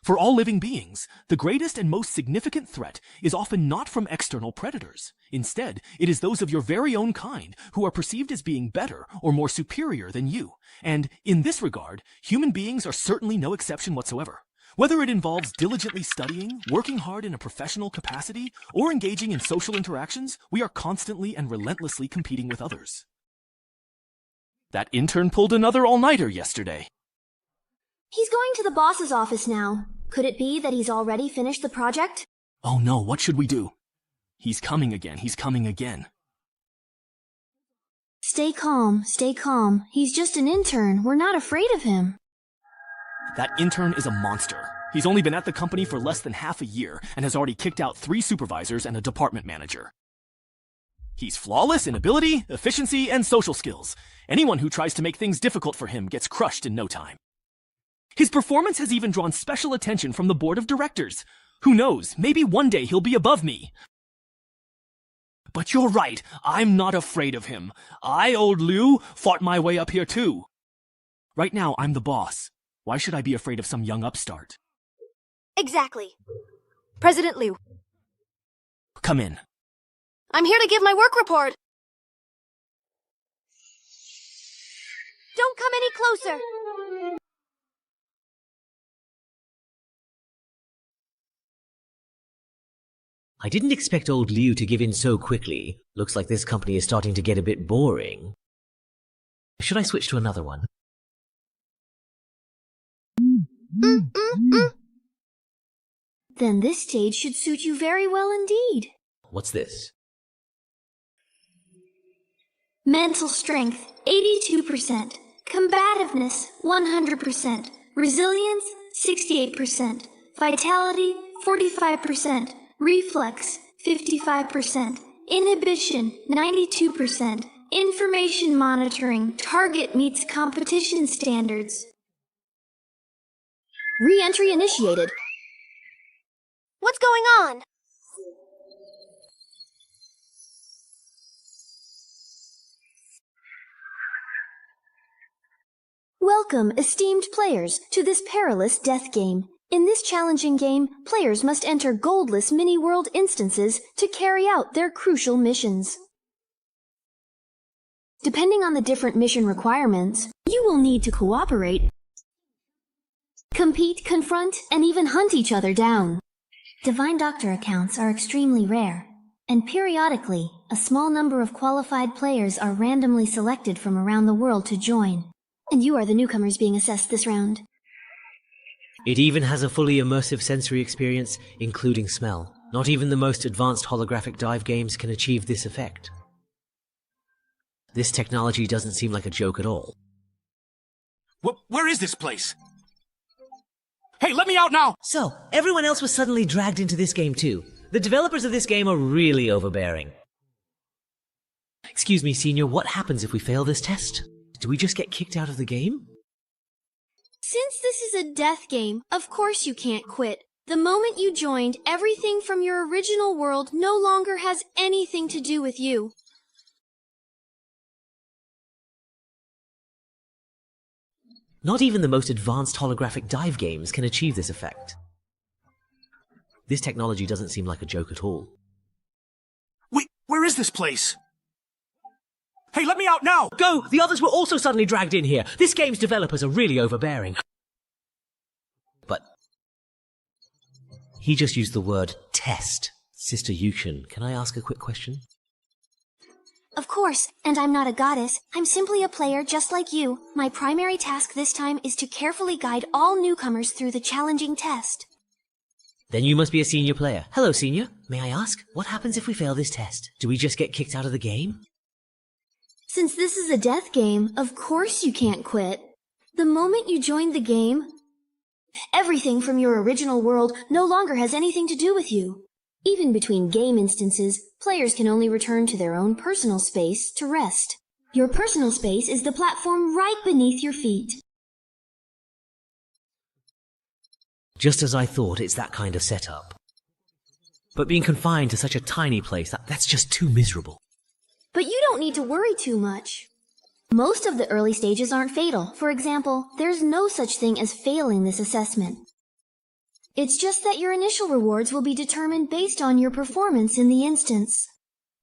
For all living beings, the greatest and most significant threat is often not from external predators. Instead, it is those of your very own kind who are perceived as being better or more superior than you. And in this regard, human beings are certainly no exception whatsoever. Whether it involves diligently studying, working hard in a professional capacity, or engaging in social interactions, we are constantly and relentlessly competing with others. That intern pulled another all-nighter yesterday. He's going to the boss's office now. Could it be that he's already finished the project? Oh no, what should we do? He's coming again, he's coming again. Stay calm, stay calm. He's just an intern. We're not afraid of him. That intern is a monster. He's only been at the company for less than half a year and has already kicked out 3 supervisors and a department manager. He's flawless in ability, efficiency, and social skills. Anyone who tries to make things difficult for him gets crushed in no time. His performance has even drawn special attention from the board of directors. Who knows, maybe one day he'll be above me. But you're right, I'm not afraid of him. I, old Liu, fought my way up here too. Right now, I'm the boss. Why should I be afraid of some young upstart? Exactly. President Liu. Come in. I'm here to give my work report. Don't come any closer. I didn't expect old Liu to give in so quickly. Looks like this company is starting to get a bit boring. Should I switch to another one? Then this stage should suit you very well indeed. What's this? Mental strength, 82%. Combativeness, 100%. Resilience, 68%. Vitality, 45%. Reflex, 55%. Inhibition, 92%. Information monitoring. Target meets competition standards. Re-entry initiated. What's going on? Welcome, esteemed players, to this perilous death game. In this challenging game, players must enter goldless mini-world instances to carry out their crucial missions. Depending on the different mission requirements, you will need to cooperate, compete, confront, and even hunt each other down. Divine Doctor accounts are extremely rare, and periodically, a small number of qualified players are randomly selected from around the world to join. And you are the newcomers being assessed this round. It even has a fully immersive sensory experience, including smell. Not even the most advanced holographic dive games can achieve this effect. This technology doesn't seem like a joke at all. Where is this place? Hey, let me out now! So, everyone else was suddenly dragged into this game too. The developers of this game are really overbearing. Excuse me, Senior, what happens if we fail this test? Do we just get kicked out of the game? Since this is a death game, of course you can't quit. The moment you joined, everything from your original world no longer has anything to do with you. Not even the most advanced holographic dive games can achieve this effect. This technology doesn't seem like a joke at all. Wait, where is this place? Hey, let me out now! Go! The others were also suddenly dragged in here. This game's developers are really overbearing. But he just used the word test. Sister Yukshin, can I ask a quick question? Of course, and I'm not a goddess. I'm simply a player just like you. My primary task this time is to carefully guide all newcomers through the challenging test. Then you must be a senior player. Hello, Senior. May I ask, what happens if we fail this test? Do we just get kicked out of the game? Since this is a death game, of course you can't quit. The moment you joined the game, everything from your original world no longer has anything to do with you. Even between game instances, players can only return to their own personal space to rest. Your personal space is the platform right beneath your feet. Just as I thought, it's that kind of setup. But being confined to such a tiny place, that's just too miserable. But you don't need to worry too much. Most of the early stages aren't fatal. For example, there's no such thing as failing this assessment. It's just that your initial rewards will be determined based on your performance in the instance.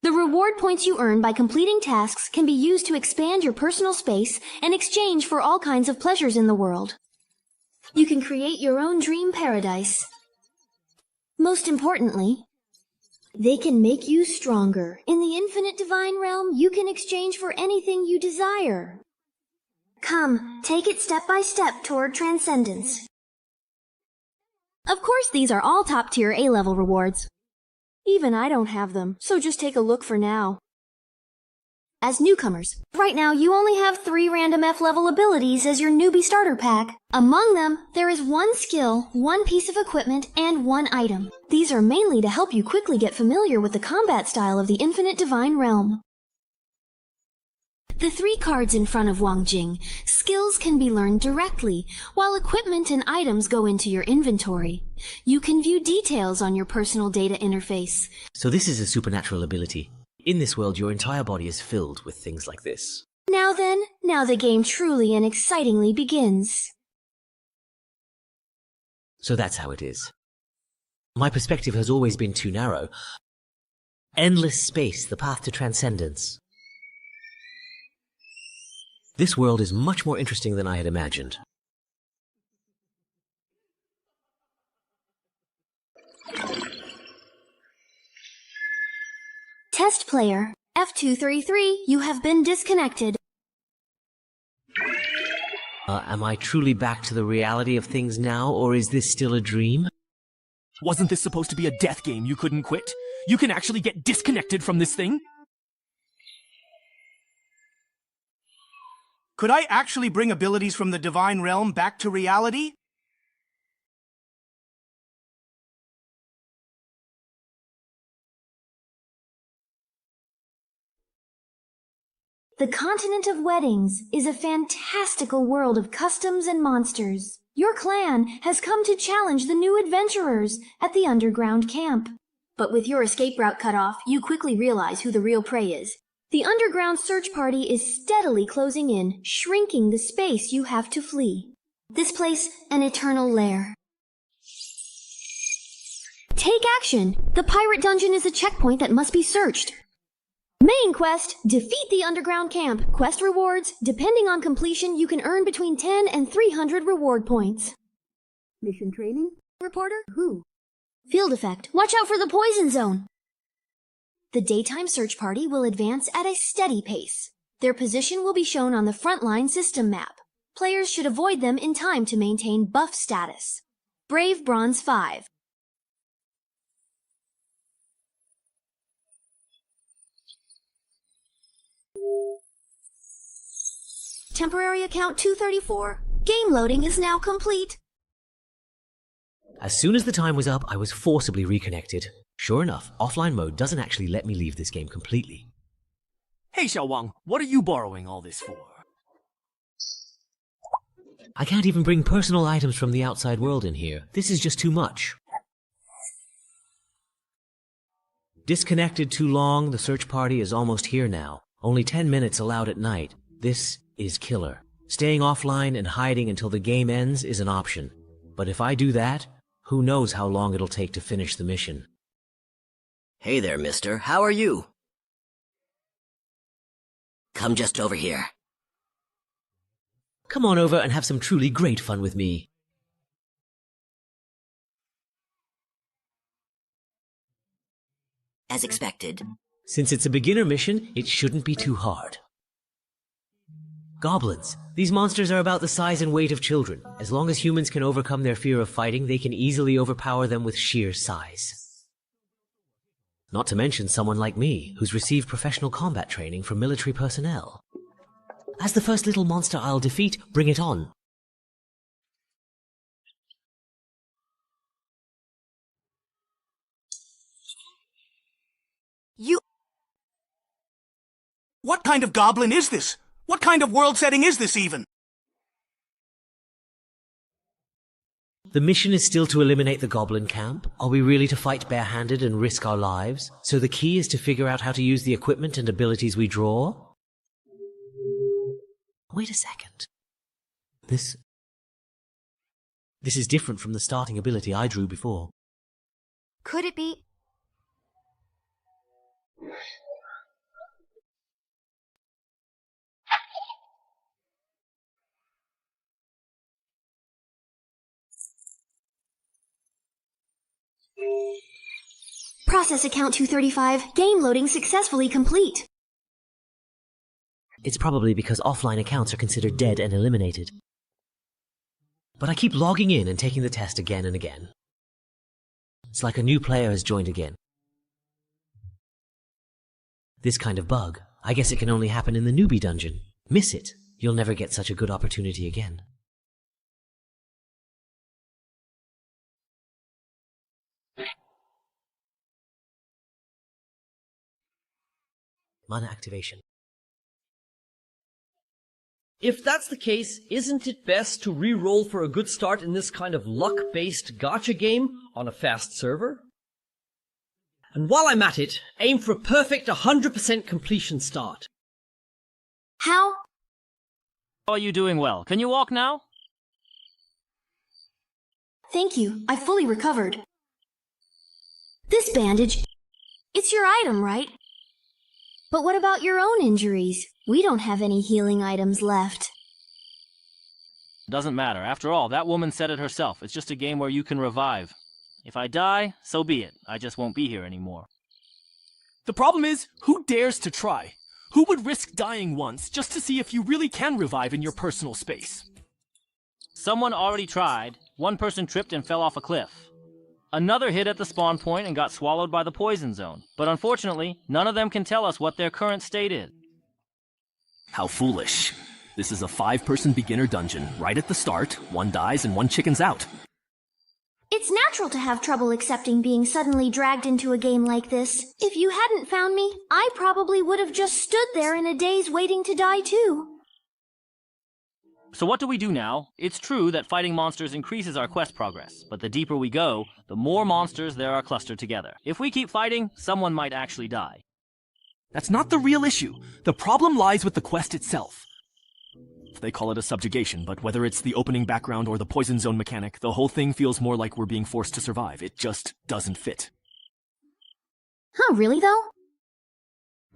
The reward points you earn by completing tasks can be used to expand your personal space and exchange for all kinds of pleasures in the world. You can create your own dream paradise. Most importantly, they can make you stronger. In the infinite divine realm, you can exchange for anything you desire. Come, take it step by step toward transcendence. Of course, these are all top-tier A-level rewards. Even I don't have them, so just take a look for now. As newcomers, right now you only have 3 random F-level abilities as your newbie starter pack. Among them, there is 1 skill, 1 piece of equipment, and 1 item. These are mainly to help you quickly get familiar with the combat style of the infinite divine realm. The 3 cards in front of Wang Jing, skills can be learned directly, while equipment and items go into your inventory. You can view details on your personal data interface. So this is a supernatural ability. In this world, your entire body is filled with things like this. Now then, now the game truly and excitingly begins. So that's how it is. My perspective has always been too narrow. Endless space, the path to transcendence. This world is much more interesting than I had imagined. Test player, F233, you have been disconnected. Am I truly back to the reality of things now, or is this still a dream? Wasn't this supposed to be a death game you couldn't quit? You can actually get disconnected from this thing? Could I actually bring abilities from the divine realm back to reality? The continent of weddings is a fantastical world of customs and monsters. Your clan has come to challenge the new adventurers at the underground camp. But with your escape route cut off, you quickly realize who the real prey is. The underground search party is steadily closing in, shrinking the space you have to flee. This place, an eternal lair. Take action! The pirate dungeon is a checkpoint that must be searched. Main quest, defeat the underground camp. Quest rewards, depending on completion, you can earn between 10 and 300 reward points. Mission training? Reporter? Who? Field effect, watch out for the poison zone. The daytime search party will advance at a steady pace. Their position will be shown on the frontline system map. Players should avoid them in time to maintain buff status. Brave Bronze 5. Temporary account 234. Game loading is now complete. As soon as the time was up, I was forcibly reconnected. Sure enough, offline mode doesn't actually let me leave this game completely. Hey Xiao Wang, what are you borrowing all this for? I can't even bring personal items from the outside world in here. This is just too much. Disconnected too long, the search party is almost here now. Only 10 minutes allowed at night. This is killer. Staying offline and hiding until the game ends is an option. But if I do that, who knows how long it'll take to finish the mission. Hey there, mister. How are you? Come just over here. Come on over and have some truly great fun with me. As expected. Since it's a beginner mission, it shouldn't be too hard. Goblins. These monsters are about the size and weight of children. As long as humans can overcome their fear of fighting, they can easily overpower them with sheer size. Not to mention someone like me, who's received professional combat training from military personnel. As the first little monster I'll defeat, bring it on. What kind of goblin is this? What kind of world setting is this even? The mission is still to eliminate the goblin camp. Are we really to fight barehanded and risk our lives? So the key is to figure out how to use the equipment and abilities we draw? Wait a second. This This is different from the starting ability I drew before. Could it be? Process account 235. Game loading successfully complete. It's probably because offline accounts are considered dead and eliminated. But I keep logging in and taking the test again and again. It's like a new player has joined again. This kind of bug, I guess it can only happen in the Newbie dungeon. Miss it, you'll never get such a good opportunity again. Mana activation. If that's the case, isn't it best to re-roll for a good start in this kind of luck-based gacha game on a fast server? And while I'm at it, aim for a perfect 100% completion start. How? Are you doing well? Can you walk now? Thank you. I fully recovered. This bandage, it's your item, right? But what about your own injuries? We don't have any healing items left. Doesn't matter. After all, that woman said it herself. It's just a game where you can revive. If I die, so be it. I just won't be here anymore. The problem is, who dares to try? Who would risk dying once just to see if you really can revive in your personal space? Someone already tried. One person tripped and fell off a cliff. Another hit at the spawn point and got swallowed by the poison zone. But unfortunately, none of them can tell us what their current state is. How foolish. This is a 5-person beginner dungeon. Right at the start, one dies and one chickens out. It's natural to have trouble accepting being suddenly dragged into a game like this. If you hadn't found me, I probably would have just stood there in a daze waiting to die too. So what do we do now? It's true that fighting monsters increases our quest progress, but the deeper we go, the more monsters there are clustered together. If we keep fighting, someone might actually die. That's not the real issue. The problem lies with the quest itself. They call it a subjugation, but whether it's the opening background or the poison zone mechanic, the whole thing feels more like we're being forced to survive. It just doesn't fit. Huh, really though?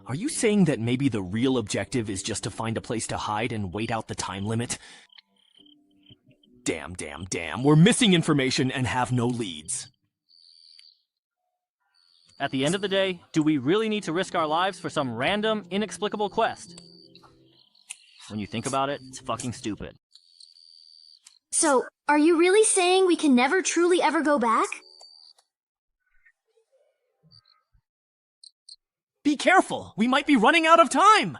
Are you saying that maybe the real objective is just to find a place to hide and wait out the time limit? Damn. We're missing information and have no leads. At the end of the day, do we really need to risk our lives for some random, inexplicable quest? When you think about it, it's fucking stupid. So, are you really saying we can never truly ever go back? Be careful! We might be running out of time!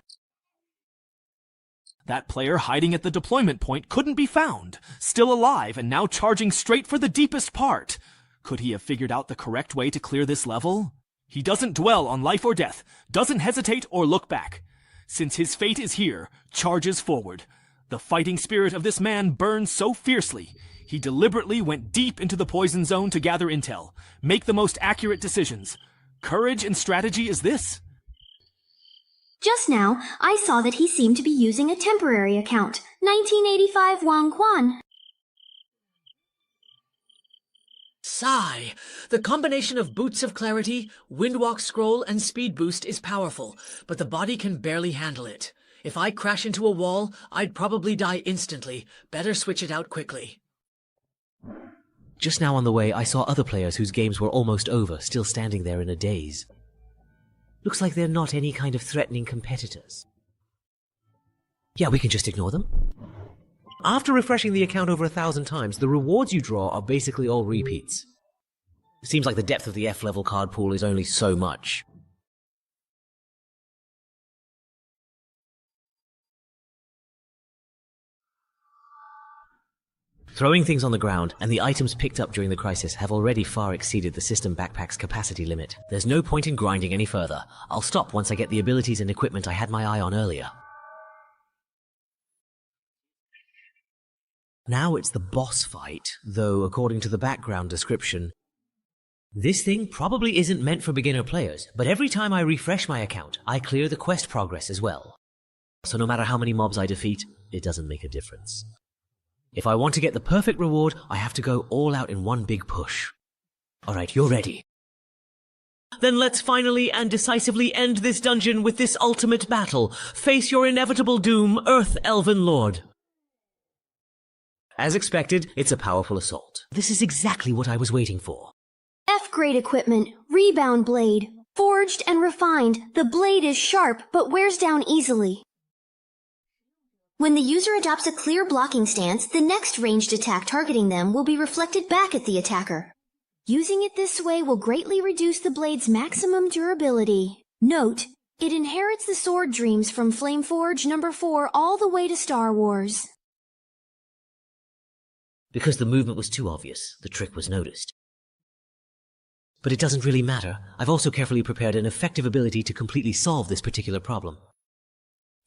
That player hiding at the deployment point couldn't be found, still alive and now charging straight for the deepest part. Could he have figured out the correct way to clear this level? He doesn't dwell on life or death, doesn't hesitate or look back. Since his fate is here, charges forward. The fighting spirit of this man burns so fiercely, he deliberately went deep into the poison zone to gather intel, make the most accurate decisions. Courage and strategy is this? Just now, I saw that he seemed to be using a temporary account. 1985 Wang Quan. Sigh. The combination of Boots of Clarity, Windwalk Scroll, and Speed Boost is powerful, but the body can barely handle it. If I crash into a wall, I'd probably die instantly. Better switch it out quickly. Just now on the way, I saw other players whose games were almost over, still standing there in a daze. Looks like they're not any kind of threatening competitors. Yeah, we can just ignore them. After refreshing the account over 1,000 times, the rewards you draw are basically all repeats. Seems like the depth of the F-level card pool is only so much. Throwing things on the ground, and the items picked up during the crisis have already far exceeded the system backpack's capacity limit. There's no point in grinding any further. I'll stop once I get the abilities and equipment I had my eye on earlier. Now it's the boss fight, though according to the background description, this thing probably isn't meant for beginner players, but every time I refresh my account, I clear the quest progress as well. So no matter how many mobs I defeat, it doesn't make a difference. If I want to get the perfect reward, I have to go all out in one big push. Alright, you're ready. Then let's finally and decisively end this dungeon with this ultimate battle. Face your inevitable doom, Earth Elven Lord. As expected, it's a powerful assault. This is exactly what I was waiting for. F-grade equipment, rebound blade. Forged and refined, the blade is sharp but wears down easily. When the user adopts a clear blocking stance, the next ranged attack targeting them will be reflected back at the attacker. Using it this way will greatly reduce the blade's maximum durability. Note, it inherits the sword dreams from Flameforge No. 4 all the way to Star Wars. Because the movement was too obvious, the trick was noticed. But it doesn't really matter. I've also carefully prepared an effective ability to completely solve this particular problem.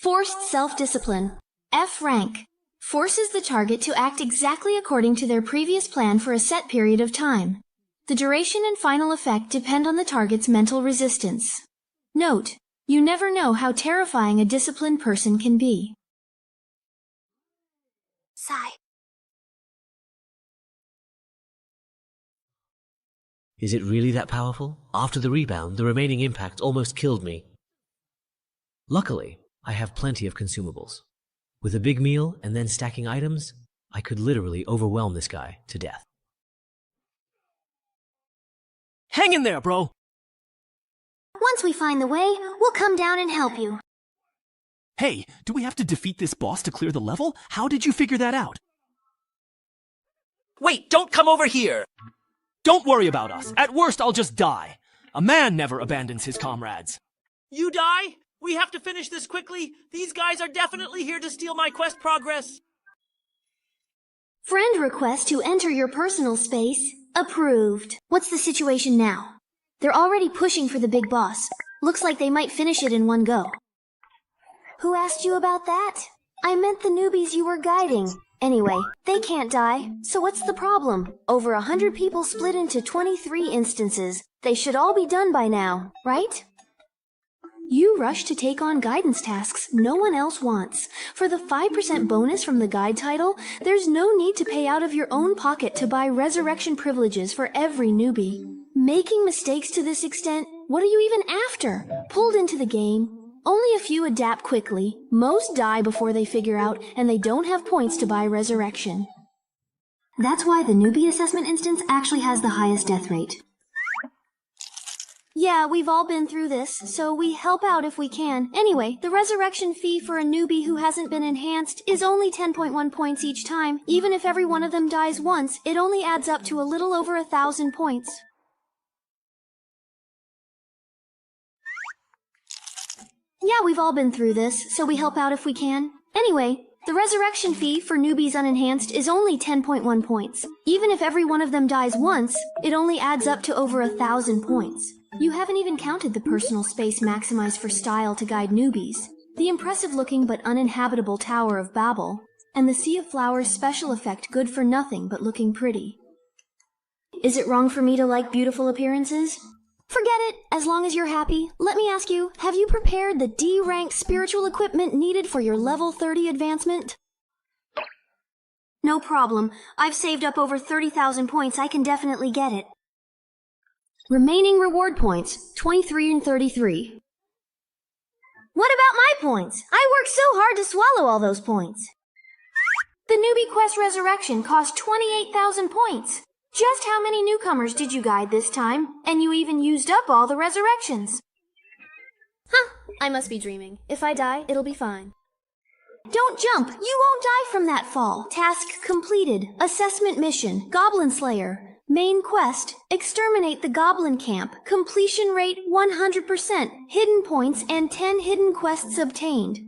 Forced self-discipline. F rank. Forces the target to act exactly according to their previous plan for a set period of time. The duration and final effect depend on the target's mental resistance. Note, you never know how terrifying a disciplined person can be. Sigh. Is it really that powerful? After the rebound, the remaining impact almost killed me. Luckily, I have plenty of consumables. With a big meal and then stacking items, I could literally overwhelm this guy to death. Hang in there, bro! Once we find the way, we'll come down and help you. Hey, do we have to defeat this boss to clear the level? How did you figure that out? Wait, don't come over here! Don't worry about us. At worst, I'll just die. A man never abandons his comrades. You die? We have to finish this quickly. These guys are definitely here to steal my quest progress. Friend request to enter your personal space. Approved. What's the situation now? They're already pushing for the big boss. Looks like they might finish it in one go. Who asked you about that? I meant the newbies you were guiding. Anyway, they can't die, so what's the problem? Over 100 people split into 23 instances. They should all be done by now, right? You rush to take on guidance tasks no one else wants. For the 5% bonus from the guide title, there's no need to pay out of your own pocket to buy resurrection privileges for every newbie. Making mistakes to this extent, what are you even after? Pulled into the game. Only a few adapt quickly, most die before they figure out, and they don't have points to buy resurrection. That's why the newbie assessment instance actually has the highest death rate. Yeah, we've all been through this, so we help out if we can. Anyway, the resurrection fee for a newbie who hasn't been enhanced is only 10.1 points each time. Even if every one of them dies once, it only adds up to a little over 1,000 points. Yeah, we've all been through this, so we help out if we can. Anyway, the resurrection fee for newbies unenhanced is only 10.1 points. Even if every one of them dies once, it only adds up to over 1,000 points. You haven't even counted the personal space maximized for style to guide newbies, the impressive-looking but uninhabitable Tower of Babel, and the Sea of Flowers special effect good for nothing but looking pretty. Is it wrong for me to like beautiful appearances? Forget it, as long as you're happy. Let me ask you, have you prepared the D-rank spiritual equipment needed for your level 30 advancement? No problem. I've saved up over 30,000 points. I can definitely get it. Remaining reward points, 23 and 33. What about my points? I worked so hard to swallow all those points. The newbie quest resurrection cost 28,000 points. Just how many newcomers did you guide this time? And you even used up all the resurrections. Huh, I must be dreaming. If I die, it'll be fine. Don't jump! You won't die from that fall. Task completed. Assessment mission. Goblin Slayer. Main quest. Exterminate the Goblin Camp. Completion rate 100%. Hidden points and 10 hidden quests obtained.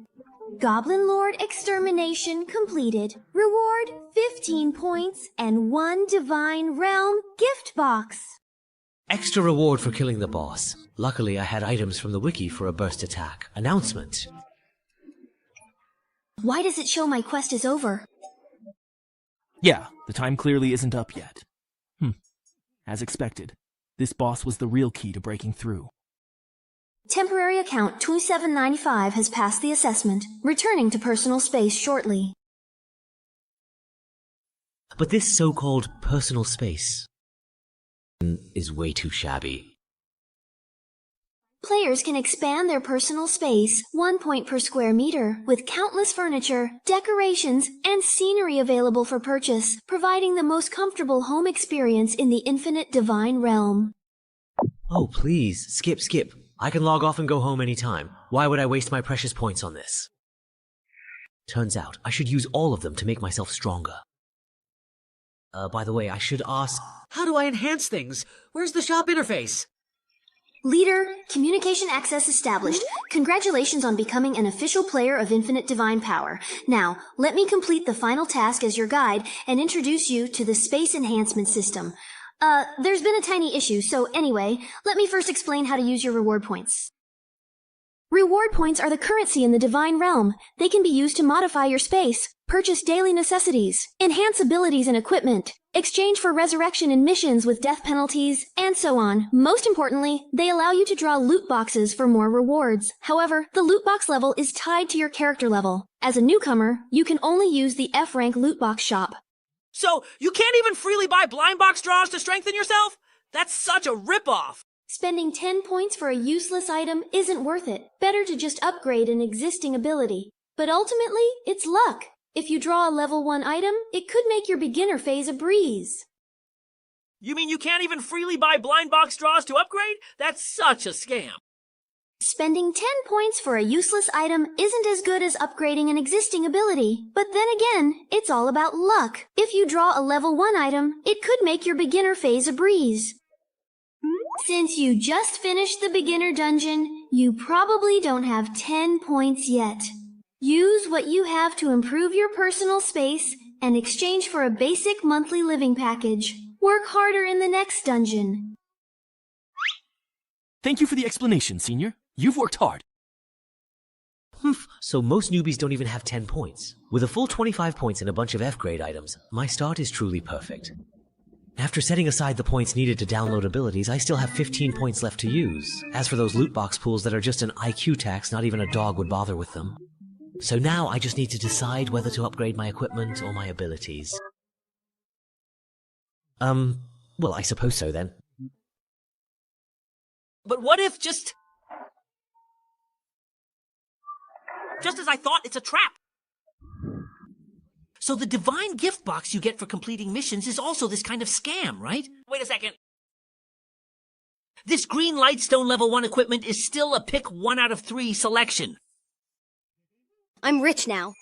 Goblin Lord extermination completed. Reward 15 points and 1 Divine Realm gift box. Extra reward for killing the boss. Luckily, I had items from the wiki for a burst attack. Announcement. Why does it show my quest is over? Yeah, the time clearly isn't up yet. As expected, this boss was the real key to breaking through. Temporary account 2795 has passed the assessment, returning to personal space shortly. But this so-called personal space is way too shabby. Players can expand their personal space 1 point per square meter with countless furniture, decorations, and scenery available for purchase, providing the most comfortable home experience in the infinite divine realm. Oh, please, skip. I can log off and go home anytime. Why would I waste my precious points on this? Turns out, I should use all of them to make myself stronger. By the way, I should ask... How do I enhance things? Where's the shop interface? Leader, communication access established. Congratulations on becoming an official player of Infinite Divine Power. Now, let me complete the final task as your guide and introduce you to the Space Enhancement System. There's been a tiny issue, so anyway, let me first explain how to use your reward points. Reward points are the currency in the Divine Realm. They can be used to modify your space, purchase daily necessities, enhance abilities and equipment, exchange for resurrection in missions with death penalties, and so on. Most importantly, they allow you to draw loot boxes for more rewards. However, the loot box level is tied to your character level. As a newcomer, you can only use the F-rank loot box shop. So, you can't even freely buy blind box draws to strengthen yourself? That's such a ripoff! Spending 10 points for a useless item isn't worth it. Better to just upgrade an existing ability. But ultimately, it's luck. If you draw a level 1 item, it could make your beginner phase a breeze. You mean you can't even freely buy blind box draws to upgrade? That's such a scam. Spending 10 points for a useless item isn't as good as upgrading an existing ability. But then again, it's all about luck. If you draw a level 1 item, it could make your beginner phase a breeze. Since you just finished the beginner dungeon, you probably don't have 10 points yet. Use what you have to improve your personal space and exchange for a basic monthly living package. Work harder in the next dungeon. Thank you for the explanation, Senior. You've worked hard. So most newbies don't even have 10 points. With a full 25 points and a bunch of F-grade items, my start is truly perfect. After setting aside the points needed to download abilities, I still have 15 points left to use. As for those loot box pools that are just an IQ tax, not even a dog would bother with them. So now I just need to decide whether to upgrade my equipment or my abilities. Well, I suppose so then. But what if just as I thought, it's a trap? So the divine gift box you get for completing missions is also this kind of scam, right? Wait a second. This green lightstone level 1 equipment is still a pick 1 out of 3 selection. I'm rich now.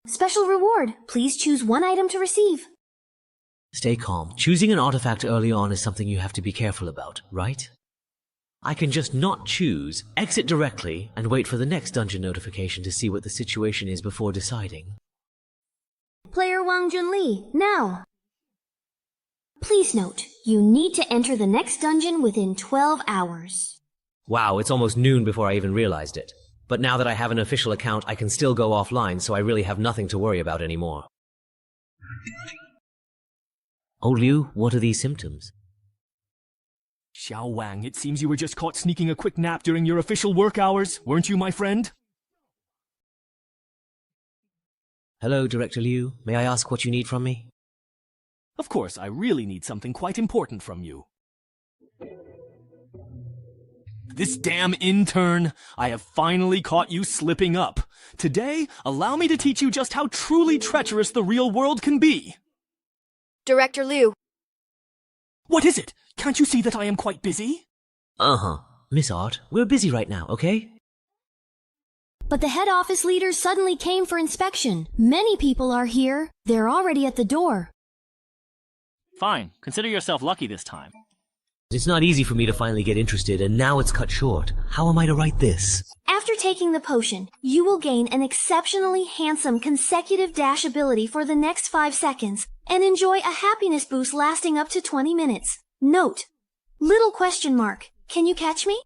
Special reward. Please choose 1 item to receive. Stay calm. Choosing an artifact early on is something you have to be careful about, right? I can just not choose, exit directly, and wait for the next dungeon notification to see what the situation is before deciding. Player Wang Junli, now. Please note, you need to enter the next dungeon within 12 hours. Wow, it's almost noon before I even realized it. But now that I have an official account, I can still go offline, so I really have nothing to worry about anymore. Oh, Liu, what are these symptoms? Xiao Wang, it seems you were just caught sneaking a quick nap during your official work hours, weren't you, my friend? Hello, Director Liu. May I ask what you need from me? Of course, I really need something quite important from you. This damn intern! I have finally caught you slipping up. Today, allow me to teach you just how truly treacherous the real world can be. Director Liu. What is it? Can't you see that I am quite busy? Uh-huh. Miss Art, we're busy right now, okay? But the head office leaders suddenly came for inspection. Many people are here. They're already at the door. Fine. Consider yourself lucky this time. It's not easy for me to finally get interested, and now it's cut short. How am I to write this? After taking the potion, you will gain an exceptionally handsome consecutive dash ability for the next 5 seconds and enjoy a happiness boost lasting up to 20 minutes. Note, little question mark. Can you catch me?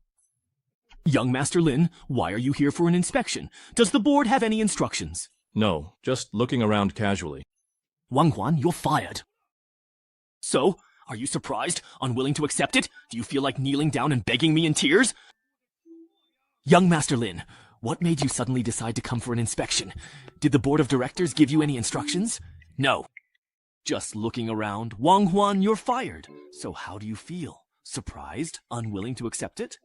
Young Master Lin, why are you here for an inspection? Does the board have any instructions? No, just looking around casually. Wang Huan, you're fired. So, are you surprised? Unwilling to accept it? Do you feel like kneeling down and begging me in tears? Young Master Lin, what made you suddenly decide to come for an inspection? Did the board of directors give you any instructions? No. Just looking around, Wang Huan, you're fired. So how do you feel? Surprised? Unwilling to accept it?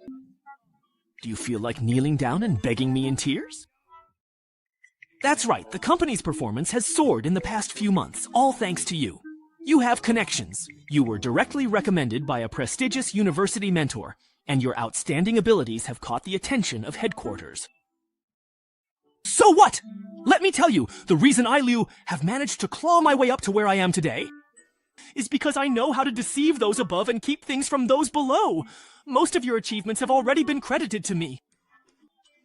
Do you feel like kneeling down and begging me in tears? That's right, the company's performance has soared in the past few months, all thanks to you. You have connections. You were directly recommended by a prestigious university mentor, and your outstanding abilities have caught the attention of headquarters. So what? Let me tell you, the reason I, Liu, have managed to claw my way up to where I am today is because I know how to deceive those above and keep things from those below. Most of your achievements have already been credited to me.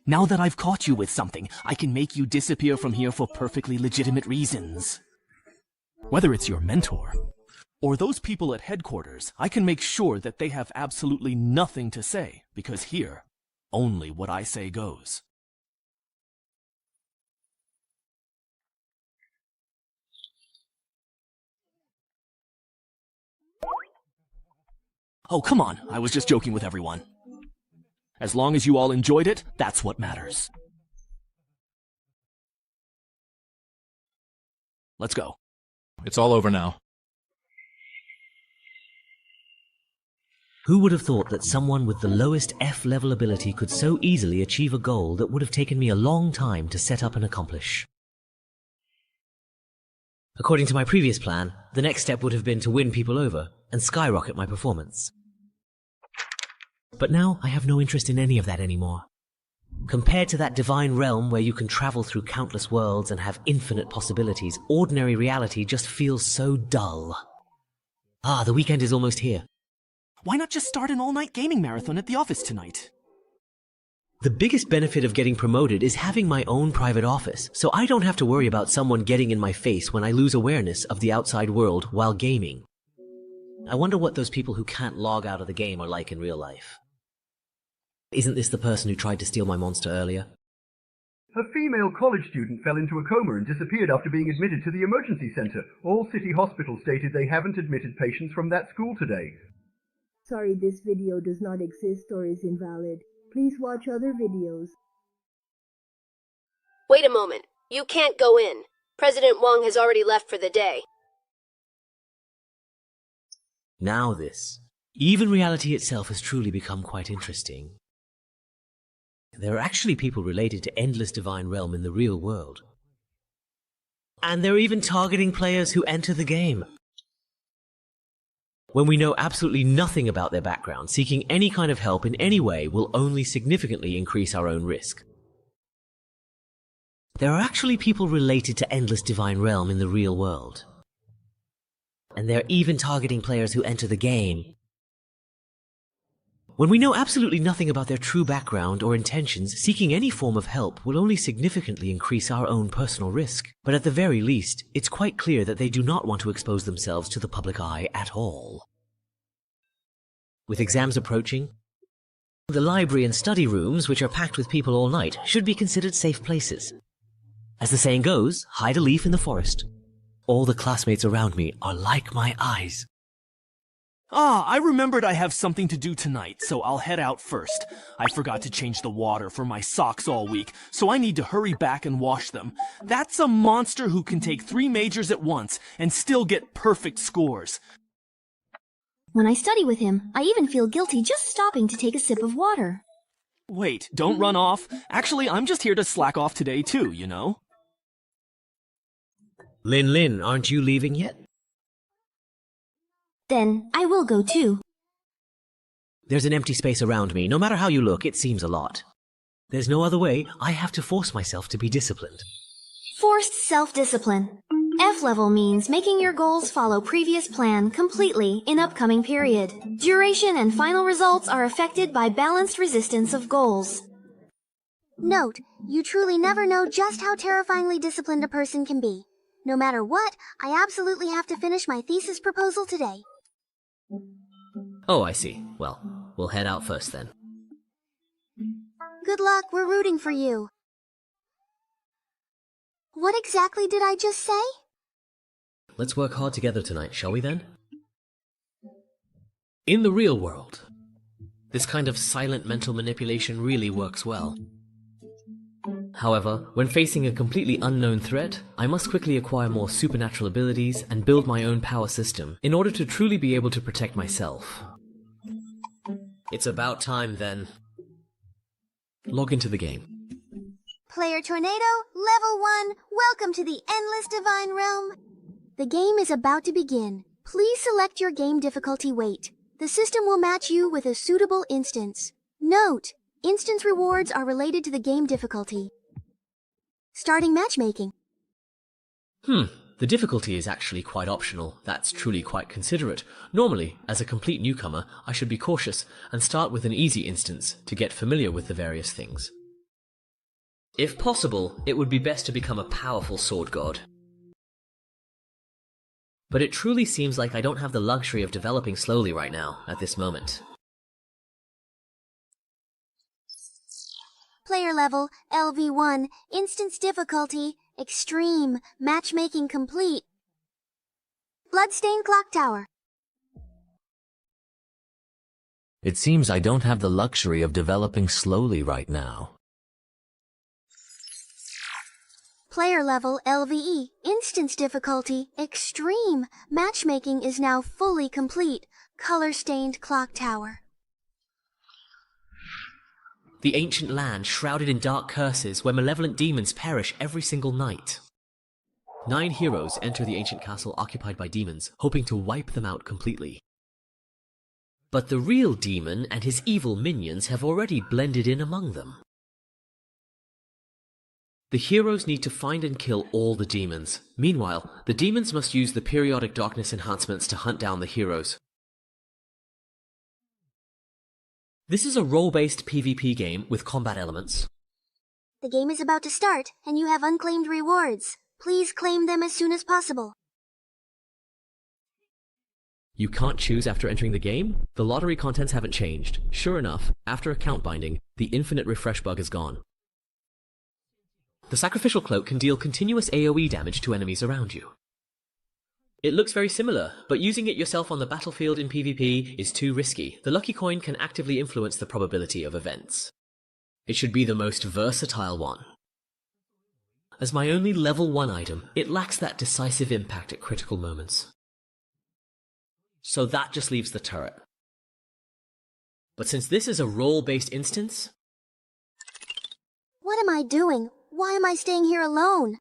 Now that I've caught you with something, I can make you disappear from here for perfectly legitimate reasons. Whether it's your mentor or those people at headquarters, I can make sure that they have absolutely nothing to say, because here, only what I say goes. Oh, come on, I was just joking with everyone. As long as you all enjoyed it, that's what matters. Let's go. It's all over now. Who would have thought that someone with the lowest F-level ability could so easily achieve a goal that would have taken me a long time to set up and accomplish? According to my previous plan, the next step would have been to win people over and skyrocket my performance. But now I have no interest in any of that anymore. Compared to that divine realm where you can travel through countless worlds and have infinite possibilities, ordinary reality just feels so dull. Ah, the weekend is almost here. Why not just start an all-night gaming marathon at the office tonight? The biggest benefit of getting promoted is having my own private office, so I don't have to worry about someone getting in my face when I lose awareness of the outside world while gaming. I wonder what those people who can't log out of the game are like in real life. Isn't this the person who tried to steal my monster earlier? A female college student fell into a coma and disappeared after being admitted to the emergency center. All city hospitals stated they haven't admitted patients from that school today. Sorry, this video does not exist or is invalid. Please watch other videos. Wait a moment. You can't go in. President Wang has already left for the day. Now this. Even reality itself has truly become quite interesting. There are actually people related to Endless Divine Realm in the real world. And they're even targeting players who enter the game. When we know absolutely nothing about their background, seeking any kind of help in any way will only significantly increase our own risk. There are actually people related to Endless Divine Realm in the real world. And they're even targeting players who enter the game. When we know absolutely nothing about their true background or intentions, seeking any form of help will only significantly increase our own personal risk. But at the very least, it's quite clear that they do not want to expose themselves to the public eye at all. With exams approaching, the library and study rooms, which are packed with people all night, should be considered safe places. As the saying goes, hide a leaf in the forest. All the classmates around me are like my eyes. Ah, I remembered I have something to do tonight, so I'll head out first. I forgot to change the water for my socks all week, so I need to hurry back and wash them. That's a monster who can take 3 majors at once and still get perfect scores. When I study with him, I even feel guilty just stopping to take a sip of water. Wait, don't run off. Actually, I'm just here to slack off today too, you know? Lin, aren't you leaving yet? Then I will go too. There's an empty space around me. No matter how you look, it seems a lot. There's no other way. I have to force myself to be disciplined. Forced self-discipline. F-level means making your goals follow previous plan completely in upcoming period. Duration and final results are affected by balanced resistance of goals. Note, you truly never know just how terrifyingly disciplined a person can be. No matter what, I absolutely have to finish my thesis proposal today. Oh, I see. Well, we'll head out first then. Good luck, we're rooting for you. What exactly did I just say? Let's work hard together tonight, shall we then? In the real world, this kind of silent mental manipulation really works well. However, when facing a completely unknown threat, I must quickly acquire more supernatural abilities and build my own power system in order to truly be able to protect myself. It's about time then. Log into the game. Player Tornado, Level 1, welcome to the Endless Divine Realm. The game is about to begin. Please select your game difficulty weight. The system will match you with a suitable instance. Note, instance rewards are related to the game difficulty. Starting matchmaking. The difficulty is actually quite optional. That's truly quite considerate. Normally, as a complete newcomer, I should be cautious and start with an easy instance to get familiar with the various things. If possible, it would be best to become a powerful sword god. But it truly seems like I don't have the luxury of developing slowly right now, at this moment. Player level, LV1, instance difficulty, extreme, matchmaking complete. Bloodstained Clock Tower. It seems I don't have the luxury of developing slowly right now. Player level, LVE, instance difficulty, extreme, matchmaking is now fully complete. Color-stained Clock Tower. The ancient land shrouded in dark curses where malevolent demons perish every single night. 9 heroes enter the ancient castle occupied by demons, hoping to wipe them out completely. But the real demon and his evil minions have already blended in among them. The heroes need to find and kill all the demons. Meanwhile, the demons must use the periodic darkness enhancements to hunt down the heroes. This is a role-based PvP game with combat elements. The game is about to start, and you have unclaimed rewards. Please claim them as soon as possible. You can't choose after entering the game? The lottery contents haven't changed. Sure enough, after account binding, the infinite refresh bug is gone. The sacrificial cloak can deal continuous AoE damage to enemies around you. It looks very similar, but using it yourself on the battlefield in PvP is too risky. The lucky coin can actively influence the probability of events. It should be the most versatile one. As my only level 1 item, it lacks that decisive impact at critical moments. So that just leaves the turret. But since this is a role-based instance... What am I doing? Why am I staying here alone?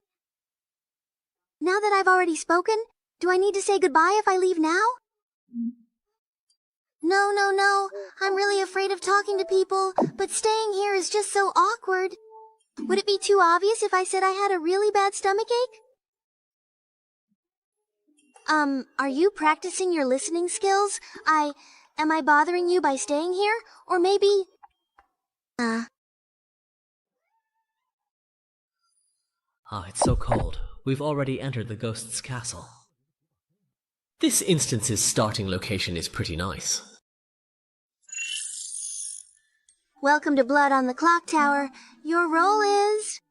Now that I've already spoken, do I need to say goodbye if I leave now? No. I'm really afraid of talking to people, but staying here is just so awkward. Would it be too obvious if I said I had a really bad stomachache? Are you practicing your listening skills? Am I bothering you by staying here? Or maybe... it's so cold. We've already entered the ghost's castle. This instance's starting location is pretty nice. Welcome to Blood on the Clock Tower. Your role is...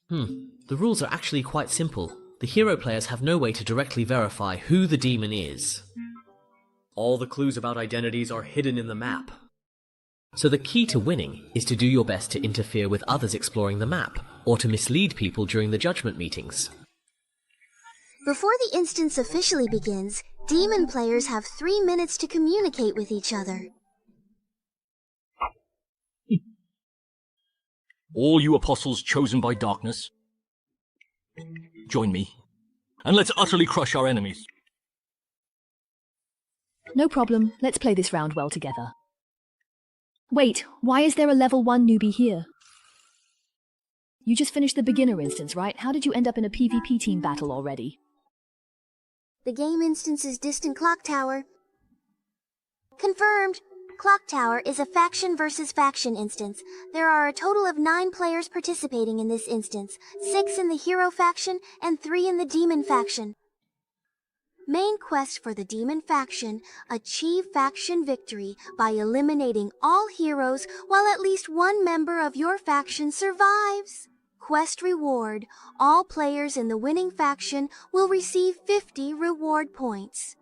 The rules are actually quite simple. The hero players have no way to directly verify who the demon is. All the clues about identities are hidden in the map. So the key to winning is to do your best to interfere with others exploring the map, or to mislead people during the judgment meetings. Before the instance officially begins, demon players have 3 minutes to communicate with each other. All you apostles chosen by darkness, join me, and let's utterly crush our enemies. No problem. Let's play this round well together. Wait, why is there a level 1 newbie here? You just finished the beginner instance, right? How did you end up in a PvP team battle already? The game instance is Distant Clock Tower. Confirmed! Clock Tower is a faction versus faction instance. There are a total of 9 players participating in this instance, 6 in the hero faction and 3 in the demon faction. Main quest for the demon faction: achieve faction victory by eliminating all heroes while at least 1 member of your faction survives. Quest reward: all players in the winning faction will receive 50 reward points.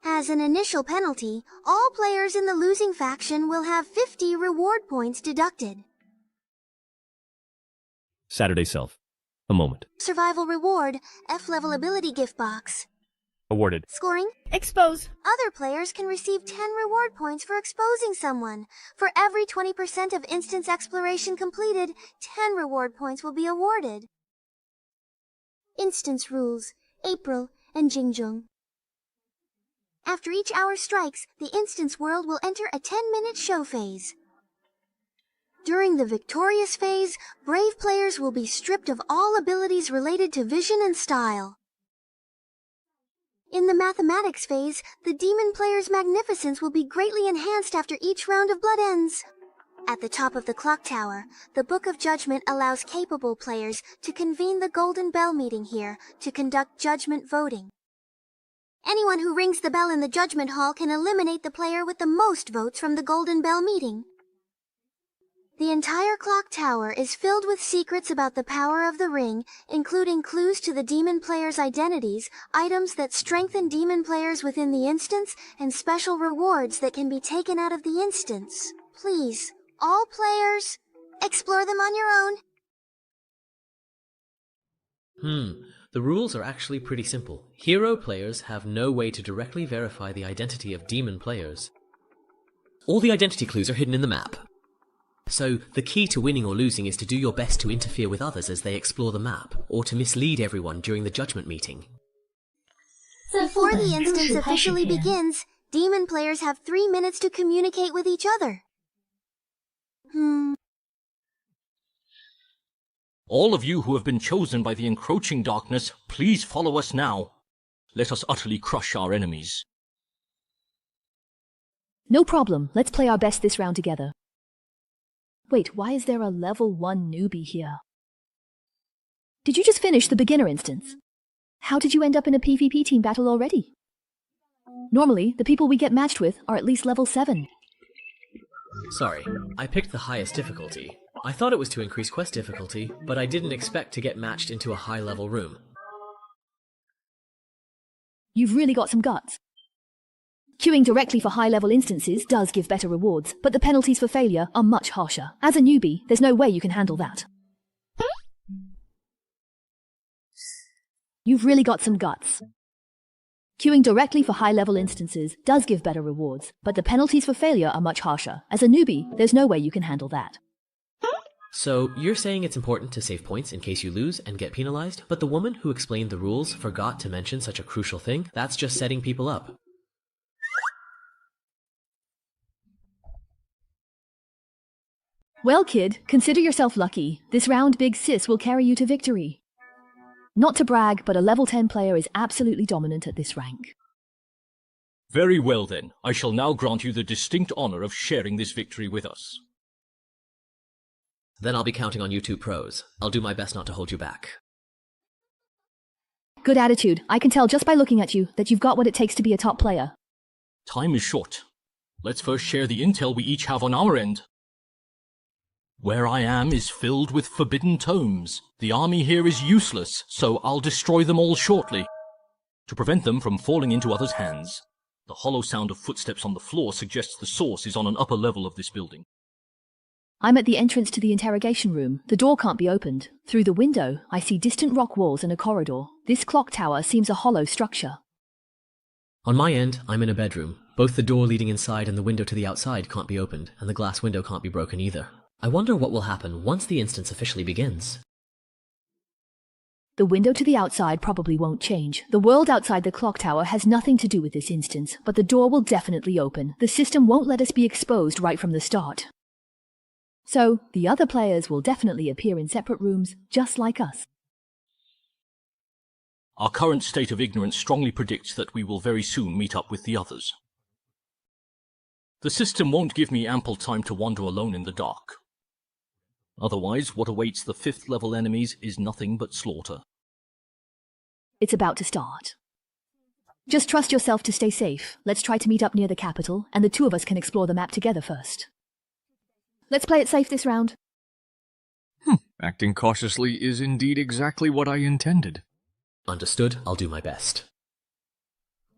As an initial penalty, all players in the losing faction will have 50 reward points deducted. Saturday Self. A moment. Survival reward, F-level ability gift box. Awarded. Scoring? Expose. Other players can receive 10 reward points for exposing someone. For every 20% of instance exploration completed, 10 reward points will be awarded. Instance rules, April and Jingjung. After each hour strikes, the instance world will enter a 10-minute show phase. During the victorious phase, brave players will be stripped of all abilities related to vision and style. In the mathematics phase, the demon player's magnificence will be greatly enhanced after each round of blood ends. At the top of the clock tower, the Book of Judgment allows capable players to convene the Golden Bell meeting here to conduct judgment voting. Anyone who rings the bell in the Judgment Hall can eliminate the player with the most votes from the Golden Bell meeting. The entire clock tower is filled with secrets about the power of the ring, including clues to the demon players' identities, items that strengthen demon players within the instance, and special rewards that can be taken out of the instance. Please, all players, explore them on your own. The rules are actually pretty simple. Hero players have no way to directly verify the identity of demon players. All the identity clues are hidden in the map. So, the key to winning or losing is to do your best to interfere with others as they explore the map, or to mislead everyone during the judgment meeting. Before the instance officially begins, demon players have 3 minutes to communicate with each other. All of you who have been chosen by the encroaching darkness, please follow us now. Let us utterly crush our enemies. No problem. Let's play our best this round together. Wait, why is there a level 1 newbie here? Did you just finish the beginner instance? How did you end up in a PvP team battle already? Normally, the people we get matched with are at least level 7. Sorry, I picked the highest difficulty. I thought it was to increase quest difficulty, but I didn't expect to get matched into a high-level room. You've really got some guts. Queuing directly for high-level instances does give better rewards, but the penalties for failure are much harsher. As a newbie, there's no way you can handle that. You've really got some guts. Queuing directly for high-level instances does give better rewards, but the penalties for failure are much harsher. As a newbie, there's no way you can handle that. So, you're saying it's important to save points in case you lose and get penalized, but the woman who explained the rules forgot to mention such a crucial thing? That's just setting people up. Well, kid, consider yourself lucky. This round Big Sis will carry you to victory. Not to brag, but a level 10 player is absolutely dominant at this rank. Very well then, I shall now grant you the distinct honor of sharing this victory with us. Then I'll be counting on you two pros. I'll do my best not to hold you back. Good attitude. I can tell just by looking at you that you've got what it takes to be a top player. Time is short. Let's first share the intel we each have on our end. Where I am is filled with forbidden tomes. The army here is useless, so I'll destroy them all shortly, to prevent them from falling into others' hands. The hollow sound of footsteps on the floor suggests the source is on an upper level of this building. I'm at the entrance to the interrogation room. The door can't be opened. Through the window, I see distant rock walls and a corridor. This clock tower seems a hollow structure. On my end, I'm in a bedroom. Both the door leading inside and the window to the outside can't be opened, and the glass window can't be broken either. I wonder what will happen once the instance officially begins. The window to the outside probably won't change. The world outside the clock tower has nothing to do with this instance, but the door will definitely open. The system won't let us be exposed right from the start. So, the other players will definitely appear in separate rooms, just like us. Our current state of ignorance strongly predicts that we will very soon meet up with the others. The system won't give me ample time to wander alone in the dark. Otherwise, what awaits the 5th level enemies is nothing but slaughter. It's about to start. Just trust yourself to stay safe. Let's try to meet up near the capital, and the two of us can explore the map together first. Let's play it safe this round. Acting cautiously is indeed exactly what I intended. Understood. I'll do my best.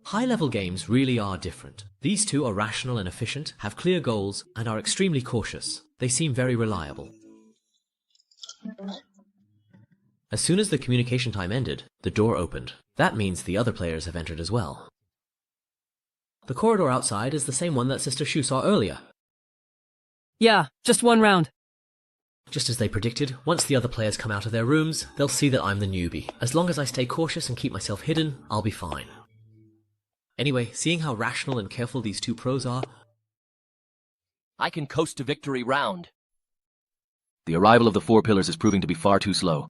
High-level games really are different. These two are rational and efficient, have clear goals, and are extremely cautious. They seem very reliable. As soon as the communication time ended, the door opened. That means the other players have entered as well. The corridor outside is the same one that Sister Shu saw earlier. Yeah, just one round. Just as they predicted, once the other players come out of their rooms, they'll see that I'm the newbie. As long as I stay cautious and keep myself hidden, I'll be fine. Anyway, seeing how rational and careful these two pros are, I can coast to victory round. The arrival of the four pillars is proving to be far too slow.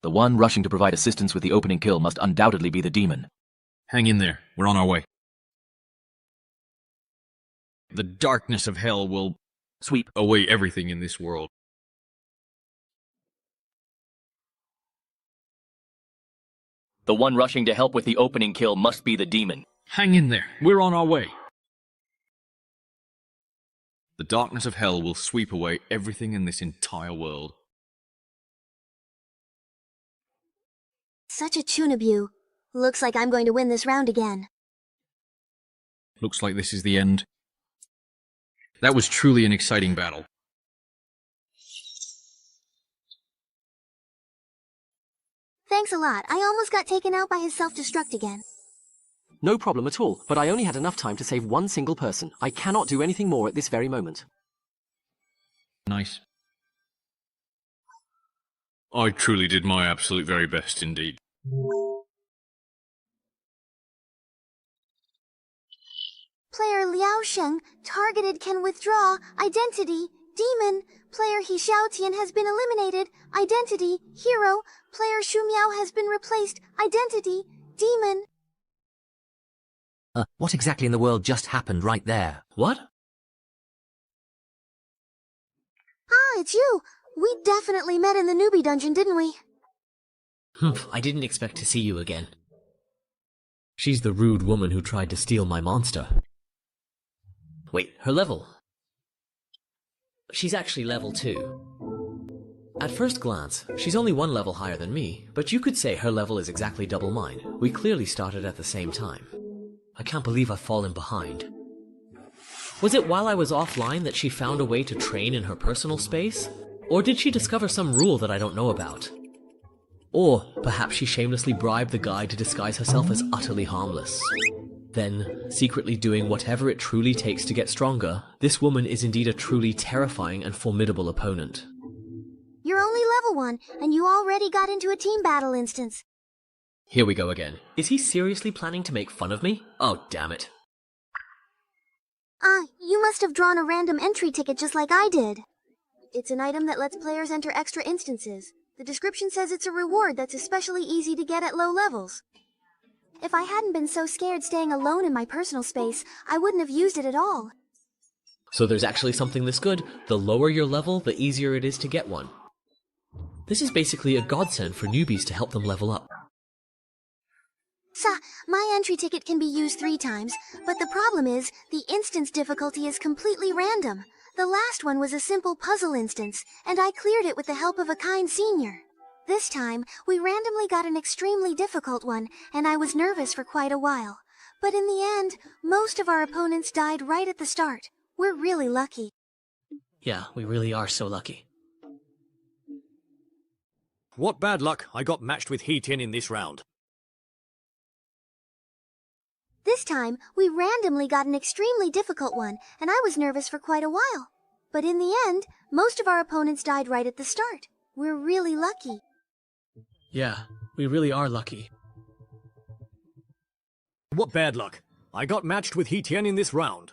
The one rushing to provide assistance with the opening kill must undoubtedly be the demon. Hang in there. We're on our way. The darkness of hell will sweep away everything in this world. The one rushing to help with the opening kill must be the demon. Hang in there. We're on our way. The darkness of hell will sweep away everything in this entire world. Such a Chunabu. Looks like I'm going to win this round again. Looks like this is the end. That was truly an exciting battle. Thanks a lot. I almost got taken out by his self-destruct again. No problem at all, but I only had enough time to save one single person. I cannot do anything more at this very moment. Nice. I truly did my absolute very best indeed. Player Liao Sheng, targeted, can withdraw. Identity, demon. Player He Xiaotian has been eliminated. Identity, hero. Player Shu Miao has been replaced. Identity, demon. What exactly in the world just happened right there? What? Ah, it's you. We definitely met in the Newbie dungeon, didn't we? I didn't expect to see you again. She's the rude woman who tried to steal my monster. Wait, her level? She's actually level 2. At first glance, she's only one level higher than me, but you could say her level is exactly double mine. We clearly started at the same time. I can't believe I've fallen behind. Was it while I was offline that she found a way to train in her personal space? Or did she discover some rule that I don't know about? Or perhaps she shamelessly bribed the guy to disguise herself as utterly harmless. Then, secretly doing whatever it truly takes to get stronger, this woman is indeed a truly terrifying and formidable opponent. You're only level 1, and you already got into a team battle instance. Here we go again. Is he seriously planning to make fun of me? Oh, damn it. You must have drawn a random entry ticket just like I did. It's an item that lets players enter extra instances. The description says it's a reward that's especially easy to get at low levels. If I hadn't been so scared staying alone in my personal space, I wouldn't have used it at all. So there's actually something this good. The lower your level, the easier it is to get one. This is basically a godsend for newbies to help them level up. My entry ticket can be used 3 times, but the problem is, the instance difficulty is completely random. The last one was a simple puzzle instance, and I cleared it with the help of a kind senior. This time, we randomly got an extremely difficult one, and I was nervous for quite a while. But in the end, most of our opponents died right at the start. We're really lucky. Yeah, we really are so lucky. What bad luck, I got matched with He Tian in this round. This time, we randomly got an extremely difficult one, and I was nervous for quite a while. But in the end, most of our opponents died right at the start. We're really lucky. Yeah, we really are lucky. What bad luck, I got matched with He Tian in this round.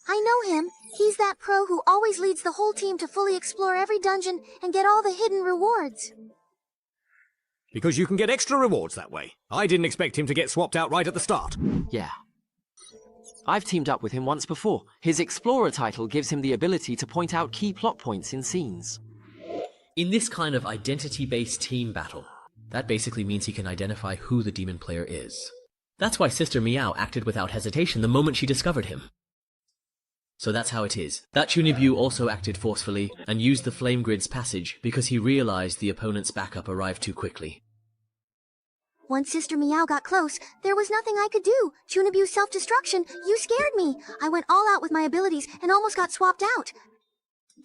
I know him. He's that pro who always leads the whole team to fully explore every dungeon and get all the hidden rewards. Because you can get extra rewards that way. I didn't expect him to get swapped out right at the start. Yeah. I've teamed up with him once before. His Explorer title gives him the ability to point out key plot points in scenes. In this kind of identity-based team battle, that basically means he can identify who the demon player is. That's why Sister Meow acted without hesitation the moment she discovered him. So that's how it is. That Chunibu also acted forcefully and used the Flame Grid's passage because he realized the opponent's backup arrived too quickly. Once Sister Meow got close, there was nothing I could do. Chunabu's self-destruction, you scared me. I went all out with my abilities and almost got swapped out.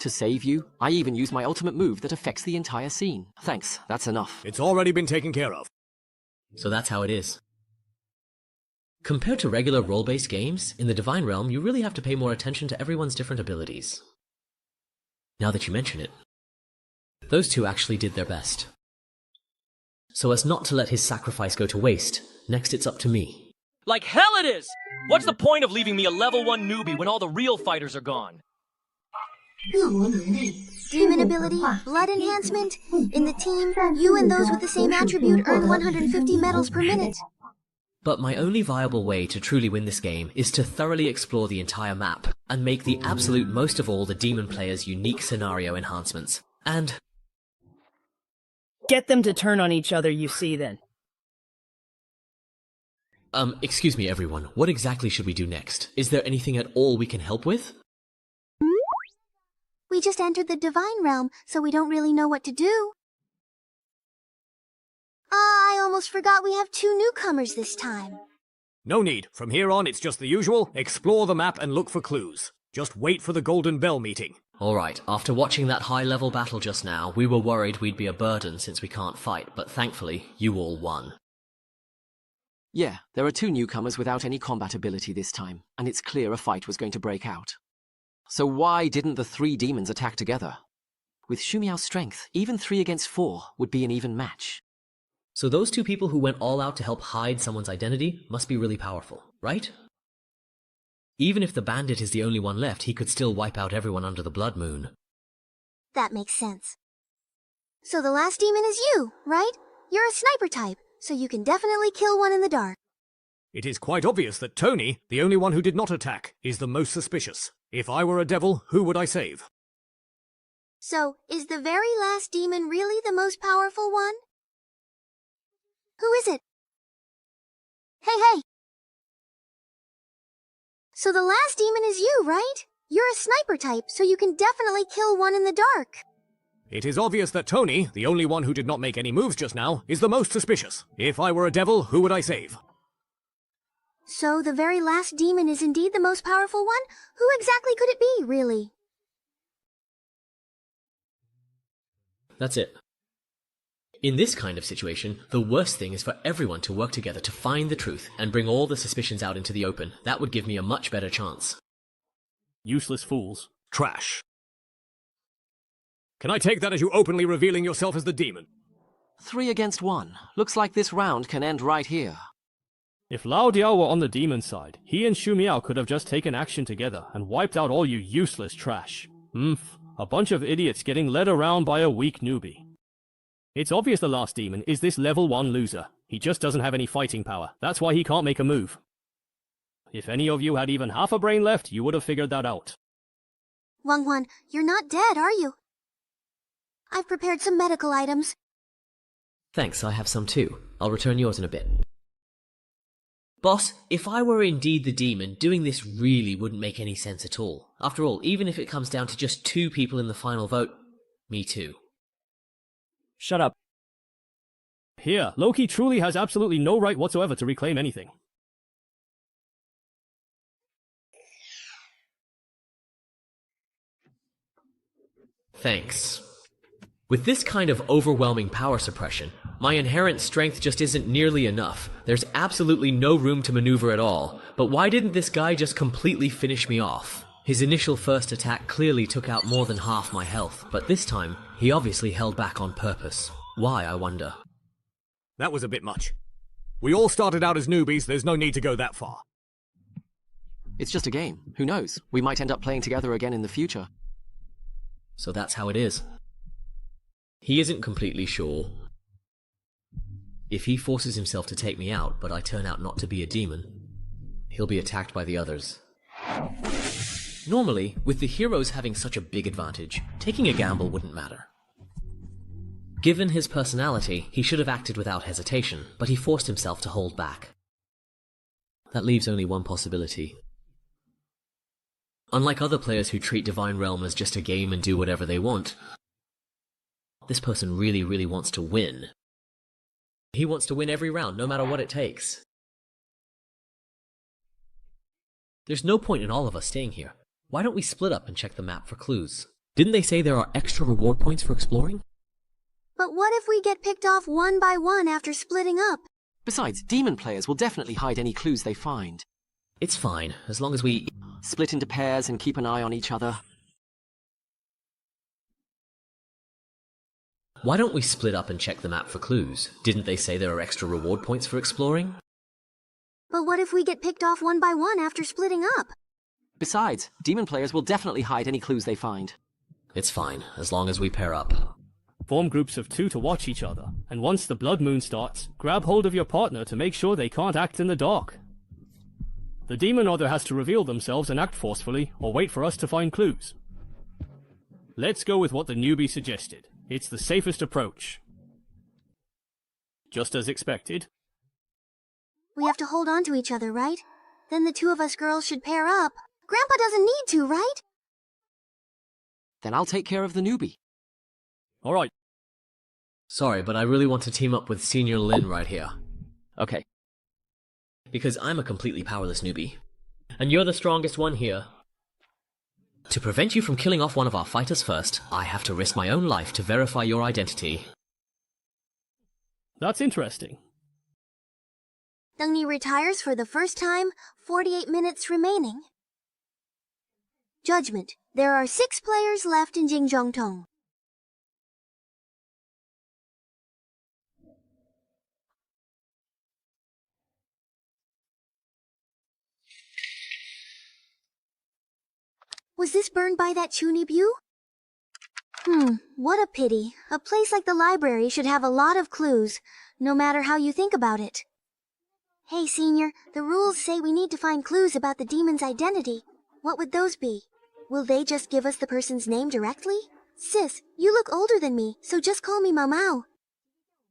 To save you, I even used my ultimate move that affects the entire scene. Thanks, that's enough. It's already been taken care of. So that's how it is. Compared to regular role-based games, in the Divine Realm you really have to pay more attention to everyone's different abilities. Now that you mention it, those two actually did their best. So as not to let his sacrifice go to waste, next it's up to me. Like hell it is! What's the point of leaving me a level 1 newbie when all the real fighters are gone? Demon ability, blood enhancement. In the team, you and those with the same attribute earn 150 medals per minute. But my only viable way to truly win this game is to thoroughly explore the entire map, and make the absolute most of all the demon player's unique scenario enhancements. And get them to turn on each other, you see, then. Excuse me everyone, what exactly should we do next? Is there anything at all we can help with? We just entered the Divine Realm, so we don't really know what to do. I almost forgot we have 2 newcomers this time. No need. From here on, it's just the usual. Explore the map and look for clues. Just wait for the Golden Bell meeting. Alright, after watching that high-level battle just now, we were worried we'd be a burden since we can't fight, but thankfully, you all won. Yeah, there are 2 newcomers without any combat ability this time, and it's clear a fight was going to break out. So why didn't the 3 demons attack together? With Shumiao's strength, even 3 against 4 would be an even match. So those 2 people who went all out to help hide someone's identity must be really powerful, right? Even if the bandit is the only one left, he could still wipe out everyone under the blood moon. That makes sense. So the last demon is you, right? You're a sniper type, so you can definitely kill one in the dark. It is quite obvious that Tony, the only one who did not attack, is the most suspicious. If I were a devil, who would I save? So, is the very last demon really the most powerful one? Who is it? Hey! So the last demon is you, right? You're a sniper type, so you can definitely kill one in the dark. It is obvious that Tony, the only one who did not make any moves just now, is the most suspicious. If I were a devil, who would I save? So the very last demon is indeed the most powerful one? Who exactly could it be, really? That's it. In this kind of situation, the worst thing is for everyone to work together to find the truth and bring all the suspicions out into the open. That would give me a much better chance. Useless fools. Trash. Can I take that as you openly revealing yourself as the demon? 3 against 1. Looks like this round can end right here. If Lao Diao were on the demon side, he and Shu Miao could have just taken action together and wiped out all you useless trash. A bunch of idiots getting led around by a weak newbie. It's obvious the last demon is this level 1 loser. He just doesn't have any fighting power. That's why he can't make a move. If any of you had even half a brain left, you would have figured that out. Wang, you're not dead, are you? I've prepared some medical items. Thanks, I have some too. I'll return yours in a bit. Boss, if I were indeed the demon, doing this really wouldn't make any sense at all. After all, even if it comes down to just 2 people in the final vote, me too. Shut up. Here, Loki truly has absolutely no right whatsoever to reclaim anything. Thanks. With this kind of overwhelming power suppression, my inherent strength just isn't nearly enough. There's absolutely no room to maneuver at all. But why didn't this guy just completely finish me off? His initial first attack clearly took out more than half my health, but this time, he obviously held back on purpose. Why, I wonder? That was a bit much. We all started out as newbies, there's no need to go that far. It's just a game. Who knows? We might end up playing together again in the future. So that's how it is. He isn't completely sure. If he forces himself to take me out, but I turn out not to be a demon, he'll be attacked by the others. Normally, with the heroes having such a big advantage, taking a gamble wouldn't matter. Given his personality, he should have acted without hesitation, but he forced himself to hold back. That leaves only one possibility. Unlike other players who treat Divine Realm as just a game and do whatever they want, this person really wants to win. He wants to win every round, no matter what it takes. There's no point in all of us staying here. Why don't we split up and check the map for clues? Didn't they say there are extra reward points for exploring? But what if we get picked off one by one after splitting up? Besides, demon players will definitely hide any clues they find. It's fine, as long as we split into pairs and keep an eye on each other. Why don't we split up and check the map for clues? Didn't they say there are extra reward points for exploring? But what if we get picked off one by one after splitting up? Besides, demon players will definitely hide any clues they find. It's fine, as long as we pair up. Form groups of 2 to watch each other, and once the blood moon starts, grab hold of your partner to make sure they can't act in the dark. The demon either has to reveal themselves and act forcefully, or wait for us to find clues. Let's go with what the newbie suggested. It's the safest approach. Just as expected. We have to hold on to each other, right? Then the 2 of us girls should pair up. Grandpa doesn't need to, right? Then I'll take care of the newbie. Alright. Sorry, but I really want to team up with Senior Lin right here. Okay. Because I'm a completely powerless newbie. And you're the strongest one here. To prevent you from killing off one of our fighters first, I have to risk my own life to verify your identity. That's interesting. Dengni retires for the first time, 48 minutes remaining. Judgment. There are 6 players left in Jingzhongtong. Was this burned by that Chunibu? What a pity. A place like the library should have a lot of clues, no matter how you think about it. Hey, Senior, the rules say we need to find clues about the demon's identity. What would those be? Will they just give us the person's name directly? Sis, you look older than me, so just call me Mao Mao.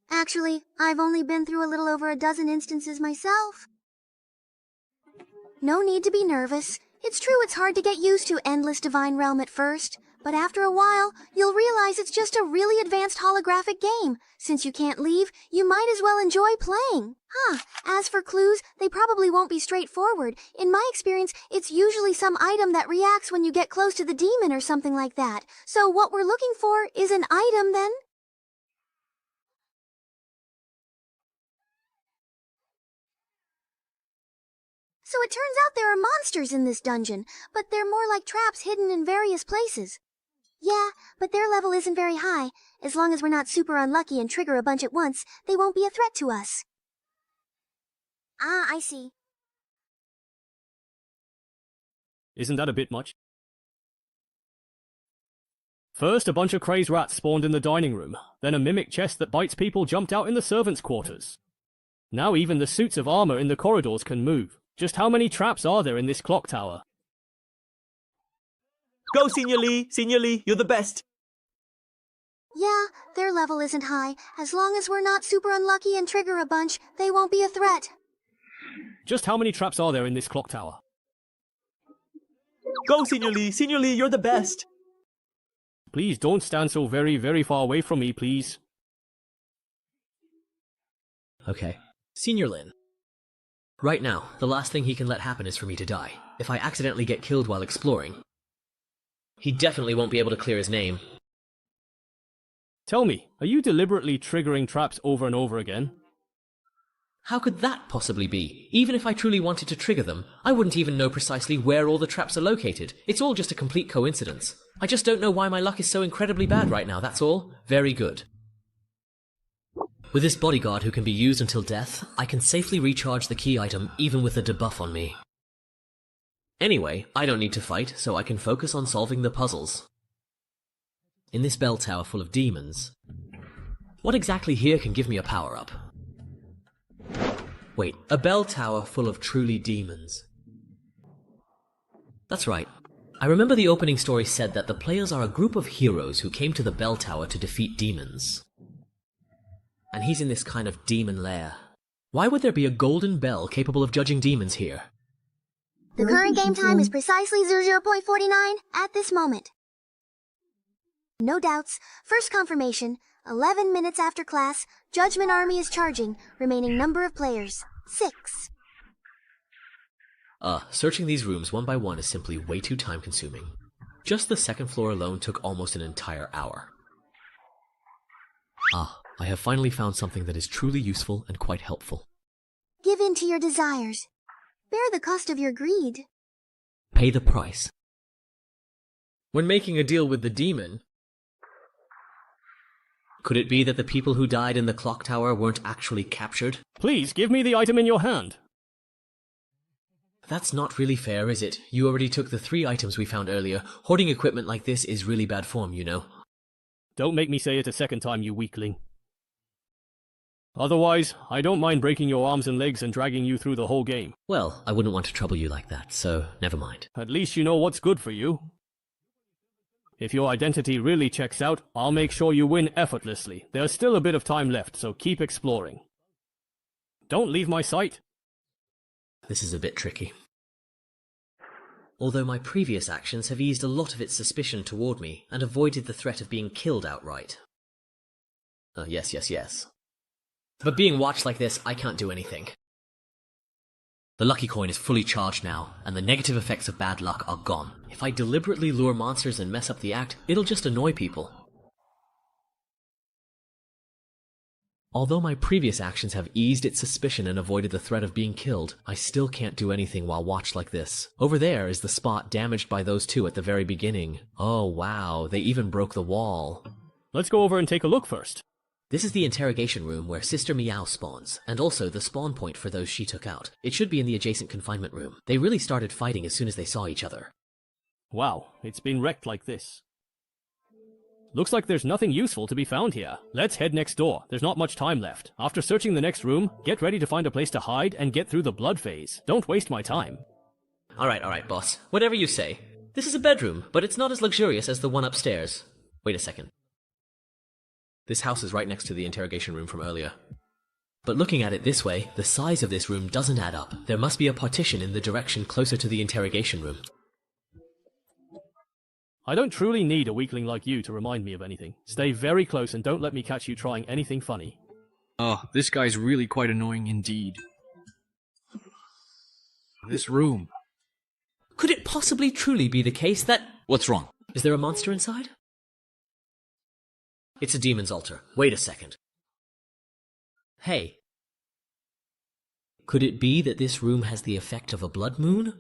Actually, I've only been through a little over a dozen instances myself. No need to be nervous. It's true it's hard to get used to Endless Divine Realm at first, but after a while, you'll realize it's just a really advanced holographic game. Since you can't leave, you might as well enjoy playing. As for clues, they probably won't be straightforward. In my experience, it's usually some item that reacts when you get close to the demon or something like that. So what we're looking for is an item then? So it turns out there are monsters in this dungeon, but they're more like traps hidden in various places. Yeah, but their level isn't very high. As long as we're not super unlucky and trigger a bunch at once, they won't be a threat to us. I see. Isn't that a bit much? First, a bunch of crazed rats spawned in the dining room. Then a mimic chest that bites people jumped out in the servants' quarters. Now even the suits of armor in the corridors can move. Just how many traps are there in this clock tower? Go, Senior Lee! Senior Lee, you're the best! Yeah, their level isn't high. As long as we're not super unlucky and trigger a bunch, they won't be a threat. Just how many traps are there in this clock tower? Go, Senior Lee! Senior Lee, you're the best! Please don't stand so very, very far away from me, please. Okay. Senior Lin. Right now, the last thing he can let happen is for me to die. If I accidentally get killed while exploring, he definitely won't be able to clear his name. Tell me, are you deliberately triggering traps over and over again? How could that possibly be? Even if I truly wanted to trigger them, I wouldn't even know precisely where all the traps are located. It's all just a complete coincidence. I just don't know why my luck is so incredibly bad right now, that's all. Very good. With this bodyguard who can be used until death, I can safely recharge the key item even with a debuff on me. Anyway, I don't need to fight, so I can focus on solving the puzzles. In this bell tower full of demons, what exactly here can give me a power-up? Wait, a bell tower full of truly demons. That's right. I remember the opening story said that the players are a group of heroes who came to the bell tower to defeat demons. And he's in this kind of demon lair. Why would there be a golden bell capable of judging demons here? The current game time is precisely 00.49 at this moment. No doubts. First confirmation. 11 minutes after class, Judgment Army is charging. Remaining number of players, 6. Searching these rooms one by one is simply way too time-consuming. Just the second floor alone took almost an entire hour. I have finally found something that is truly useful and quite helpful. Give in to your desires. Bear the cost of your greed. Pay the price. When making a deal with the demon, could it be that the people who died in the clock tower weren't actually captured? Please give me the item in your hand. That's not really fair, is it? You already took the 3 items we found earlier. Hoarding equipment like this is really bad form, you know. Don't make me say it a second time, you weakling. Otherwise, I don't mind breaking your arms and legs and dragging you through the whole game. Well, I wouldn't want to trouble you like that, so never mind. At least you know what's good for you. If your identity really checks out, I'll make sure you win effortlessly. There's still a bit of time left, so keep exploring. Don't leave my sight. This is a bit tricky. Although my previous actions have eased a lot of its suspicion toward me and avoided the threat of being killed outright. Yes. But being watched like this, I can't do anything. The lucky coin is fully charged now, and the negative effects of bad luck are gone. If I deliberately lure monsters and mess up the act, it'll just annoy people. Although my previous actions have eased its suspicion and avoided the threat of being killed, I still can't do anything while watched like this. Over there is the spot damaged by those 2 at the very beginning. Oh wow, they even broke the wall. Let's go over and take a look first. This is the interrogation room where Sister Meow spawns, and also the spawn point for those she took out. It should be in the adjacent confinement room. They really started fighting as soon as they saw each other. Wow, it's been wrecked like this. Looks like there's nothing useful to be found here. Let's head next door. There's not much time left. After searching the next room, get ready to find a place to hide and get through the blood phase. Don't waste my time. Alright, boss. Whatever you say. This is a bedroom, but it's not as luxurious as the one upstairs. Wait a second. This house is right next to the interrogation room from earlier. But looking at it this way, the size of this room doesn't add up. There must be a partition in the direction closer to the interrogation room. I don't truly need a weakling like you to remind me of anything. Stay very close and don't let me catch you trying anything funny. Oh, this guy's really quite annoying indeed. This room. Could it possibly truly be the case that... What's wrong? Is there a monster inside? It's a demon's altar. Wait a second. Hey. Could it be that this room has the effect of a blood moon?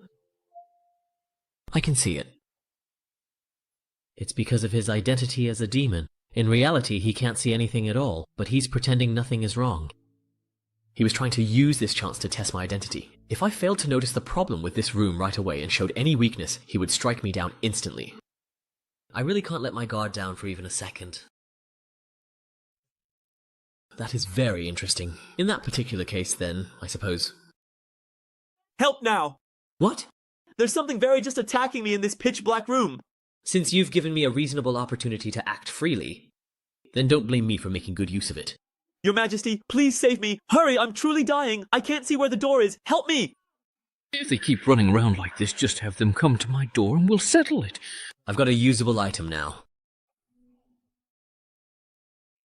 I can see it. It's because of his identity as a demon. In reality, he can't see anything at all, but he's pretending nothing is wrong. He was trying to use this chance to test my identity. If I failed to notice the problem with this room right away and showed any weakness, he would strike me down instantly. I really can't let my guard down for even a second. That is very interesting. In that particular case, then, I suppose. Help now! What? There's something very just attacking me in this pitch-black room. Since you've given me a reasonable opportunity to act freely, then don't blame me for making good use of it. Your Majesty, please save me! Hurry, I'm truly dying! I can't see where the door is! Help me! If they keep running around like this, just have them come to my door and we'll settle it. I've got a usable item now.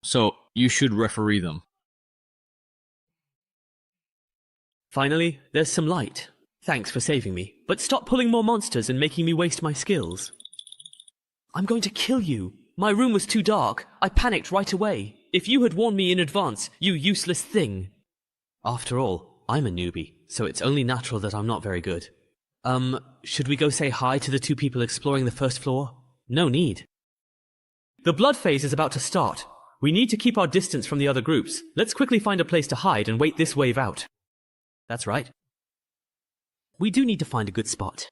So, you should referee them. Finally, there's some light. Thanks for saving me, but stop pulling more monsters and making me waste my skills. I'm going to kill you. My room was too dark. I panicked right away. If you had warned me in advance, you useless thing. After all, I'm a newbie, so it's only natural that I'm not very good. Should we go say hi to the 2 people exploring the first floor? No need. The blood phase is about to start. We need to keep our distance from the other groups. Let's quickly find a place to hide and wait this wave out. That's right. We do need to find a good spot.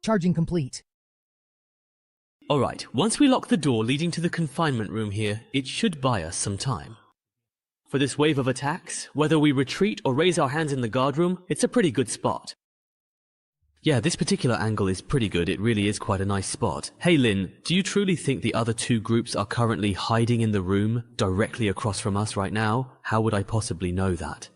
Charging complete. Alright, once we lock the door leading to the confinement room here, it should buy us some time. For this wave of attacks, whether we retreat or raise our hands in the guard room, it's a pretty good spot. Yeah, this particular angle is pretty good, it really is quite a nice spot. Hey Lynn, do you truly think the other 2 groups are currently hiding in the room directly across from us right now? How would I possibly know that?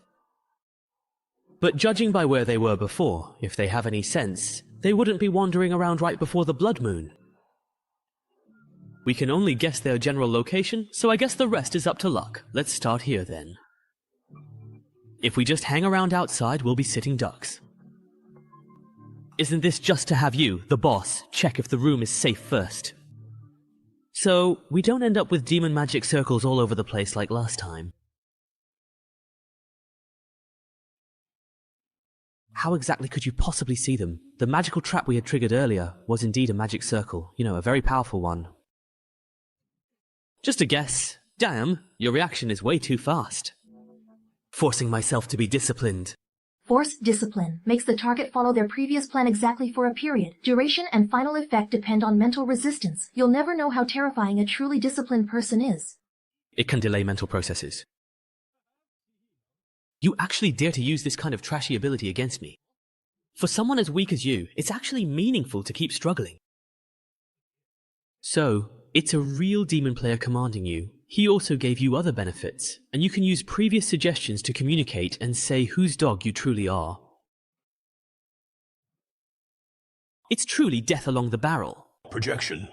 But judging by where they were before, if they have any sense, they wouldn't be wandering around right before the blood moon. We can only guess their general location, so I guess the rest is up to luck. Let's start here then. If we just hang around outside, we'll be sitting ducks. Isn't this just to have you, the boss, check if the room is safe first? So, we don't end up with demon magic circles all over the place like last time. How exactly could you possibly see them? The magical trap we had triggered earlier was indeed a magic circle, you know, a very powerful one. Just a guess. Damn, your reaction is way too fast. Forcing myself to be disciplined. Forced discipline makes the target follow their previous plan exactly for a period. Duration and final effect depend on mental resistance. You'll never know how terrifying a truly disciplined person is. It can delay mental processes. You actually dare to use this kind of trashy ability against me. For someone as weak as you, it's actually meaningful to keep struggling. So, it's a real demon player commanding you. He also gave you other benefits, and you can use previous suggestions to communicate and say whose dog you truly are. It's truly death along the barrel. Projection.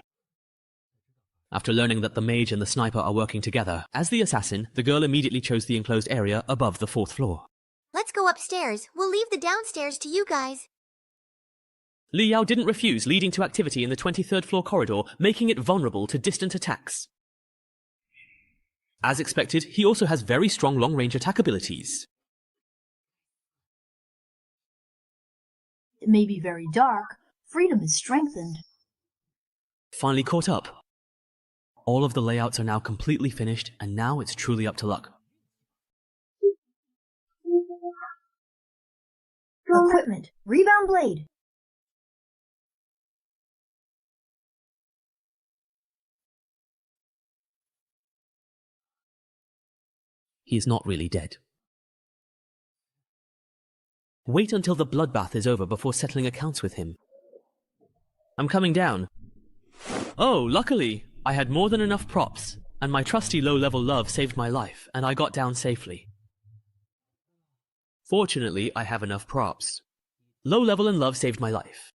After learning that the mage and the sniper are working together, as the assassin, the girl immediately chose the enclosed area above the 4th floor. Let's go upstairs. We'll leave the downstairs to you guys. Li Yao didn't refuse, leading to activity in the 23rd floor corridor, making it vulnerable to distant attacks. As expected, he also has very strong long-range attack abilities. It may be very dark. Freedom is strengthened. Finally caught up. All of the layouts are now completely finished, and now it's truly up to luck. Equipment. Rebound blade. He is not really dead. Wait until the bloodbath is over before settling accounts with him. I'm coming down. Oh, luckily, I had more than enough props, and my trusty low-level love saved my life, and I got down safely. Fortunately, I have enough props. Low-level and love saved my life.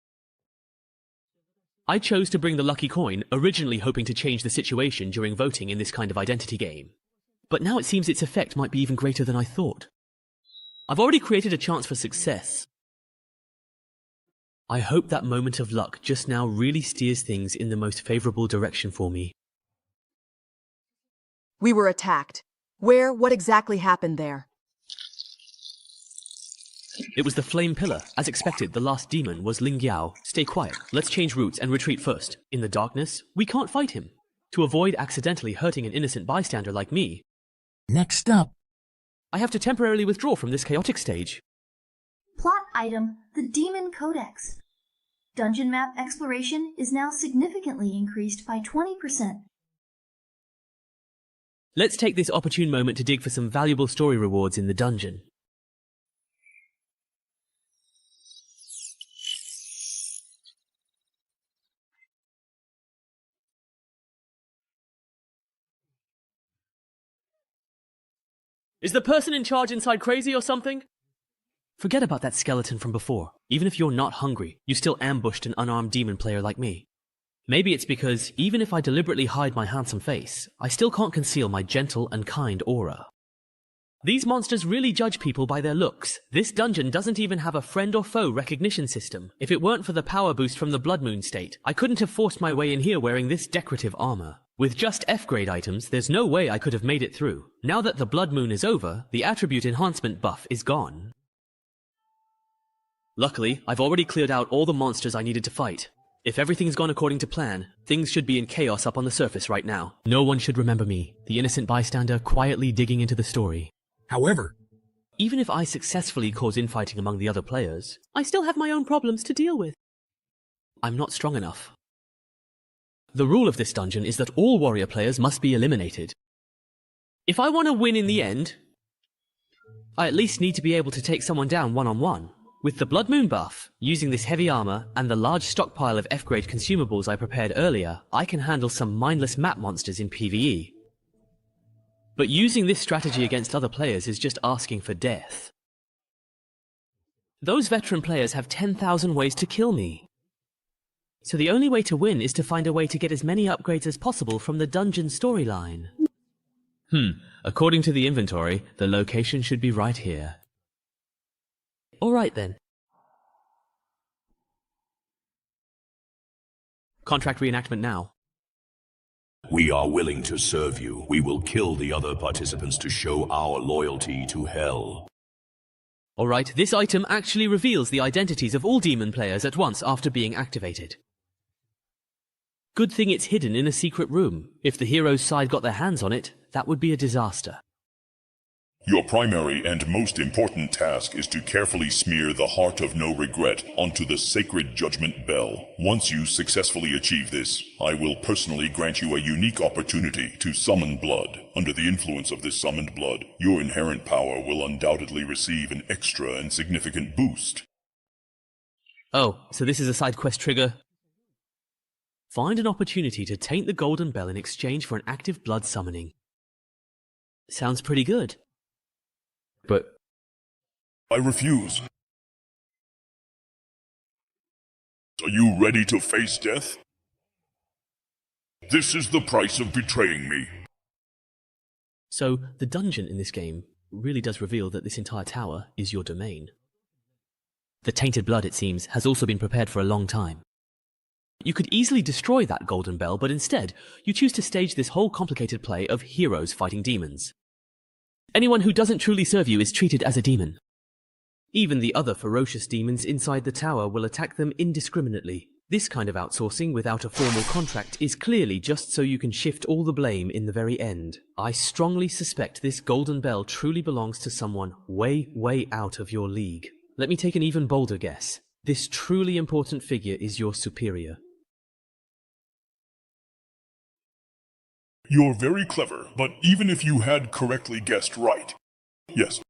I chose to bring the lucky coin, originally hoping to change the situation during voting in this kind of identity game. But now it seems its effect might be even greater than I thought. I've already created a chance for success. I hope that moment of luck just now really steers things in the most favorable direction for me. We were attacked. Where? What exactly happened there? It was the flame pillar. As expected, the last demon was Ling Yao. Stay quiet. Let's change routes and retreat first. In the darkness, we can't fight him. To avoid accidentally hurting an innocent bystander like me. Next up. I have to temporarily withdraw from this chaotic stage. Plot item, the Demon Codex. Dungeon map exploration is now significantly increased by 20%. Let's take this opportune moment to dig for some valuable story rewards in the dungeon. Is the person in charge inside crazy or something? Forget about that skeleton from before. Even if you're not hungry, you still ambushed an unarmed demon player like me. Maybe it's because, even if I deliberately hide my handsome face, I still can't conceal my gentle and kind aura. These monsters really judge people by their looks. This dungeon doesn't even have a friend or foe recognition system. If it weren't for the power boost from the Blood Moon state, I couldn't have forced my way in here wearing this decorative armor. With just F-grade items, there's no way I could have made it through. Now that the Blood Moon is over, the attribute enhancement buff is gone. Luckily, I've already cleared out all the monsters I needed to fight. If everything's gone according to plan, things should be in chaos up on the surface right now. No one should remember me, the innocent bystander quietly digging into the story. However, even if I successfully cause infighting among the other players, I still have my own problems to deal with. I'm not strong enough. The rule of this dungeon is that all warrior players must be eliminated. If I want to win in the end, I at least need to be able to take someone down one-on-one. With the Blood Moon buff, using this heavy armor, and the large stockpile of F-grade consumables I prepared earlier, I can handle some mindless map monsters in PvE. But using this strategy against other players is just asking for death. Those veteran players have 10,000 ways to kill me. So the only way to win is to find a way to get as many upgrades as possible from the dungeon storyline. According to the inventory, the location should be right here. Alright then. Contract reenactment now. We are willing to serve you. We will kill the other participants to show our loyalty to hell. Alright, this item actually reveals the identities of all demon players at once after being activated. Good thing it's hidden in a secret room. If the hero's side got their hands on it, that would be a disaster. Your primary and most important task is to carefully smear the Heart of No Regret onto the sacred judgment bell. Once you successfully achieve this, I will personally grant you a unique opportunity to summon blood. Under the influence of this summoned blood, your inherent power will undoubtedly receive an extra and significant boost. Oh, so this is a side quest trigger? Find an opportunity to taint the golden bell in exchange for an active blood summoning. Sounds pretty good. But I refuse. Are you ready to face death? This is the price of betraying me. So, the dungeon in this game really does reveal that this entire tower is your domain. The tainted blood, it seems, has also been prepared for a long time. You could easily destroy that golden bell, but instead, you choose to stage this whole complicated play of heroes fighting demons. Anyone who doesn't truly serve you is treated as a demon. Even the other ferocious demons inside the tower will attack them indiscriminately. This kind of outsourcing without a formal contract is clearly just so you can shift all the blame in the very end. I strongly suspect this golden bell truly belongs to someone way, way out of your league. Let me take an even bolder guess. This truly important figure is your superior. You're very clever, but even if you had correctly guessed right. Yes.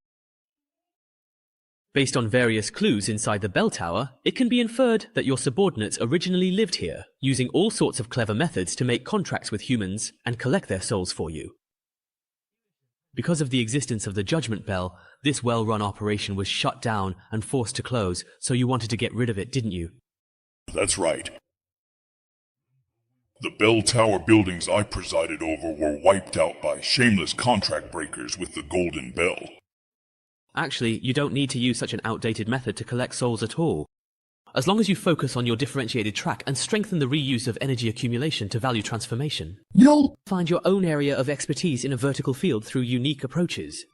Based on various clues inside the bell tower, it can be inferred that your subordinates originally lived here, using all sorts of clever methods to make contracts with humans and collect their souls for you. Because of the existence of the Judgment Bell, this well-run operation was shut down and forced to close, so you wanted to get rid of it, didn't you? That's right. The bell tower buildings I presided over were wiped out by shameless contract breakers with the Golden Bell. Actually, you don't need to use such an outdated method to collect souls at all. As long as you focus on your differentiated track and strengthen the reuse of energy accumulation to value transformation. No! Find your own area of expertise in a vertical field through unique approaches.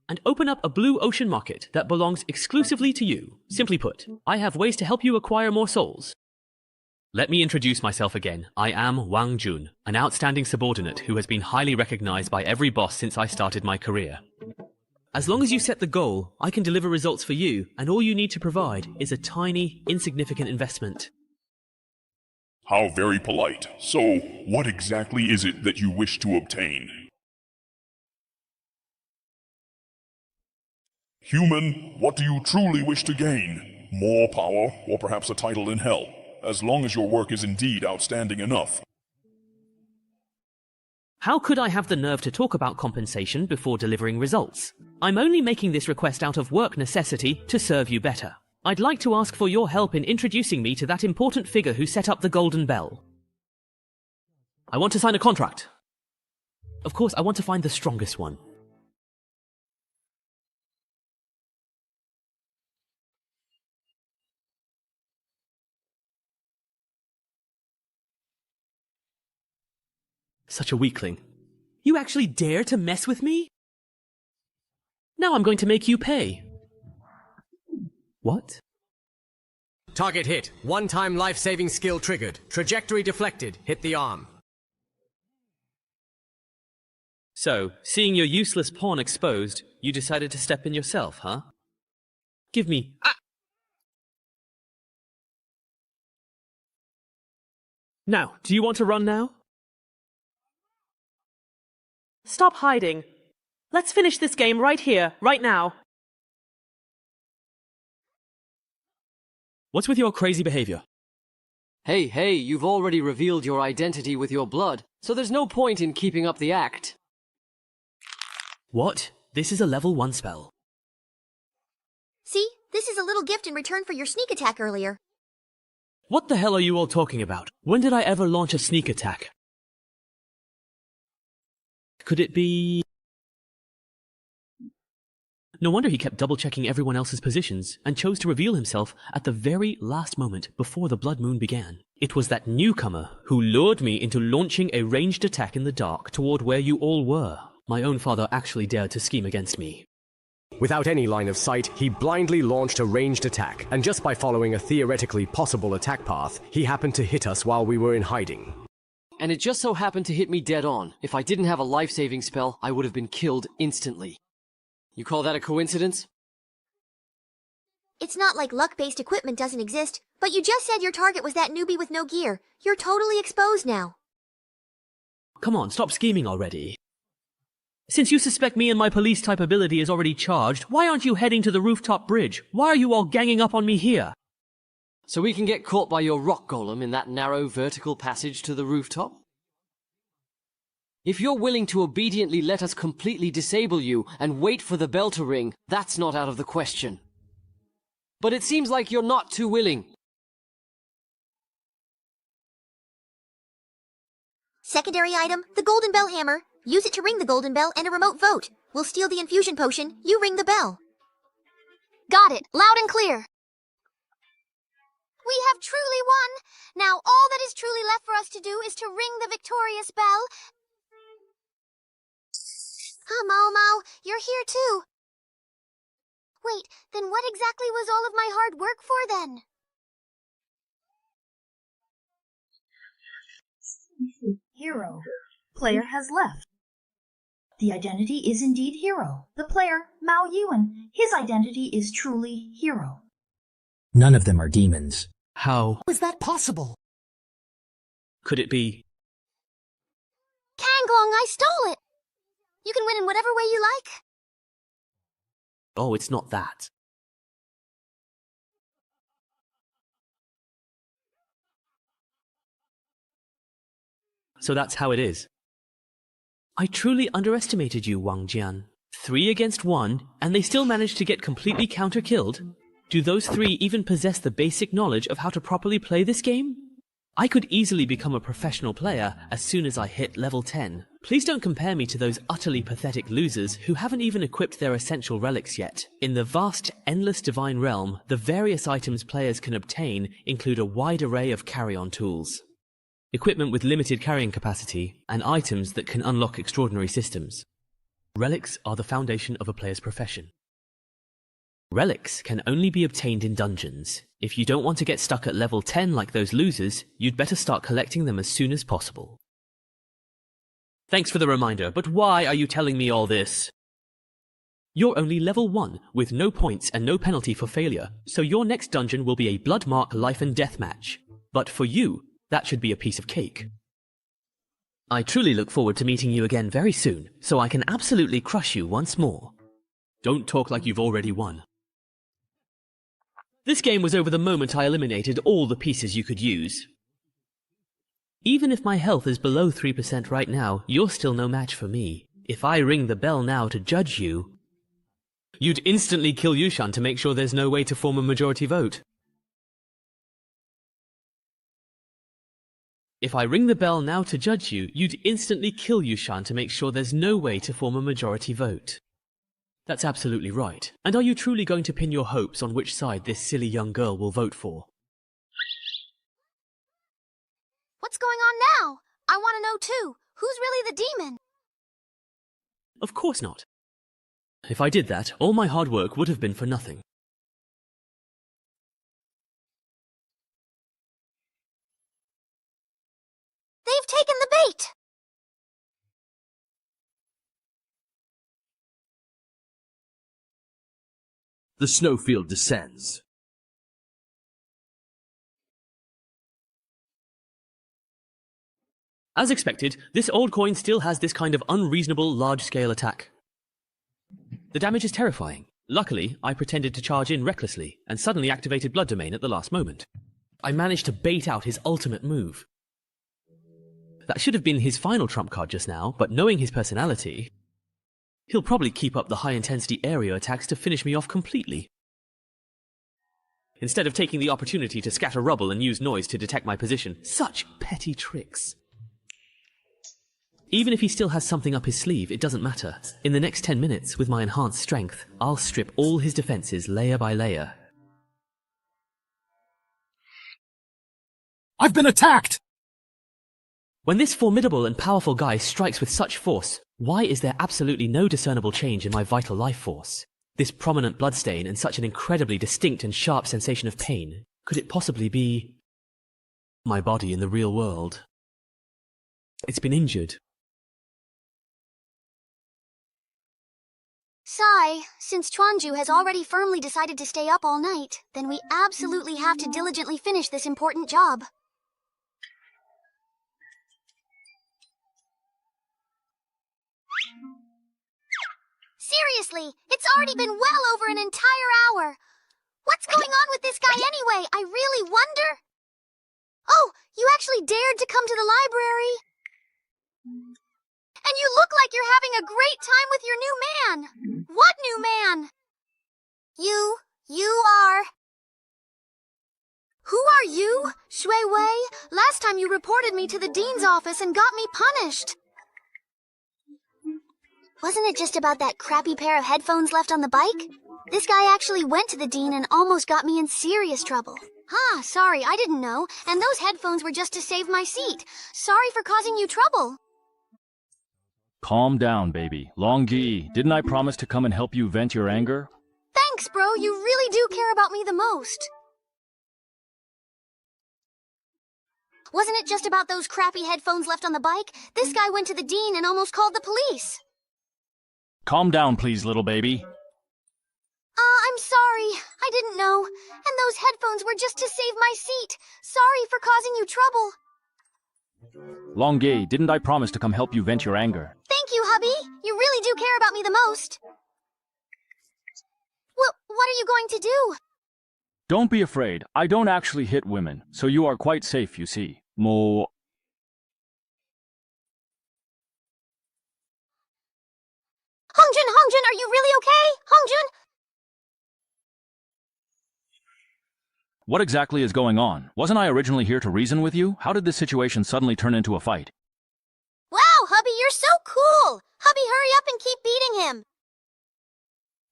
And open up a blue ocean market that belongs exclusively to you. Simply put, I have ways to help you acquire more souls. Let me introduce myself again. I am Wang Jun, an outstanding subordinate who has been highly recognized by every boss since I started my career. As long as you set the goal, I can deliver results for you, and all you need to provide is a tiny, insignificant investment. How very polite. So, what exactly is it that you wish to obtain? Human, what do you truly wish to gain? More power, or perhaps a title in hell? As long as your work is indeed outstanding enough. How could I have the nerve to talk about compensation before delivering results? I'm only making this request out of work necessity to serve you better. I'd like to ask for your help in introducing me to that important figure who set up the Golden Bell. I want to sign a contract. Of course, I want to find the strongest one. Such a weakling. You actually dare to mess with me? Now I'm going to make you pay. What? Target hit. One-time life-saving skill triggered. Trajectory deflected. Hit the arm. So, seeing your useless pawn exposed, you decided to step in yourself, huh? Give me... Ah! Now, do you want to run now? Stop hiding. Let's finish this game right here, right now. What's with your crazy behavior? Hey, you've already revealed your identity with your blood, so there's no point in keeping up the act. What? This is a level 1 spell. See? This is a little gift in return for your sneak attack earlier. What the hell are you all talking about? When did I ever launch a sneak attack? Could it be... No wonder he kept double-checking everyone else's positions, and chose to reveal himself at the very last moment before the blood moon began. It was that newcomer who lured me into launching a ranged attack in the dark toward where you all were. My own father actually dared to scheme against me. Without any line of sight, he blindly launched a ranged attack, and just by following a theoretically possible attack path, he happened to hit us while we were in hiding. And it just so happened to hit me dead on. If I didn't have a life-saving spell, I would have been killed instantly. You call that a coincidence? It's not like luck-based equipment doesn't exist, but you just said your target was that newbie with no gear. You're totally exposed now. Come on, stop scheming already. Since you suspect me and my police-type ability is already charged, why aren't you heading to the rooftop bridge? Why are you all ganging up on me here? So we can get caught by your rock golem in that narrow vertical passage to the rooftop? If you're willing to obediently let us completely disable you and wait for the bell to ring, that's not out of the question. But it seems like you're not too willing. Secondary item, the golden bell hammer. Use it to ring the golden bell and a remote vote. We'll steal the infusion potion, you ring the bell. Got it, loud and clear. We have truly won. Now all that is truly left for us to do is to ring the victorious bell. Mau, you're here too. Wait, then what exactly was all of my hard work for then? Hero. Player has left. The identity is indeed Hero. The player, Mao Yuan, his identity is truly Hero. None of them are demons. How is that possible? could it be? Kanglong, I stole it! You can win in whatever way you like. Oh, it's not that. So that's how it is. I truly underestimated you, Wang Jian. 3 against 1, and they still managed to get completely counter-killed? Do those 3 even possess the basic knowledge of how to properly play this game? I could easily become a professional player as soon as I hit level 10. Please don't compare me to those utterly pathetic losers who haven't even equipped their essential relics yet. In the vast, endless divine realm, the various items players can obtain include a wide array of carry-on tools, equipment with limited carrying capacity, and items that can unlock extraordinary systems. Relics are the foundation of a player's profession. Relics can only be obtained in dungeons. If you don't want to get stuck at level 10 like those losers, you'd better start collecting them as soon as possible. Thanks for the reminder, but why are you telling me all this? You're only level 1, with no points and no penalty for failure, so your next dungeon will be a Bloodmark life and death match. But for you, that should be a piece of cake. I truly look forward to meeting you again very soon, so I can absolutely crush you once more. Don't talk like you've already won. This game was over the moment I eliminated all the pieces you could use. Even if my health is below 3% right now, you're still no match for me. If I ring the bell now to judge you, you'd instantly kill Yushan to make sure there's no way to form a majority vote. If I ring the bell now to judge you, you'd instantly kill Yushan to make sure there's no way to form a majority vote. That's absolutely right. And are you truly going to pin your hopes on which side this silly young girl will vote for? What's going on now? I want to know too. Who's really the demon? Of course not. If I did that, all my hard work would have been for nothing. They've taken the bait! The snowfield descends. As expected, this old coin still has this kind of unreasonable large-scale attack. The damage is terrifying. Luckily, I pretended to charge in recklessly, and suddenly activated Blood Domain at the last moment. I managed to bait out his ultimate move. That should have been his final trump card just now, but knowing his personality, he'll probably keep up the high-intensity area attacks to finish me off completely. instead of taking the opportunity to scatter rubble and use noise to detect my position. Such petty tricks. Even if he still has something up his sleeve, it doesn't matter. In the next 10 minutes, with my enhanced strength, I'll strip all his defenses layer by layer. I've been attacked! When this formidable and powerful guy strikes with such force, why is there absolutely no discernible change in my vital life force? This prominent bloodstain and such an incredibly distinct and sharp sensation of pain, could it possibly be my body in the real world? It's been injured. Sigh, since Chuanju has already firmly decided to stay up all night, then we absolutely have to diligently finish this important job. Seriously, it's already been well over an entire hour. What's going on with this guy anyway? I really wonder. Oh, you actually dared to come to the library? And you look like you're having a great time with your new man. What new man? You are... Who are you? Shui Wei? Last time you reported me to the dean's office and got me punished. Wasn't it just about that crappy pair of headphones left on the bike? This guy actually went to the dean and almost got me in serious trouble. Ah, sorry, I didn't know. And those headphones were just to save my seat. Sorry for causing you trouble. Calm down, baby. Longji, didn't I promise to come and help you vent your anger? Thanks, bro. You really do care about me the most. Wasn't it just about those crappy headphones left on the bike? This guy went to the dean and almost called the police. Calm down, please, little baby. I'm sorry. I didn't know. And those headphones were just to save my seat. Sorry for causing you trouble. Longji, didn't I promise to come help you vent your anger? Thank you, hubby. You really do care about me the most. Well, what are you going to do? Don't be afraid. I don't actually hit women, so you are quite safe, you see. Mo... Hongjun, are you really okay? Hongjun? What exactly is going on? Wasn't I originally here to reason with you? How did this situation suddenly turn into a fight? Wow, hubby, you're so cool! Hubby, hurry up and keep beating him!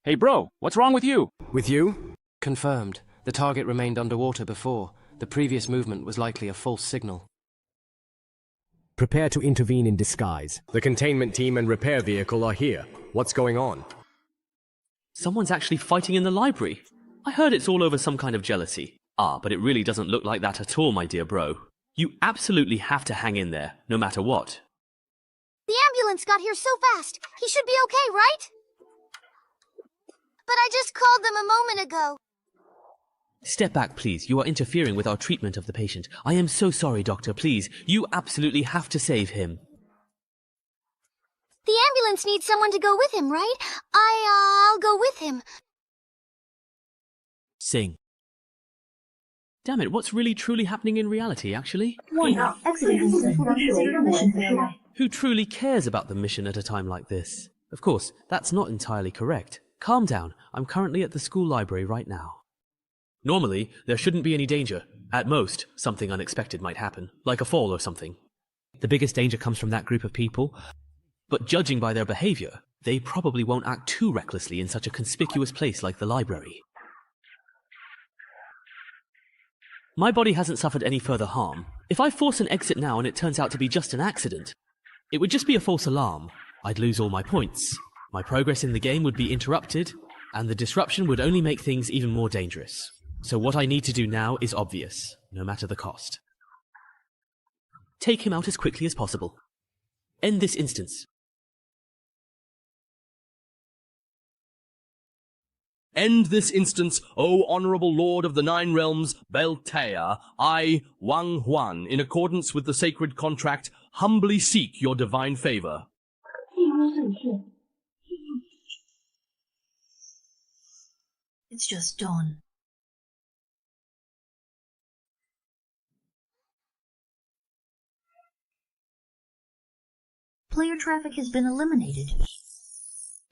Hey bro, what's wrong with you? With you? Confirmed. The target remained underwater before. The previous movement was likely a false signal. Prepare to intervene in disguise. The containment team and repair vehicle are here. What's going on? Someone's actually fighting in the library. I heard it's all over some kind of jealousy. Ah, but it really doesn't look like that at all, my dear bro. You absolutely have to hang in there, no matter what. The ambulance got here so fast. He should be okay, right? But I just called them a moment ago. Step back, please. You are interfering with our treatment of the patient. I am so sorry, doctor. Please, you absolutely have to save him. The ambulance needs someone to go with him, right? I'll go with him. Sing. Damn it, what's really truly happening in reality, actually? Who truly cares about the mission at a time like this? Of course, that's not entirely correct. Calm down. I'm currently at the school library right now. Normally, there shouldn't be any danger. At most, something unexpected might happen, like a fall or something. The biggest danger comes from that group of people, but judging by their behavior, they probably won't act too recklessly in such a conspicuous place like the library. My body hasn't suffered any further harm. If I force an exit now and it turns out to be just an accident, it would just be a false alarm. I'd lose all my points. My progress in the game would be interrupted, and the disruption would only make things even more dangerous. So what I need to do now is obvious, no matter the cost. Take him out as quickly as possible. End this instance. End this instance, O Honorable Lord of the Nine Realms, Beltea, I, Wang Huan, in accordance with the sacred contract, humbly seek your divine favor. It's just dawn. Player traffic has been eliminated.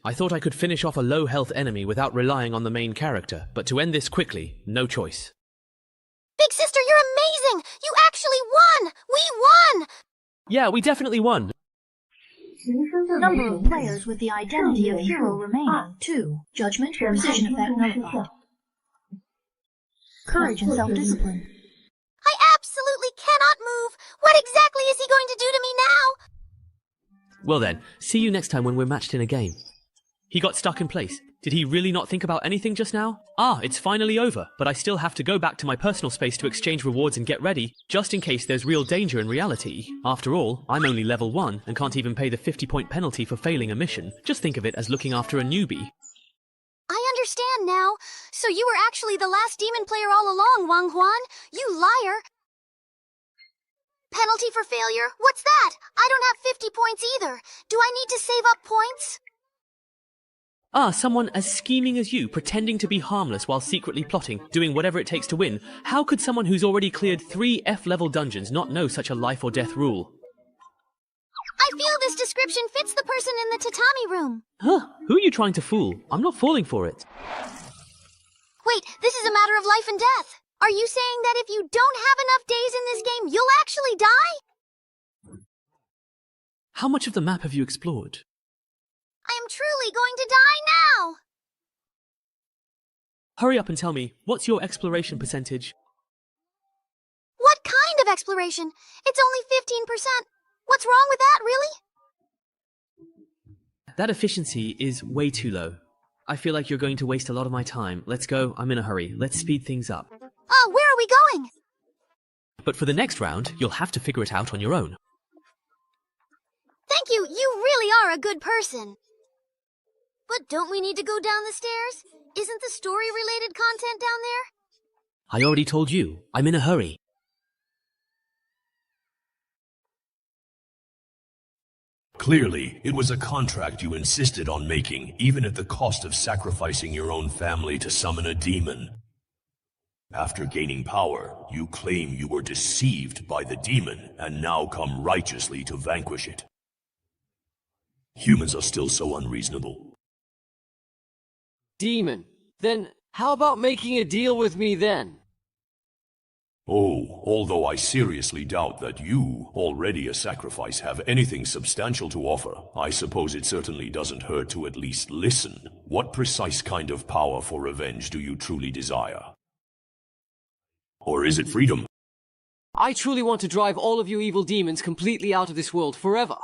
I thought I could finish off a low-health enemy without relying on the main character, but to end this quickly, no choice. Big sister, you're amazing! You actually won! We won! Yeah, we definitely won. Number of players with the identity of hero remaining, 2. Judgment, precision effect notified. Courage and self-discipline. I absolutely cannot move! What exactly is he going to do to me now? Well then, see you next time when we're matched in a game. He got stuck in place. Did he really not think about anything just now? Ah, it's finally over, but I still have to go back to my personal space to exchange rewards and get ready, just in case there's real danger in reality. After all, I'm only level 1 and can't even pay the 50-point penalty for failing a mission. Just think of it as looking after a newbie. I understand now. So you were actually the last demon player all along, Wang Huan. You liar. Penalty for failure? What's that? I don't have 50 points either. Do I need to save up points? Ah, someone as scheming as you, pretending to be harmless while secretly plotting, doing whatever it takes to win. How could someone who's already cleared 3 F-level dungeons not know such a life or death rule? I feel this description fits the person in the tatami room. Huh? Who are you trying to fool? I'm not falling for it. Wait, this is a matter of life and death. Are you saying that if you don't have enough days in this game, you'll actually die? How much of the map have you explored? I am truly going to die now! Hurry up and tell me, what's your exploration percentage? What kind of exploration? It's only 15%. What's wrong with that, really? That efficiency is way too low. I feel like you're going to waste a lot of my time. Let's go, I'm in a hurry. Let's speed things up. Oh, where are we going? But for the next round, you'll have to figure it out on your own. Thank you, you really are a good person. But don't we need to go down the stairs? Isn't the story-related content down there? I already told you, I'm in a hurry. Clearly, it was a contract you insisted on making, even at the cost of sacrificing your own family to summon a demon. After gaining power, you claim you were deceived by the demon, and now come righteously to vanquish it. Humans are still so unreasonable. Demon. Then, how about making a deal with me then? Oh, although I seriously doubt that you, already a sacrifice, have anything substantial to offer, I suppose it certainly doesn't hurt to at least listen. What precise kind of power for revenge do you truly desire? Or is it freedom? I truly want to drive all of you evil demons completely out of this world forever.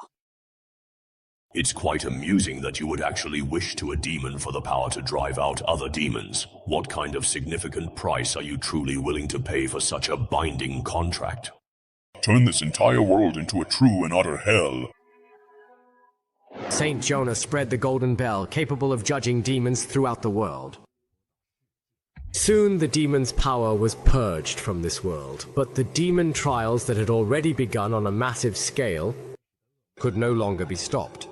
It's quite amusing that you would actually wish to a demon for the power to drive out other demons. What kind of significant price are you truly willing to pay for such a binding contract? Turn this entire world into a true and utter hell. Saint Jonah spread the golden bell, capable of judging demons throughout the world. Soon the demon's power was purged from this world, but the demon trials that had already begun on a massive scale could no longer be stopped.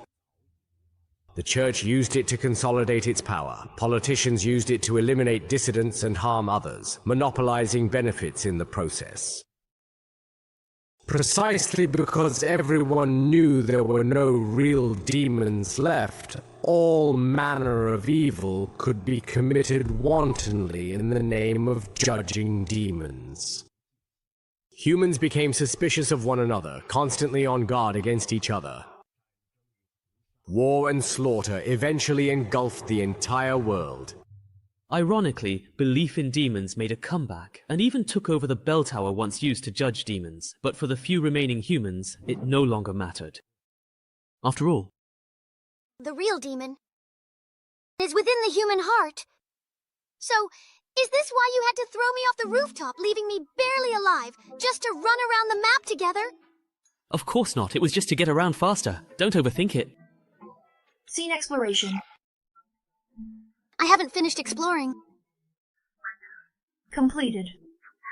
The church used it to consolidate its power. Politicians used it to eliminate dissidents and harm others, monopolizing benefits in the process. Precisely because everyone knew there were no real demons left, all manner of evil could be committed wantonly in the name of judging demons. Humans became suspicious of one another, constantly on guard against each other. War and slaughter eventually engulfed the entire world. Ironically, belief in demons made a comeback, and even took over the bell tower once used to judge demons, but for the few remaining humans, it no longer mattered. After all, the real demon is within the human heart. So, is this why you had to throw me off the rooftop, leaving me barely alive, just to run around the map together? of course not. It was just to get around faster. Don't overthink it. Scene exploration. I haven't finished exploring. Completed.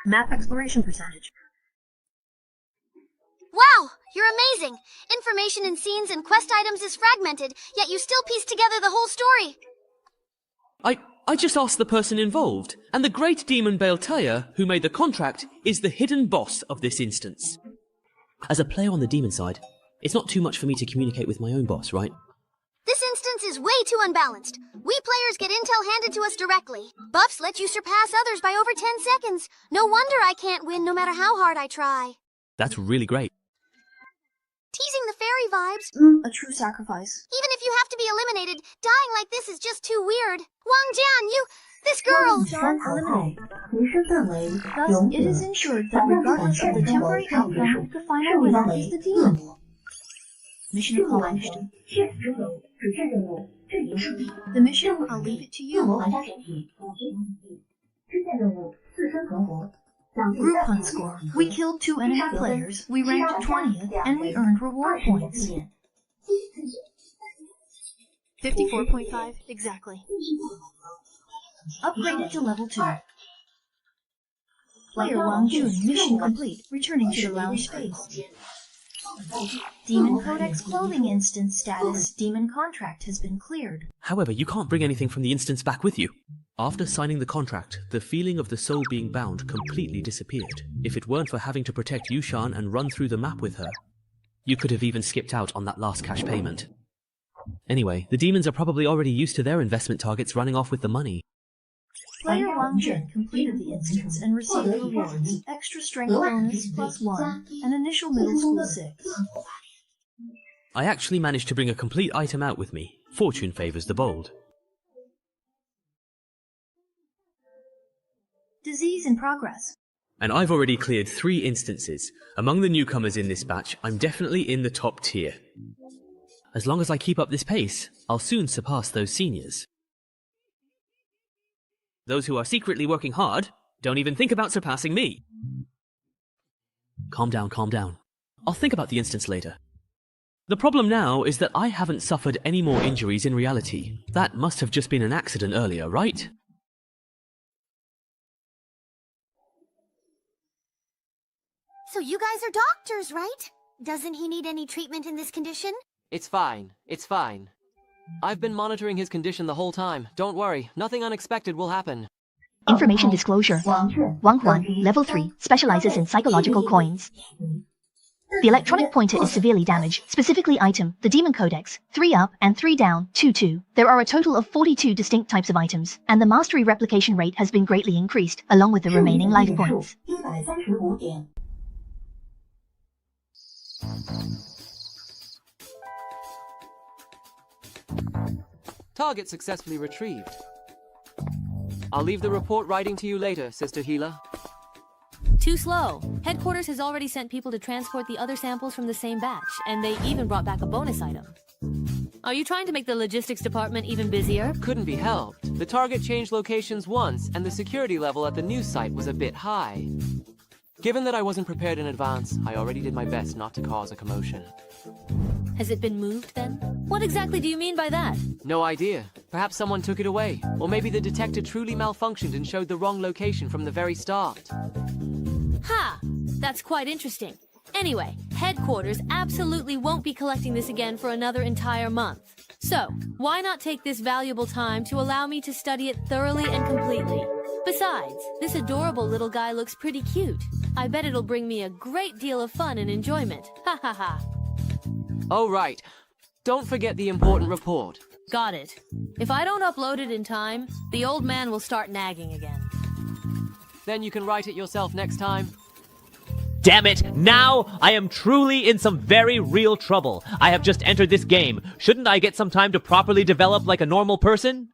Map exploration percentage. Wow! You're amazing! Information in scenes and quest items is fragmented, yet you still piece together the whole story. I just asked the person involved, and the great demon Baltea, who made the contract, is the hidden boss of this instance. As a player on the demon side, it's not too much for me to communicate with my own boss, right? This instance balance is way too unbalanced. We players get intel handed to us directly. Buffs let you surpass others by over 10 seconds. No wonder I can't win no matter how hard I try. That's really great. Teasing the fairy vibes. A true sacrifice. Even if you have to be eliminated, dying like this is just too weird. Wang Jian, this girl! Eliminate. Thus, it is ensured that regardless of the temporary outcome, the final winner is the demon. Mission accomplished. The mission, I'll leave it to you. Group hunt score. We killed 2 enemy players, we ranked 20th, and we earned reward points. 54.5, exactly. Upgraded to level 2. Player Wang Jun, mission complete, returning to the lounge space. Demon Codex clothing instance status, demon contract has been cleared. However, you can't bring anything from the instance back with you. After signing the contract, the feeling of the soul being bound completely disappeared. If it weren't for having to protect Yushan and run through the map with her, you could have even skipped out on that last cash payment. Anyway, the demons are probably already used to their investment targets running off with the money. Player Wang Jun completed the instance and received rewards, extra strength bonus +1, and initial middle school 6. I actually managed to bring a complete item out with me. Fortune favors the bold. Disease in progress. And I've already cleared 3 instances. Among the newcomers in this batch, I'm definitely in the top tier. As long as I keep up this pace, I'll soon surpass those seniors. Those who are secretly working hard, don't even think about surpassing me. Calm down, calm down. I'll think about the instance later. The problem now is that I haven't suffered any more injuries in reality. That must have just been an accident earlier, right? So you guys are doctors, right? Doesn't he need any treatment in this condition? It's fine. It's fine. I've been monitoring his condition the whole time. Don't worry, nothing unexpected will happen. Information disclosure. Wang Huan, level 3, specializes in psychological coins. The electronic pointer is severely damaged, specifically item, the Demon Codex, 3 up and 3 down, 2-2. There are a total of 42 distinct types of items, and the mastery replication rate has been greatly increased, along with the remaining life points. Target successfully retrieved. I'll leave the report writing to you later, Sister Healer. Too slow. Headquarters has already sent people to transport the other samples from the same batch, and they even brought back a bonus item. Are you trying to make the logistics department even busier? Couldn't be helped. The target changed locations once, and the security level at the new site was a bit high. Given that I wasn't prepared in advance, I already did my best not to cause a commotion. Has it been moved, then? What exactly do you mean by that? No idea. Perhaps someone took it away. Or maybe the detector truly malfunctioned and showed the wrong location from the very start. Ha! That's quite interesting. Anyway, headquarters absolutely won't be collecting this again for another entire month. So, why not take this valuable time to allow me to study it thoroughly and completely? Besides, this adorable little guy looks pretty cute. I bet it'll bring me a great deal of fun and enjoyment. Ha ha ha. Oh, right. Don't forget the important report. Got it. If I don't upload it in time, the old man will start nagging again. Then you can write it yourself next time. Damn it! Now I am truly in some very real trouble. I have just entered this game. Shouldn't I get some time to properly develop like a normal person?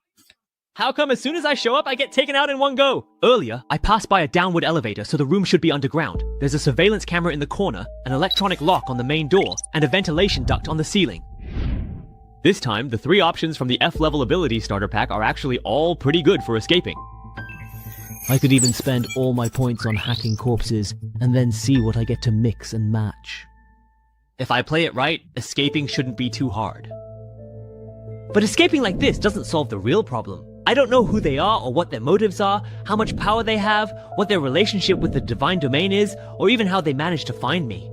How come as soon as I show up, I get taken out in one go? Earlier, I passed by a downward elevator, so the room should be underground. There's a surveillance camera in the corner, an electronic lock on the main door, and a ventilation duct on the ceiling. This time, the 3 options from the F-level ability starter pack are actually all pretty good for escaping. I could even spend all my points on hacking corpses, and then see what I get to mix and match. If I play it right, escaping shouldn't be too hard. But escaping like this doesn't solve the real problem. I don't know who they are or what their motives are, how much power they have, what their relationship with the divine domain is, or even how they managed to find me.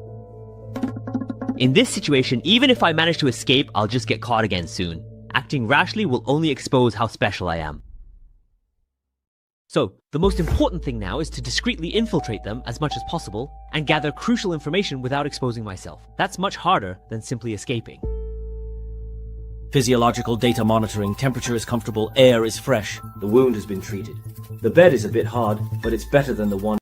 In this situation, even if I manage to escape, I'll just get caught again soon. Acting rashly will only expose how special I am. So, the most important thing now is to discreetly infiltrate them as much as possible, and gather crucial information without exposing myself. That's much harder than simply escaping. Physiological data monitoring, temperature is comfortable, air is fresh. The wound has been treated. The bed is a bit hard, but it's better than the one.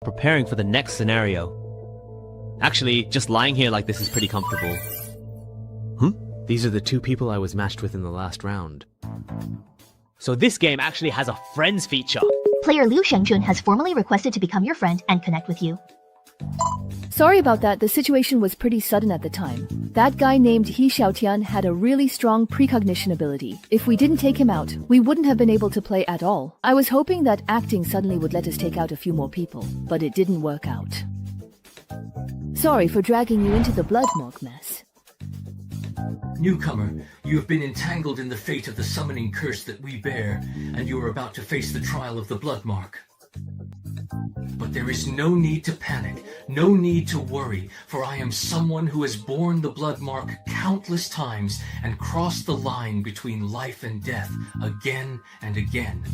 Preparing for the next scenario. Actually, just lying here like this is pretty comfortable. These are the two people I was matched with in the last round. So this game actually has a friends feature. Player Liu Shengjun has formally requested to become your friend and connect with you. Sorry about that, the situation was pretty sudden at the time. That guy named He Xiaotian had a really strong precognition ability. If we didn't take him out, we wouldn't have been able to play at all. I was hoping that acting suddenly would let us take out a few more people, but it didn't work out. Sorry for dragging you into the blood morgue mess. Newcomer, you have been entangled in the fate of the summoning curse that we bear, and you are about to face the trial of the blood mark. But there is no need to panic, no need to worry, for I am someone who has borne the blood mark countless times and crossed the line between life and death again and again.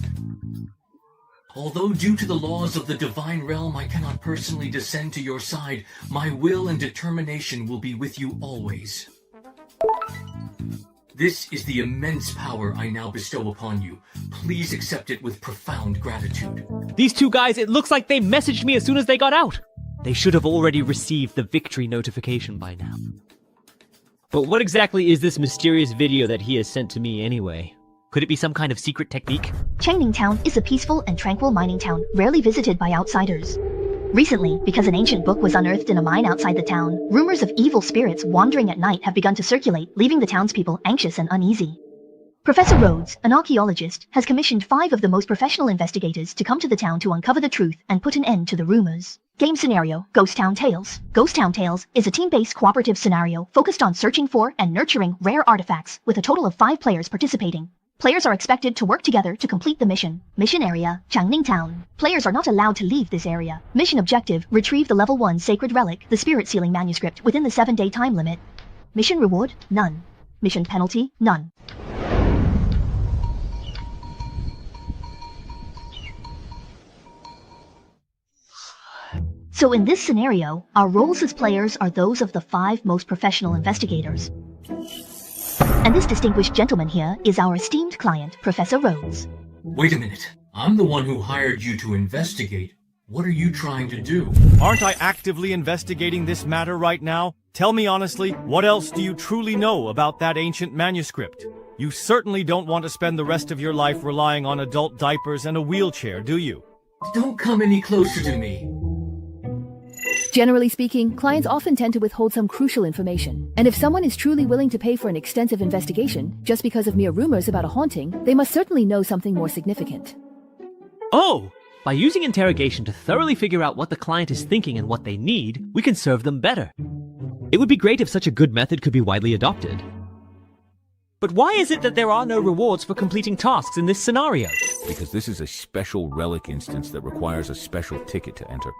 Although due to the laws of the divine realm I cannot personally descend to your side, my will and determination will be with you always. This is the immense power I now bestow upon you. Please accept it with profound gratitude. These two guys, it looks like they messaged me as soon as they got out. They should have already received the victory notification by now. But what exactly is this mysterious video that he has sent to me anyway? Could it be some kind of secret technique? Changning Town is a peaceful and tranquil mining town, rarely visited by outsiders. Recently, because an ancient book was unearthed in a mine outside the town, rumors of evil spirits wandering at night have begun to circulate, leaving the townspeople anxious and uneasy. Professor Rhodes, an archaeologist, has commissioned 5 of the most professional investigators to come to the town to uncover the truth and put an end to the rumors. Game scenario, Ghost Town Tales. Ghost Town Tales is a team-based cooperative scenario focused on searching for and nurturing rare artifacts, with a total of 5 players participating. Players are expected to work together to complete the mission. Mission area, Changning Town. Players are not allowed to leave this area. Mission objective, retrieve the level 1 sacred relic, the spirit sealing manuscript, within the 7-day time limit. Mission reward, none. Mission penalty, none. So in this scenario, our roles as players are those of the 5 most professional investigators. And this distinguished gentleman here is our esteemed client, Professor Rhodes. Wait a minute. I'm the one who hired you to investigate. What are you trying to do? Aren't I actively investigating this matter right now? Tell me honestly, what else do you truly know about that ancient manuscript? You certainly don't want to spend the rest of your life relying on adult diapers and a wheelchair, do you? Don't come any closer to me. Generally speaking, clients often tend to withhold some crucial information, and if someone is truly willing to pay for an extensive investigation just because of mere rumors about a haunting, they must certainly know something more significant. Oh! By using interrogation to thoroughly figure out what the client is thinking and what they need, we can serve them better. It would be great if such a good method could be widely adopted. But why is it that there are no rewards for completing tasks in this scenario? Because this is a special relic instance that requires a special ticket to enter.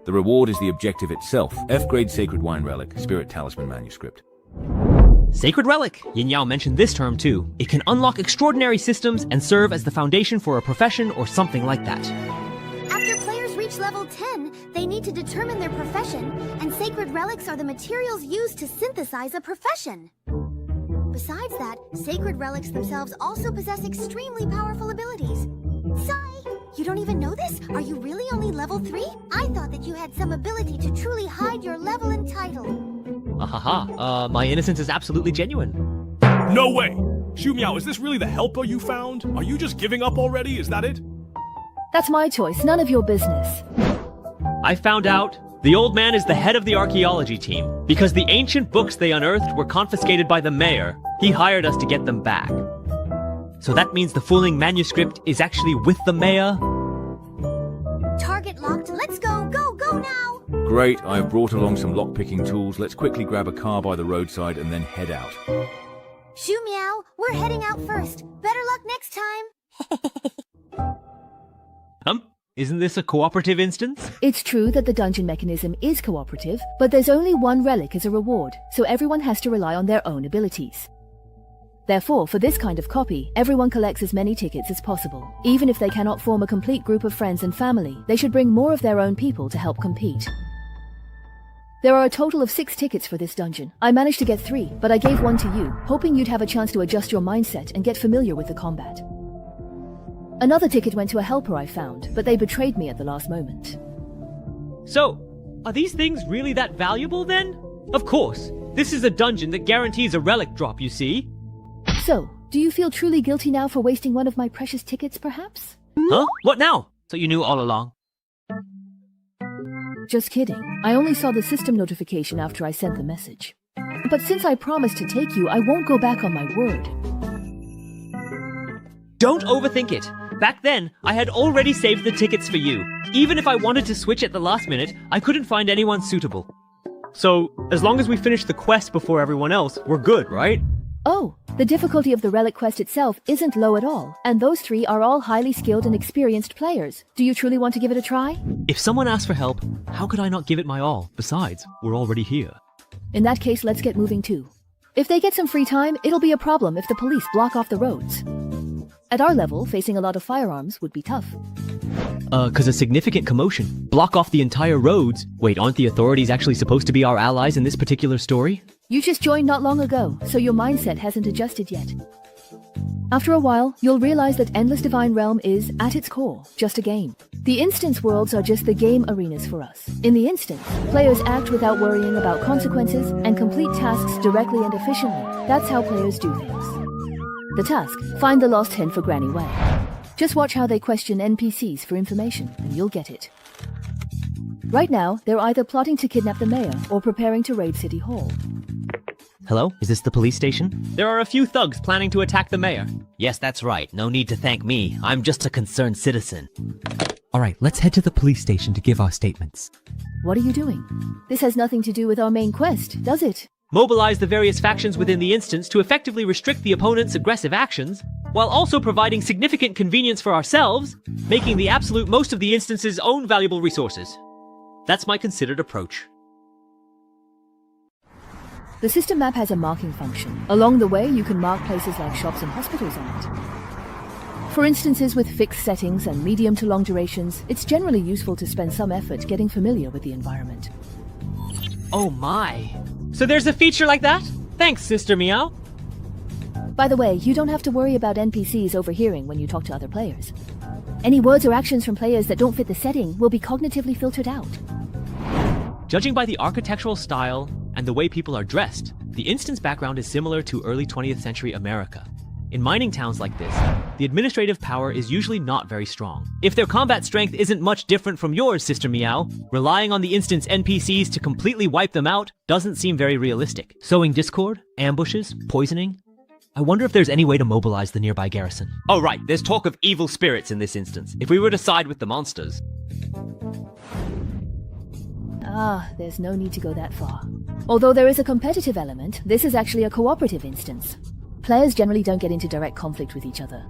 The reward is the objective itself. F-grade Sacred Wine Relic, Spirit Talisman Manuscript. Sacred Relic. Yin Yao mentioned this term too. It can unlock extraordinary systems and serve as the foundation for a profession or something like that. After players reach level 10, they need to determine their profession, and sacred relics are the materials used to synthesize a profession. Besides that, sacred relics themselves also possess extremely powerful abilities. Sai, you don't even know this? Are you really only level 3? I thought that you had some ability to truly hide your level and title. My innocence is absolutely genuine. No way! Xu Miao, is this really the helper you found? Are you just giving up already? Is that it? That's my choice, none of your business. I found out the old man is the head of the archaeology team. Because the ancient books they unearthed were confiscated by the mayor, he hired us to get them back. So that means the fooling manuscript is actually with the mayor? Target locked. Let's go, go, go now! Great, I've brought along some lockpicking tools. Let's quickly grab a car by the roadside and then head out. Xu Miao, we're heading out first. Better luck next time. Isn't this a cooperative instance? It's true that the dungeon mechanism is cooperative, but there's only one relic as a reward, so everyone has to rely on their own abilities. Therefore, for this kind of copy, everyone collects as many tickets as possible. Even if they cannot form a complete group of friends and family, they should bring more of their own people to help compete. There are a total of 6 tickets for this dungeon. I managed to get 3, but I gave one to you, hoping you'd have a chance to adjust your mindset and get familiar with the combat. Another ticket went to a helper I found, but they betrayed me at the last moment. So, are these things really that valuable then? Of course, this is a dungeon that guarantees a relic drop, you see. So, do you feel truly guilty now for wasting one of my precious tickets, perhaps? Huh? What now? So you knew all along? Just kidding. I only saw the system notification after I sent the message. But since I promised to take you, I won't go back on my word. Don't overthink it. Back then, I had already saved the tickets for you. Even if I wanted to switch at the last minute, I couldn't find anyone suitable. So, as long as we finish the quest before everyone else, we're good, right? Oh, the difficulty of the relic quest itself isn't low at all, and those 3 are all highly skilled and experienced players. Do you truly want to give it a try? If someone asks for help, how could I not give it my all? Besides, we're already here. In that case, let's get moving too. If they get some free time, it'll be a problem if the police block off the roads. At our level, facing a lot of firearms would be tough. 'Cause a significant commotion. Block off the entire roads. Wait, aren't the authorities actually supposed to be our allies in this particular story? You just joined not long ago, so your mindset hasn't adjusted yet. After a while, you'll realize that Endless Divine Realm is, at its core, just a game. The instance worlds are just the game arenas for us. In the instance, players act without worrying about consequences and complete tasks directly and efficiently. That's how players do things. The task, find the lost hen for Granny Way. Just watch how they question NPCs for information, and you'll get it. Right now, they're either plotting to kidnap the mayor or preparing to raid City Hall. Hello? Is this the police station? There are a few thugs planning to attack the mayor. Yes, that's right. No need to thank me. I'm just a concerned citizen. Alright, let's head to the police station to give our statements. What are you doing? This has nothing to do with our main quest, does it? Mobilize the various factions within the instance to effectively restrict the opponent's aggressive actions, while also providing significant convenience for ourselves, making the absolute most of the instance's own valuable resources. That's my considered approach. The system map has a marking function. Along the way, you can mark places like shops and hospitals on it. For instances with fixed settings and medium to long durations, it's generally useful to spend some effort getting familiar with the environment. Oh my. So there's a feature like that? Thanks, Sister Meow. By the way, you don't have to worry about NPCs overhearing when you talk to other players. Any words or actions from players that don't fit the setting will be cognitively filtered out. Judging by the architectural style and the way people are dressed, the instance background is similar to early 20th century America. In mining towns like this, the administrative power is usually not very strong. If their combat strength isn't much different from yours, Sister Meow, relying on the instance NPCs to completely wipe them out doesn't seem very realistic. Sowing discord, ambushes, poisoning. I wonder if there's any way to mobilize the nearby garrison. Oh right, there's talk of evil spirits in this instance. If we were to side with the monsters. There's no need to go that far. Although there is a competitive element, this is actually a cooperative instance. Players generally don't get into direct conflict with each other.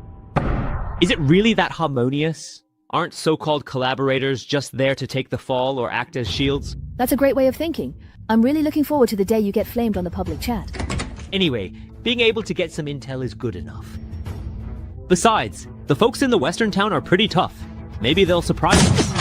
Is it really that harmonious? Aren't so-called collaborators just there to take the fall or act as shields? That's a great way of thinking. I'm really looking forward to the day you get flamed on the public chat. Anyway, being able to get some intel is good enough. Besides, the folks in the western town are pretty tough. Maybe they'll surprise us.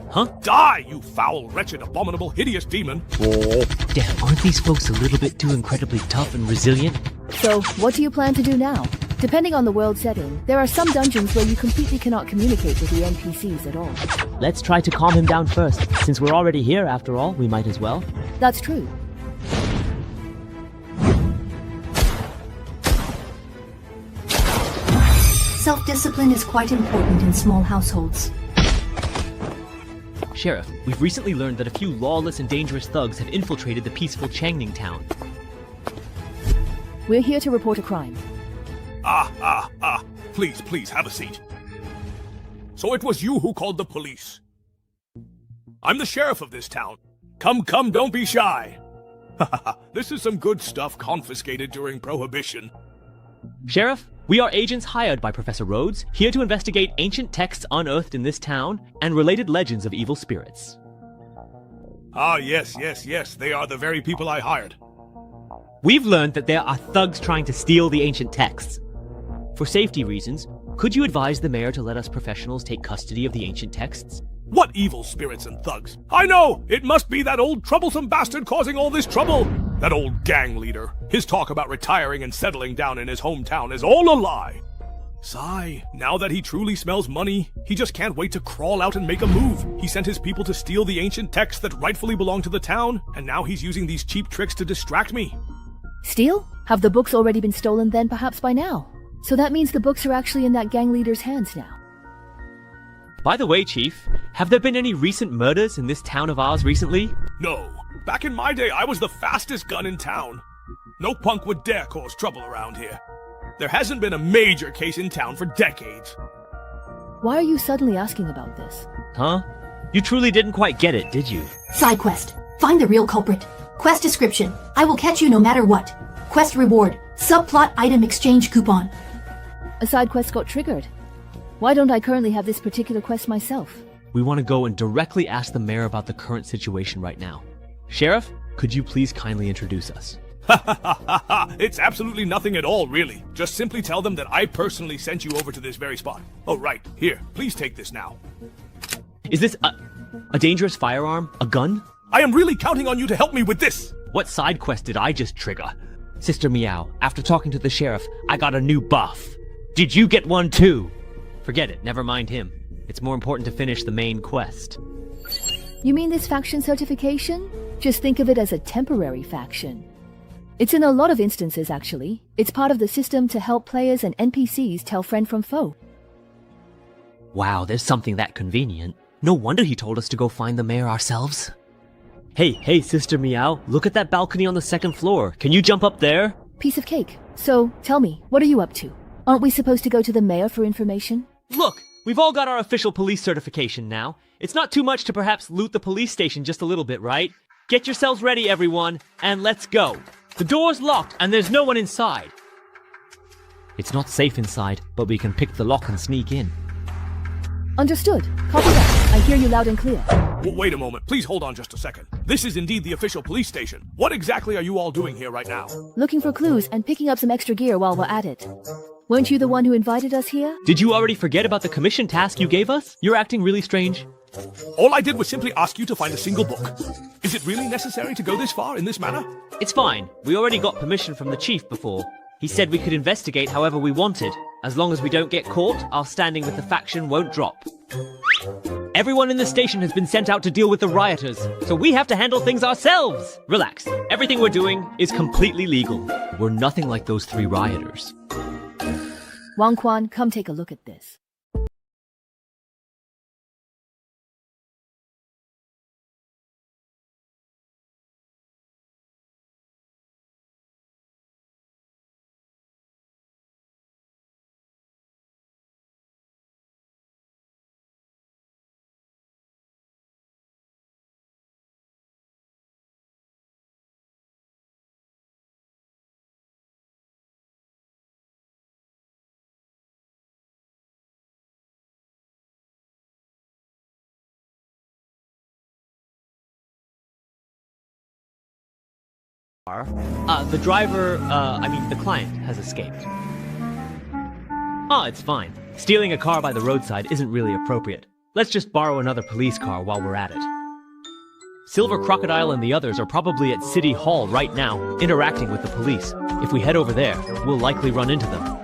Huh? Die, you foul, wretched, abominable, hideous demon! Oh. Damn, aren't these folks a little bit too incredibly tough and resilient? So, what do you plan to do now? Depending on the world setting, there are some dungeons where you completely cannot communicate with the NPCs at all. Let's try to calm him down first. Since we're already here, after all, we might as well. That's true. Self-discipline is quite important in small households. Sheriff, we've recently learned that a few lawless and dangerous thugs have infiltrated the peaceful Changning town. We're here to report a crime. Please, please, have a seat. So it was you who called the police. I'm the sheriff of this town. Come, don't be shy. This is some good stuff confiscated during Prohibition. Sheriff, we are agents hired by Professor Rhodes, here to investigate ancient texts unearthed in this town and related legends of evil spirits. Yes, they are the very people I hired. We've learned that there are thugs trying to steal the ancient texts. For safety reasons, could you advise the mayor to let us professionals take custody of the ancient texts? What evil spirits and thugs? I know! It must be that old troublesome bastard causing all this trouble! That old gang leader. His talk about retiring and settling down in his hometown is all a lie. Sigh, now that he truly smells money, he just can't wait to crawl out and make a move. He sent his people to steal the ancient texts that rightfully belong to the town, and now he's using these cheap tricks to distract me. Steal? Have the books already been stolen then, perhaps by now? So that means the books are actually in that gang leader's hands now. By the way, Chief, have there been any recent murders in this town of ours recently? No. Back in my day, I was the fastest gun in town. No punk would dare cause trouble around here. There hasn't been a major case in town for decades. Why are you suddenly asking about this? Huh? You truly didn't quite get it, did you? Side quest. Find the real culprit. Quest description. I will catch you no matter what. Quest reward. Subplot item exchange coupon. A side quest got triggered. Why don't I currently have this particular quest myself? We want to go and directly ask the mayor about the current situation right now. Sheriff, could you please kindly introduce us? It's absolutely nothing at all, really. Just simply tell them that I personally sent you over to this very spot. Oh, right. Here, please take this now. Is this a dangerous firearm? A gun? I am really counting on you to help me with this! What side quest did I just trigger? Sister Meow, after talking to the sheriff, I got a new buff. Did you get one too? Forget it, never mind him. It's more important to finish the main quest. You mean this faction certification? Just think of it as a temporary faction. It's in a lot of instances, actually. It's part of the system to help players and NPCs tell friend from foe. Wow, there's something that convenient. No wonder he told us to go find the mayor ourselves. Hey, Sister Meow, look at that balcony on the second floor. Can you jump up there? Piece of cake. So, tell me, what are you up to? Aren't we supposed to go to the mayor for information? Look, we've all got our official police certification now. It's not too much to perhaps loot the police station just a little bit, right? Get yourselves ready, everyone, and let's go. The door's locked and there's no one inside. It's not safe inside, but we can pick the lock and sneak in. Understood. Copy that. I hear you loud and clear. Wait a moment. Please hold on just a second. This is indeed the official police station. What exactly are you all doing here right now? Looking for clues and picking up some extra gear while we're at it. Weren't you the one who invited us here? Did you already forget about the commission task you gave us? You're acting really strange. All I did was simply ask you to find a single book. Is it really necessary to go this far in this manner? It's fine. We already got permission from the chief before. He said we could investigate however we wanted. As long as we don't get caught, our standing with the faction won't drop. Everyone in the station has been sent out to deal with the rioters, so we have to handle things ourselves. Relax. Everything we're doing is completely legal. We're nothing like those 3 rioters. Wang Quan, come take a look at this. The client has escaped. It's fine. Stealing a car by the roadside isn't really appropriate. Let's just borrow another police car while we're at it. Silver Crocodile and the others are probably at City Hall right now, interacting with the police. If we head over there, we'll likely run into them.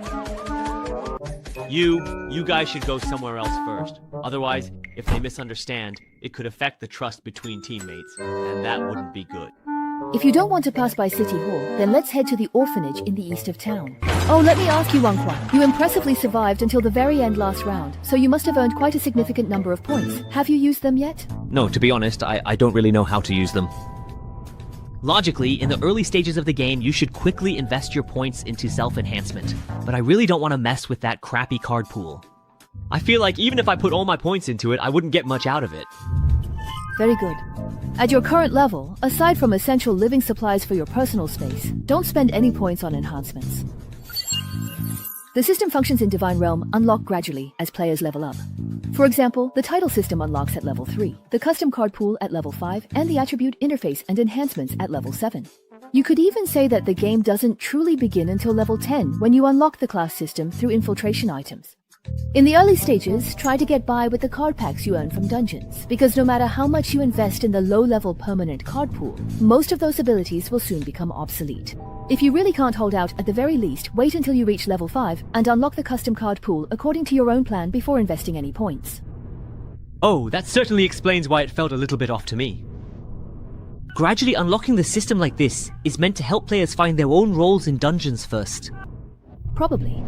You guys should go somewhere else first. Otherwise, if they misunderstand, it could affect the trust between teammates, and that wouldn't be good. If you don't want to pass by City Hall, then let's head to the orphanage in the east of town. Oh, let me ask you, Wang Quan. You impressively survived until the very end last round, so you must have earned quite a significant number of points. Have you used them yet? No, to be honest, I don't really know how to use them. Logically, in the early stages of the game, you should quickly invest your points into self-enhancement. But I really don't want to mess with that crappy card pool. I feel like even if I put all my points into it, I wouldn't get much out of it. Very good. At your current level, aside from essential living supplies for your personal space, don't spend any points on enhancements. The system functions in Divine Realm unlock gradually as players level up. For example, the title system unlocks at level 3, the custom card pool at level 5, and the attribute interface and enhancements at level 7. You could even say that the game doesn't truly begin until level 10 when you unlock the class system through infiltration items. In the early stages, try to get by with the card packs you earn from dungeons, because no matter how much you invest in the low-level permanent card pool, most of those abilities will soon become obsolete. If you really can't hold out, at the very least, wait until you reach level 5 and unlock the custom card pool according to your own plan before investing any points. Oh, that certainly explains why it felt a little bit off to me. Gradually unlocking the system like this is meant to help players find their own roles in dungeons first. Probably.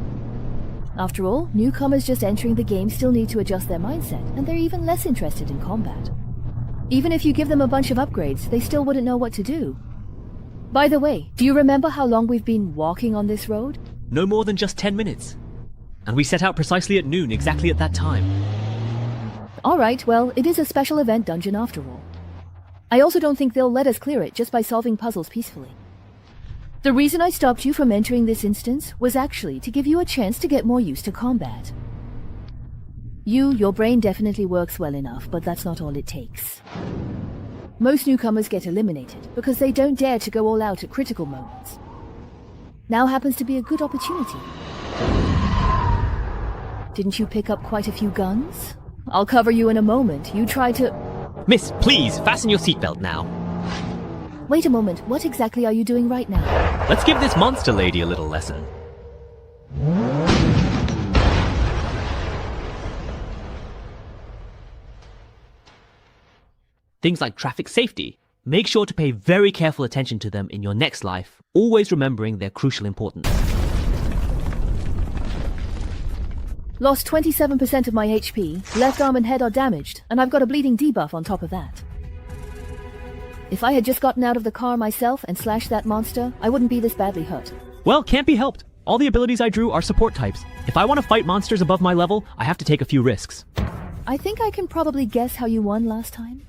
After all, newcomers just entering the game still need to adjust their mindset, and they're even less interested in combat. Even if you give them a bunch of upgrades, they still wouldn't know what to do. By the way, do you remember how long we've been walking on this road? No more than just 10 minutes. And we set out precisely at noon, exactly at that time. Alright, well, it is a special event dungeon after all. I also don't think they'll let us clear it just by solving puzzles peacefully. The reason I stopped you from entering this instance was actually to give you a chance to get more used to combat. Your brain definitely works well enough, but that's not all it takes. Most newcomers get eliminated because they don't dare to go all out at critical moments. Now happens to be a good opportunity. Didn't you pick up quite a few guns? I'll cover you in a moment. You tried to... Miss, please, fasten your seatbelt now. Wait a moment, what exactly are you doing right now? Let's give this monster lady a little lesson. Things like traffic safety. Make sure to pay very careful attention to them in your next life, always remembering their crucial importance. Lost 27% of my HP, left arm and head are damaged, and I've got a bleeding debuff on top of that. If I had just gotten out of the car myself and slashed that monster, I wouldn't be this badly hurt. Well, can't be helped. All the abilities I drew are support types. If I want to fight monsters above my level, I have to take a few risks. I think I can probably guess how you won last time.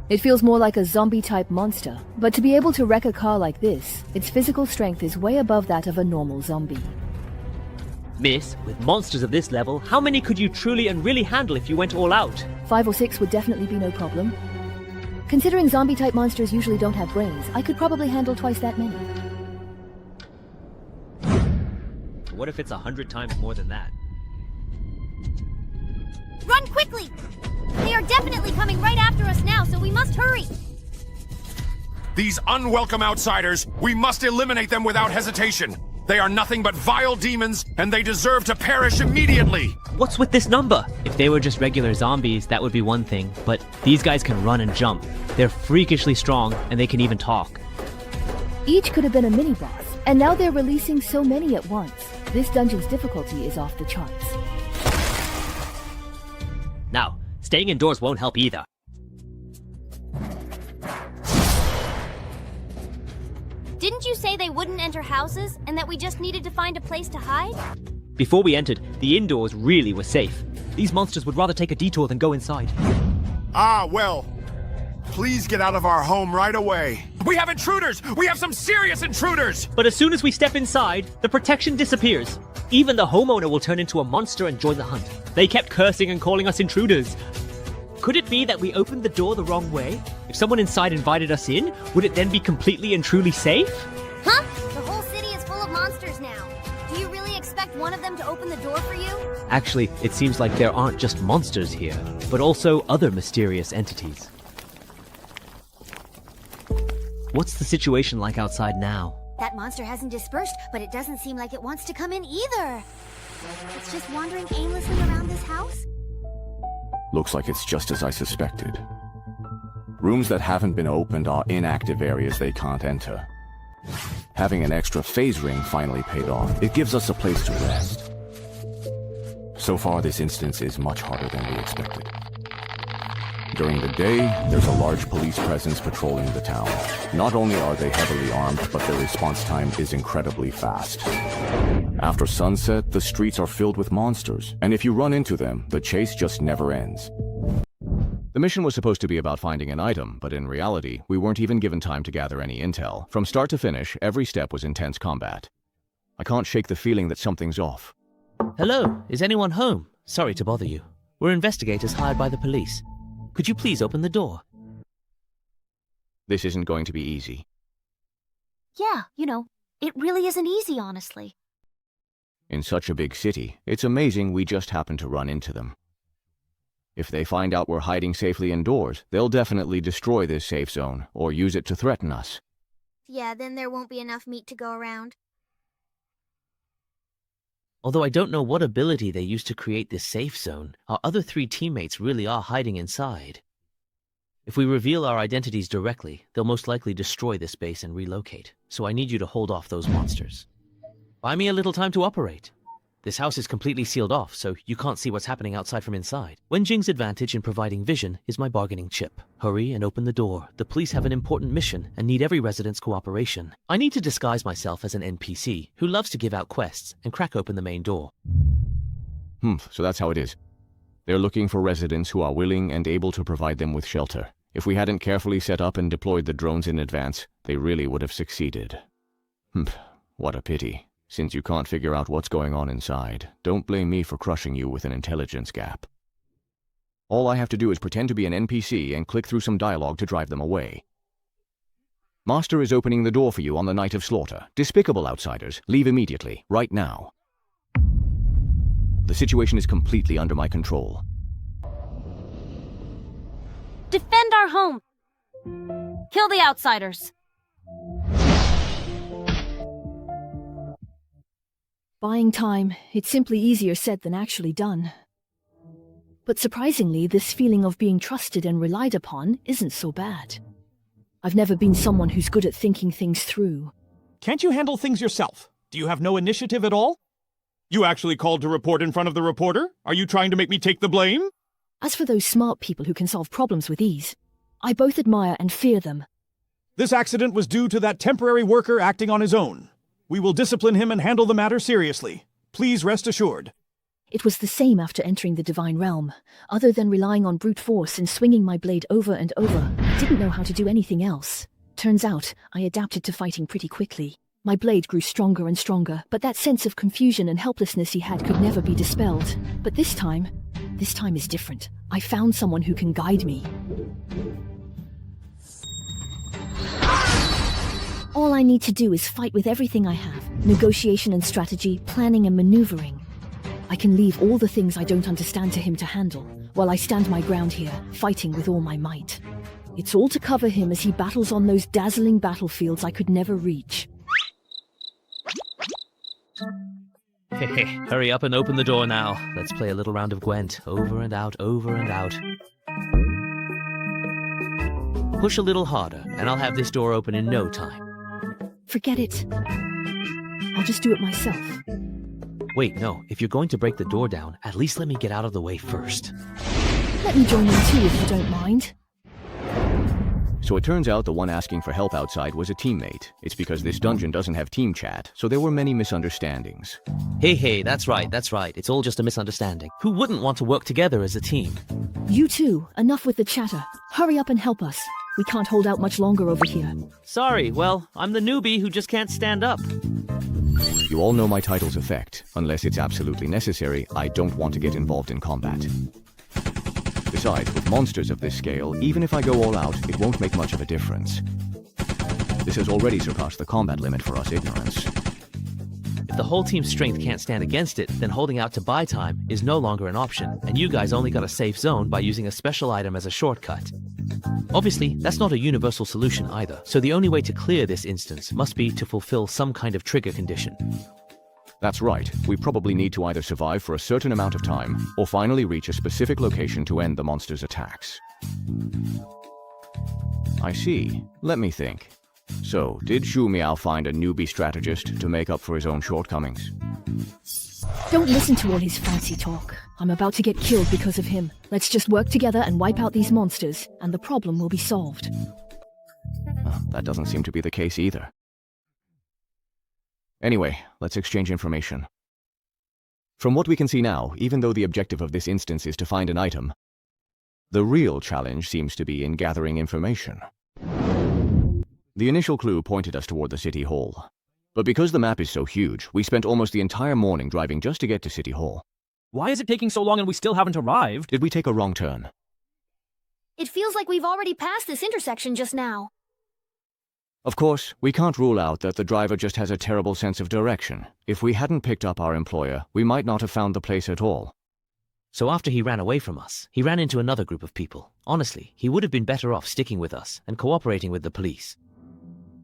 It feels more like a zombie-type monster, but to be able to wreck a car like this, its physical strength is way above that of a normal zombie. Miss, with monsters of this level, how many could you truly and really handle if you went all out? 5 or 6 would definitely be no problem. Considering zombie-type monsters usually don't have brains, I could probably handle twice that many. What if it's 100 times more than that? Run quickly! They are definitely coming right after us now, so we must hurry! These unwelcome outsiders, we must eliminate them without hesitation. They are nothing but vile demons, and they deserve to perish immediately! What's with this number? If they were just regular zombies, that would be one thing, but these guys can run and jump. They're freakishly strong, and they can even talk. Each could have been a mini-boss, and now they're releasing so many at once. This dungeon's difficulty is off the charts. Now, staying indoors won't help either. Didn't you say they wouldn't enter houses, and that we just needed to find a place to hide? Before we entered, the indoors really were safe. These monsters would rather take a detour than go inside. Ah, well. Please get out of our home right away. We have intruders! We have some serious intruders! But as soon as we step inside, the protection disappears. Even the homeowner will turn into a monster and join the hunt. They kept cursing and calling us intruders. Could it be that we opened the door the wrong way? If someone inside invited us in, would it then be completely and truly safe? Huh? The whole city is full of monsters now. Do you really expect one of them to open the door for you? Actually, it seems like there aren't just monsters here, but also other mysterious entities. What's the situation like outside now? That monster hasn't dispersed, but it doesn't seem like it wants to come in either. It's just wandering aimlessly around this house? Looks like it's just as I suspected. Rooms that haven't been opened are inactive areas they can't enter. Having an extra phase ring finally paid off. It gives us a place to rest. So far, this instance is much harder than we expected. During the day, there's a large police presence patrolling the town. Not only are they heavily armed, but their response time is incredibly fast. After sunset, the streets are filled with monsters, and if you run into them, the chase just never ends. The mission was supposed to be about finding an item, but in reality, we weren't even given time to gather any intel. From start to finish, every step was intense combat. I can't shake the feeling that something's off. Hello, is anyone home? Sorry to bother you. We're investigators hired by the police. Could you please open the door? This isn't going to be easy. Yeah, it really isn't easy, honestly. In such a big city, it's amazing we just happen to run into them. If they find out we're hiding safely indoors, they'll definitely destroy this safe zone, or use it to threaten us. Yeah, then there won't be enough meat to go around. Although I don't know what ability they used to create this safe zone, our other 3 teammates really are hiding inside. If we reveal our identities directly, they'll most likely destroy this base and relocate, so I need you to hold off those monsters. Buy me a little time to operate. This house is completely sealed off, so you can't see what's happening outside from inside. Wenjing's advantage in providing vision is my bargaining chip. Hurry and open the door. The police have an important mission and need every resident's cooperation. I need to disguise myself as an NPC who loves to give out quests and crack open the main door. So that's how it is. They're looking for residents who are willing and able to provide them with shelter. If we hadn't carefully set up and deployed the drones in advance, they really would have succeeded. What a pity. Since you can't figure out what's going on inside, don't blame me for crushing you with an intelligence gap. All I have to do is pretend to be an NPC and click through some dialogue to drive them away. Master is opening the door for you on the night of slaughter. Despicable outsiders, leave immediately, right now. The situation is completely under my control. Defend our home! Kill the outsiders! Buying time, it's simply easier said than actually done. But surprisingly, this feeling of being trusted and relied upon isn't so bad. I've never been someone who's good at thinking things through. Can't you handle things yourself? Do you have no initiative at all? You actually called to report in front of the reporter? Are you trying to make me take the blame? As for those smart people who can solve problems with ease, I both admire and fear them. This accident was due to that temporary worker acting on his own. We will discipline him and handle the matter seriously. Please rest assured. It was the same after entering the Divine Realm. Other than relying on brute force and swinging my blade over and over, I didn't know how to do anything else. Turns out, I adapted to fighting pretty quickly. My blade grew stronger and stronger, but that sense of confusion and helplessness he had could never be dispelled. But this time is different. I found someone who can guide me. All I need to do is fight with everything I have. Negotiation and strategy, planning and maneuvering. I can leave all the things I don't understand to him to handle, while I stand my ground here, fighting with all my might. It's all to cover him as he battles on those dazzling battlefields I could never reach. Hurry up and open the door now. Let's play a little round of Gwent. Over and out, over and out. Push a little harder, and I'll have this door open in no time. Forget it. I'll just do it myself. Wait, no. If you're going to break the door down, at least let me get out of the way first. Let me join in too if you don't mind. So it turns out the one asking for help outside was a teammate. It's because this dungeon doesn't have team chat, so there were many misunderstandings. Hey, that's right. It's all just a misunderstanding. Who wouldn't want to work together as a team? You too. Enough with the chatter. Hurry up and help us. We can't hold out much longer over here. Sorry, well, I'm the newbie who just can't stand up. You all know my title's effect. Unless it's absolutely necessary, I don't want to get involved in combat. Besides, with monsters of this scale, even if I go all out, it won't make much of a difference. This has already surpassed the combat limit for us ignorants. If the whole team's strength can't stand against it, then holding out to buy time is no longer an option, and you guys only got a safe zone by using a special item as a shortcut. Obviously, that's not a universal solution either, so the only way to clear this instance must be to fulfill some kind of trigger condition. That's right. We probably need to either survive for a certain amount of time, or finally reach a specific location to end the monster's attacks. I see. Let me think. So, did Xu Miao find a newbie strategist to make up for his own shortcomings? Don't listen to all his fancy talk. I'm about to get killed because of him. Let's just work together and wipe out these monsters, and the problem will be solved. That doesn't seem to be the case either. Anyway, let's exchange information. From what we can see now, even though the objective of this instance is to find an item, the real challenge seems to be in gathering information. The initial clue pointed us toward the City Hall. But because the map is so huge, we spent almost the entire morning driving just to get to City Hall. Why is it taking so long and we still haven't arrived? Did we take a wrong turn? It feels like we've already passed this intersection just now. Of course, we can't rule out that the driver just has a terrible sense of direction. If we hadn't picked up our employer, we might not have found the place at all. So after he ran away from us, he ran into another group of people. Honestly, he would have been better off sticking with us and cooperating with the police.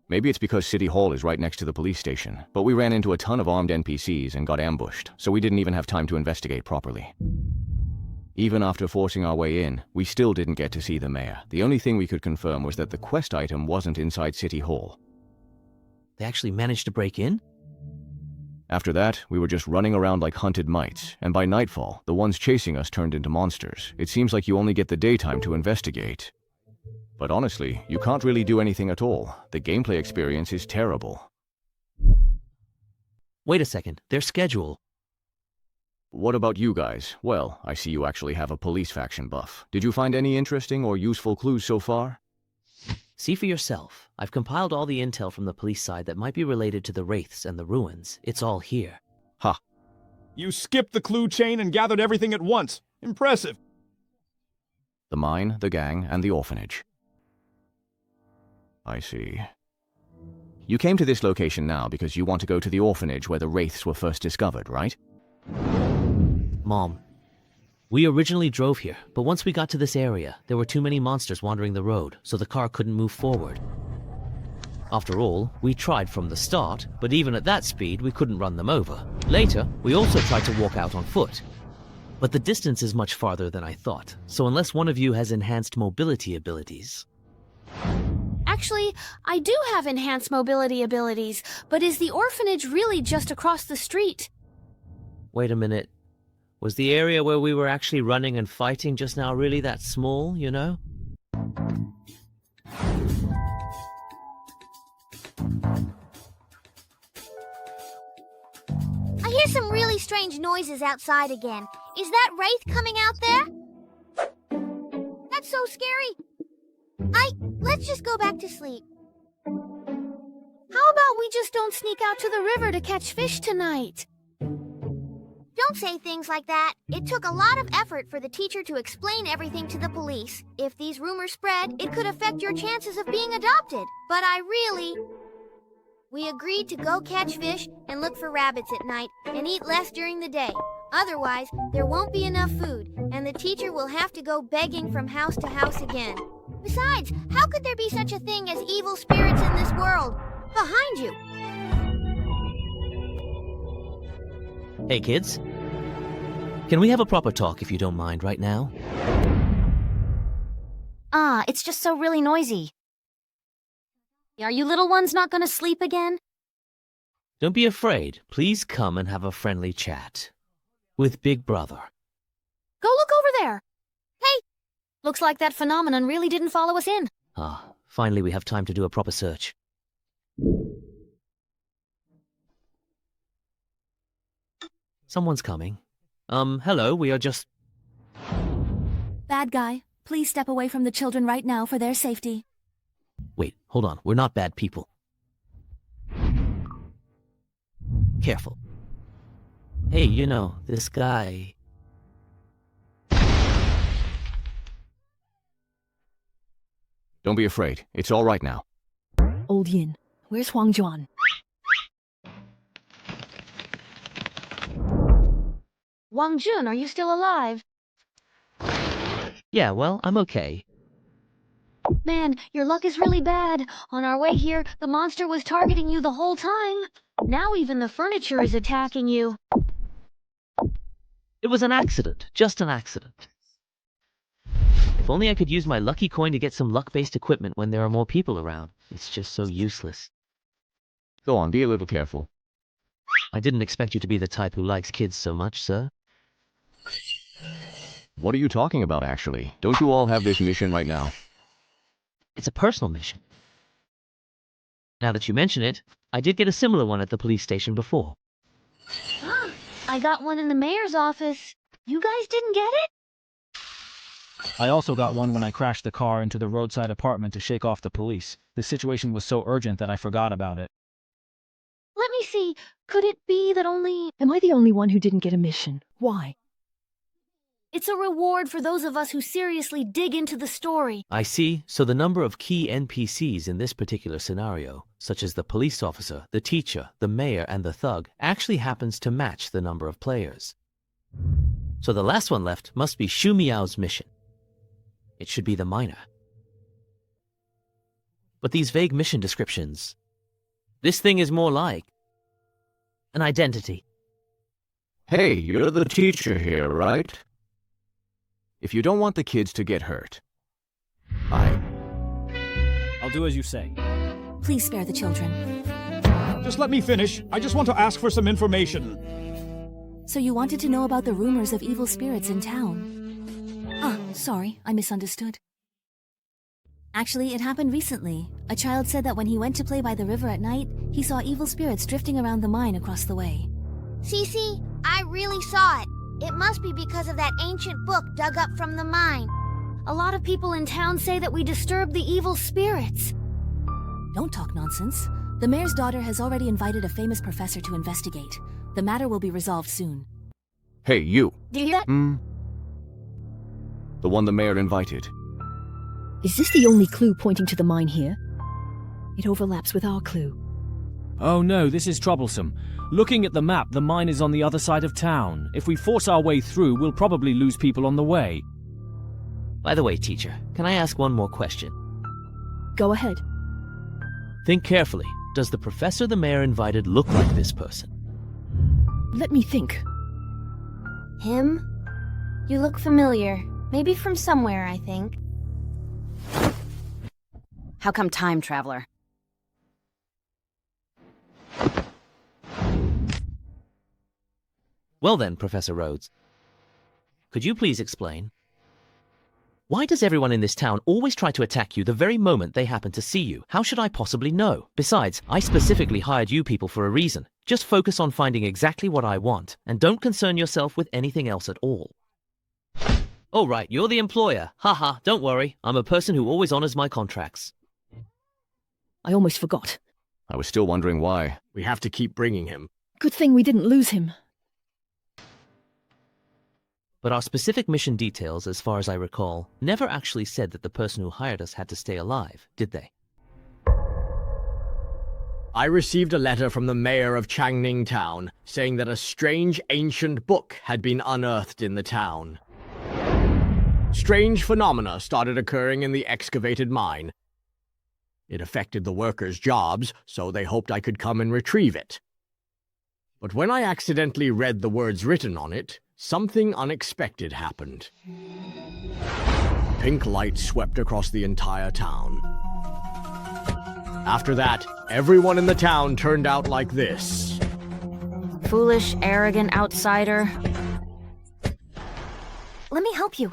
Maybe it's because City Hall is right next to the police station, but we ran into a ton of armed NPCs and got ambushed, so we didn't even have time to investigate properly. Even after forcing our way in, we still didn't get to see the mayor. The only thing we could confirm was that the quest item wasn't inside City Hall. They actually managed to break in? After that, we were just running around like hunted mites, and by nightfall, the ones chasing us turned into monsters. It seems like you only get the daytime to investigate. But honestly, you can't really do anything at all. The gameplay experience is terrible. Wait a second, their schedule. What about you guys? Well, I see you actually have a police faction buff. Did you find any interesting or useful clues so far? See for yourself. I've compiled all the intel from the police side that might be related to the Wraiths and the ruins. It's all here. Ha! You skipped the clue chain and gathered everything at once. Impressive. The mine, the gang, and the orphanage. I see. You came to this location now because you want to go to the orphanage where the Wraiths were first discovered, right? Mom, we originally drove here, but once we got to this area, there were too many monsters wandering the road, so the car couldn't move forward. After all, we tried from the start, but even at that speed, we couldn't run them over. Later, we also tried to walk out on foot. But the distance is much farther than I thought, so unless one of you has enhanced mobility abilities... Actually, I do have enhanced mobility abilities, but is the orphanage really just across the street? Wait a minute. Was the area where we were actually running and fighting just now really that small, you know? I hear some really strange noises outside again. Is that Wraith coming out there? That's so scary. Let's just go back to sleep. How about we just don't sneak out to the river to catch fish tonight? Don't say things like that. It took a lot of effort for the teacher to explain everything to the police. If these rumors spread, it could affect your chances of being adopted. But we agreed to go catch fish and look for rabbits at night and eat less during the day. Otherwise, there won't be enough food, and the teacher will have to go begging from house to house again. Besides, how could there be such a thing as evil spirits in this world? Behind you! Hey kids, can we have a proper talk if you don't mind right now? It's just so really noisy. Are you little ones not gonna sleep again? Don't be afraid. Please come and have a friendly chat. With Big Brother. Go look over there! Hey! Looks like that phenomenon really didn't follow us in. Finally we have time to do a proper search. Someone's coming. Hello, we are just... Bad guy, please step away from the children right now for their safety. Wait, hold on. We're not bad people. Careful. Hey, you know, this guy... Don't be afraid. It's all right now. Old Yin, where's Huang Juan? Wang Jun, are you still alive? Yeah, well, I'm okay. Man, your luck is really bad. On our way here, the monster was targeting you the whole time. Now even the furniture is attacking you. It was an accident. Just an accident. If only I could use my lucky coin to get some luck-based equipment when there are more people around. It's just so useless. Go on, be a little careful. I didn't expect you to be the type who likes kids so much, sir. What are you talking about, actually? Don't you all have this mission right now? It's a personal mission. Now that you mention it, I did get a similar one at the police station before. I got one in the mayor's office. You guys didn't get it? I also got one when I crashed the car into the roadside apartment to shake off the police. The situation was so urgent that I forgot about it. Let me see. Could it be that only... Am I the only one who didn't get a mission? Why? It's a reward for those of us who seriously dig into the story. I see. So the number of key NPCs in this particular scenario, such as the police officer, the teacher, the mayor, and the thug, actually happens to match the number of players. So the last one left must be Shu Miao's mission. It should be the miner. But these vague mission descriptions... This thing is more like... an identity. Hey, you're the teacher here, right? If you don't want the kids to get hurt, I'll do as you say. Please spare the children. Just let me finish. I just want to ask for some information. So you wanted to know about the rumors of evil spirits in town? Ah, sorry, I misunderstood. Actually, it happened recently. A child said that when he went to play by the river at night, he saw evil spirits drifting around the mine across the way. Cece, I really saw it. It must be because of that ancient book dug up from the mine. A lot of people in town say that we disturbed the evil spirits. Don't talk nonsense. The mayor's daughter has already invited a famous professor to investigate. The matter will be resolved soon. hey, you. Do you hear that? The one the mayor invited. Is this the only clue pointing to the mine here? It overlaps with our clue. Oh no, this is troublesome. Looking at the map, the mine is on the other side of town. If we force our way through, we'll probably lose people on the way. By the way, teacher, can I ask one more question? Go ahead. Think carefully. Does the professor the mayor invited look like this person? Let me think. Him? You look familiar. Maybe from somewhere, I think. How come time traveler? Well then, Professor Rhodes, could you please explain? Why does everyone in this town always try to attack you the very moment they happen to see you? How should I possibly know? Besides, I specifically hired you people for a reason. Just focus on finding exactly what I want, and don't concern yourself with anything else at all. Oh right, you're the employer. Haha, don't worry. I'm a person who always honors my contracts. I almost forgot. I was still wondering why. We have to keep bringing him. Good thing we didn't lose him. But our specific mission details, as far as I recall, never actually said that the person who hired us had to stay alive, did they? I received a letter from the mayor of Changning Town saying that a strange ancient book had been unearthed in the town. Strange phenomena started occurring in the excavated mine. It affected the workers' jobs, so they hoped I could come and retrieve it. But when I accidentally read the words written on it, something unexpected happened. Pink light swept across the entire town. After that, everyone in the town turned out like this. Foolish, arrogant outsider. Let me help you.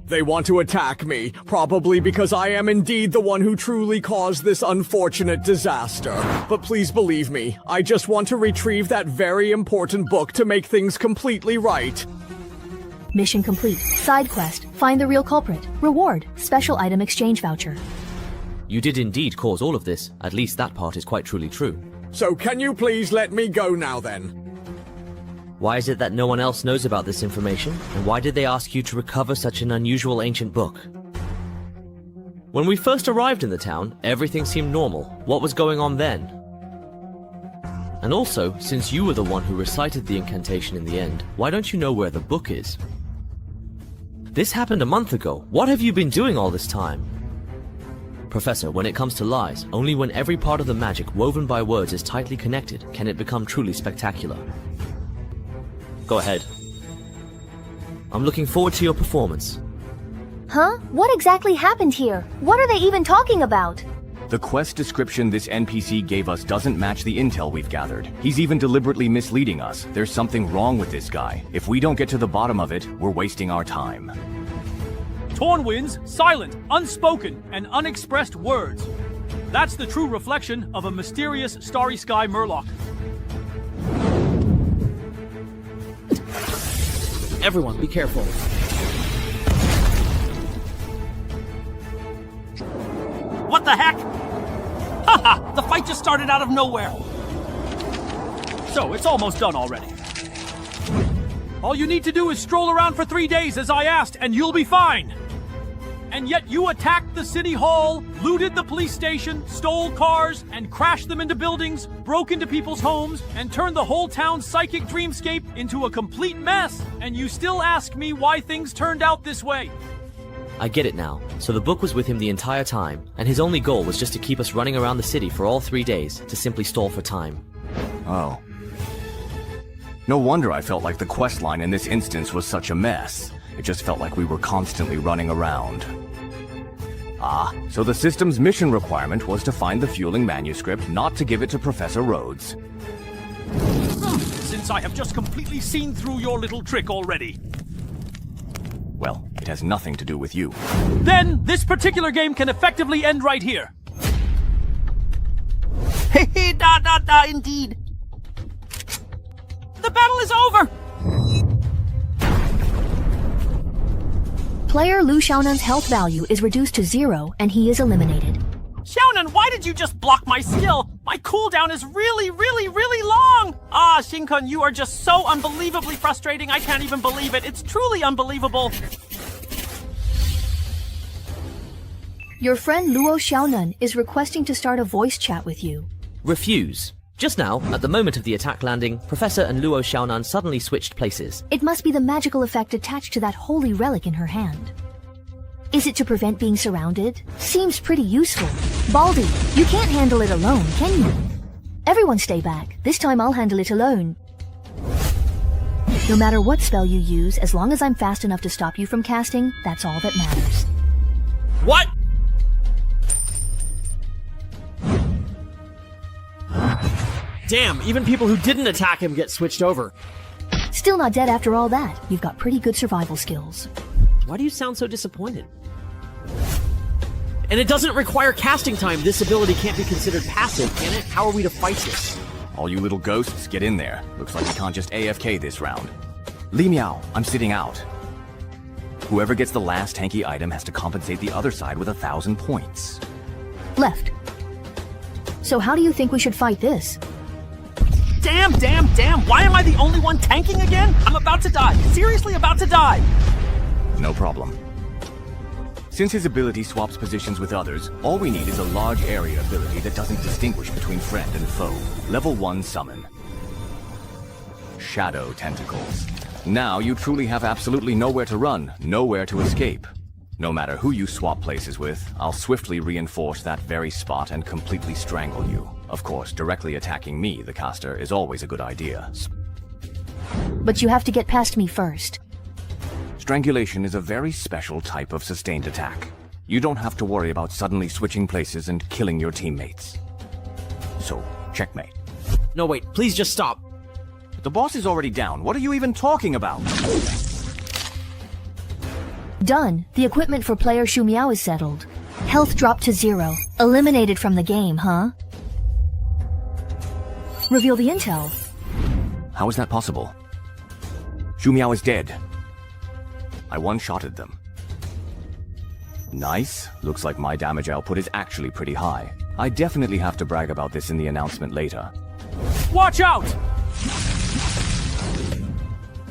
They want to attack me, probably because I am indeed the one who truly caused this unfortunate disaster. But please believe me, I just want to retrieve that very important book to make things completely right. Mission complete. Side quest. Find the real culprit. Reward. Special item exchange voucher. You did indeed cause all of this. At least that part is quite truly true. So can you please let me go now then? Why is it that no one else knows about this information? And why did they ask you to recover such an unusual ancient book? When we first arrived in the town, everything seemed normal. What was going on then? And also, since you were the one who recited the incantation in the end, why don't you know where the book is? This happened a month ago. What have you been doing all this time? Professor, when it comes to lies, only when every part of the magic woven by words is tightly connected can it become truly spectacular. Go ahead. I'm looking forward to your performance. Huh? What exactly happened here? What are they even talking about? The quest description this NPC gave us doesn't match the intel we've gathered. He's even deliberately misleading us. There's something wrong with this guy. If we don't get to the bottom of it, we're wasting our time. Torn winds, silent, unspoken, and unexpressed words. That's the true reflection of a mysterious starry sky murloc. Everyone, be careful. What the heck? Haha! The fight just started out of nowhere. So, it's almost done already. All you need to do is stroll around for 3 days as I asked, and you'll be fine. And yet you attacked the city hall, looted the police station, stole cars, and crashed them into buildings, broke into people's homes, and turned the whole town's psychic dreamscape into a complete mess. And you still ask me why things turned out this way. I get it now. So the book was with him the entire time, and his only goal was just to keep us running around the city for all 3 days, to simply stall for time. Oh. No wonder I felt like the quest line in this instance was such a mess. It just felt like we were constantly running around. Ah, so the system's mission requirement was to find the fueling manuscript, not to give it to Professor Rhodes. Since I have just completely seen through your little trick already. Well, it has nothing to do with you. Then, this particular game can effectively end right here. Hey, indeed. The battle is over! Player Lu Xiaonan's health value is reduced to 0 and he is eliminated. Xiaonan, why did you just block my skill? My cooldown is really long! Ah, Shinkun, you are just so unbelievably frustrating, I can't even believe it. It's truly unbelievable. Your friend Luo Xiaonan is requesting to start a voice chat with you. Refuse. Just now, at the moment of the attack landing, Professor and Luo Xiaonan suddenly switched places. It must be the magical effect attached to that holy relic in her hand. Is it to prevent being surrounded? Seems pretty useful. Baldy, you can't handle it alone, can you? Everyone stay back. This time I'll handle it alone. No matter what spell you use, as long as I'm fast enough to stop you from casting, that's all that matters. What? Damn, even people who didn't attack him get switched over. Still not dead after all that. You've got pretty good survival skills. Why do you sound so disappointed? And it doesn't require casting time. This ability can't be considered passive, can it? How are we to fight this? All you little ghosts, get in there. Looks like we can't just AFK this round. Li Miao, I'm sitting out. Whoever gets the last tanky item has to compensate the other side with 1,000 points. Left. So how do you think we should fight this? Damn! Why am I the only one tanking again? I'm about to die. Seriously about to die. No problem. Since his ability swaps positions with others, all we need is a large area ability that doesn't distinguish between friend and foe. Level 1 summon. Shadow Tentacles. Now you truly have absolutely nowhere to run, nowhere to escape. No matter who you swap places with, I'll swiftly reinforce that very spot and completely strangle you. Of course, directly attacking me, the caster, is always a good idea. But you have to get past me first. Strangulation is a very special type of sustained attack. You don't have to worry about suddenly switching places and killing your teammates. So, checkmate. No, wait, please just stop. The boss is already down. What are you even talking about? Done. The equipment for player Shu Miao is settled. Health dropped to 0. Eliminated from the game, huh? Reveal the intel. How is that possible? Shu Miao is dead. I one-shotted them. Nice. Looks like my damage output is actually pretty high. I definitely have to brag about this in the announcement later. Watch out!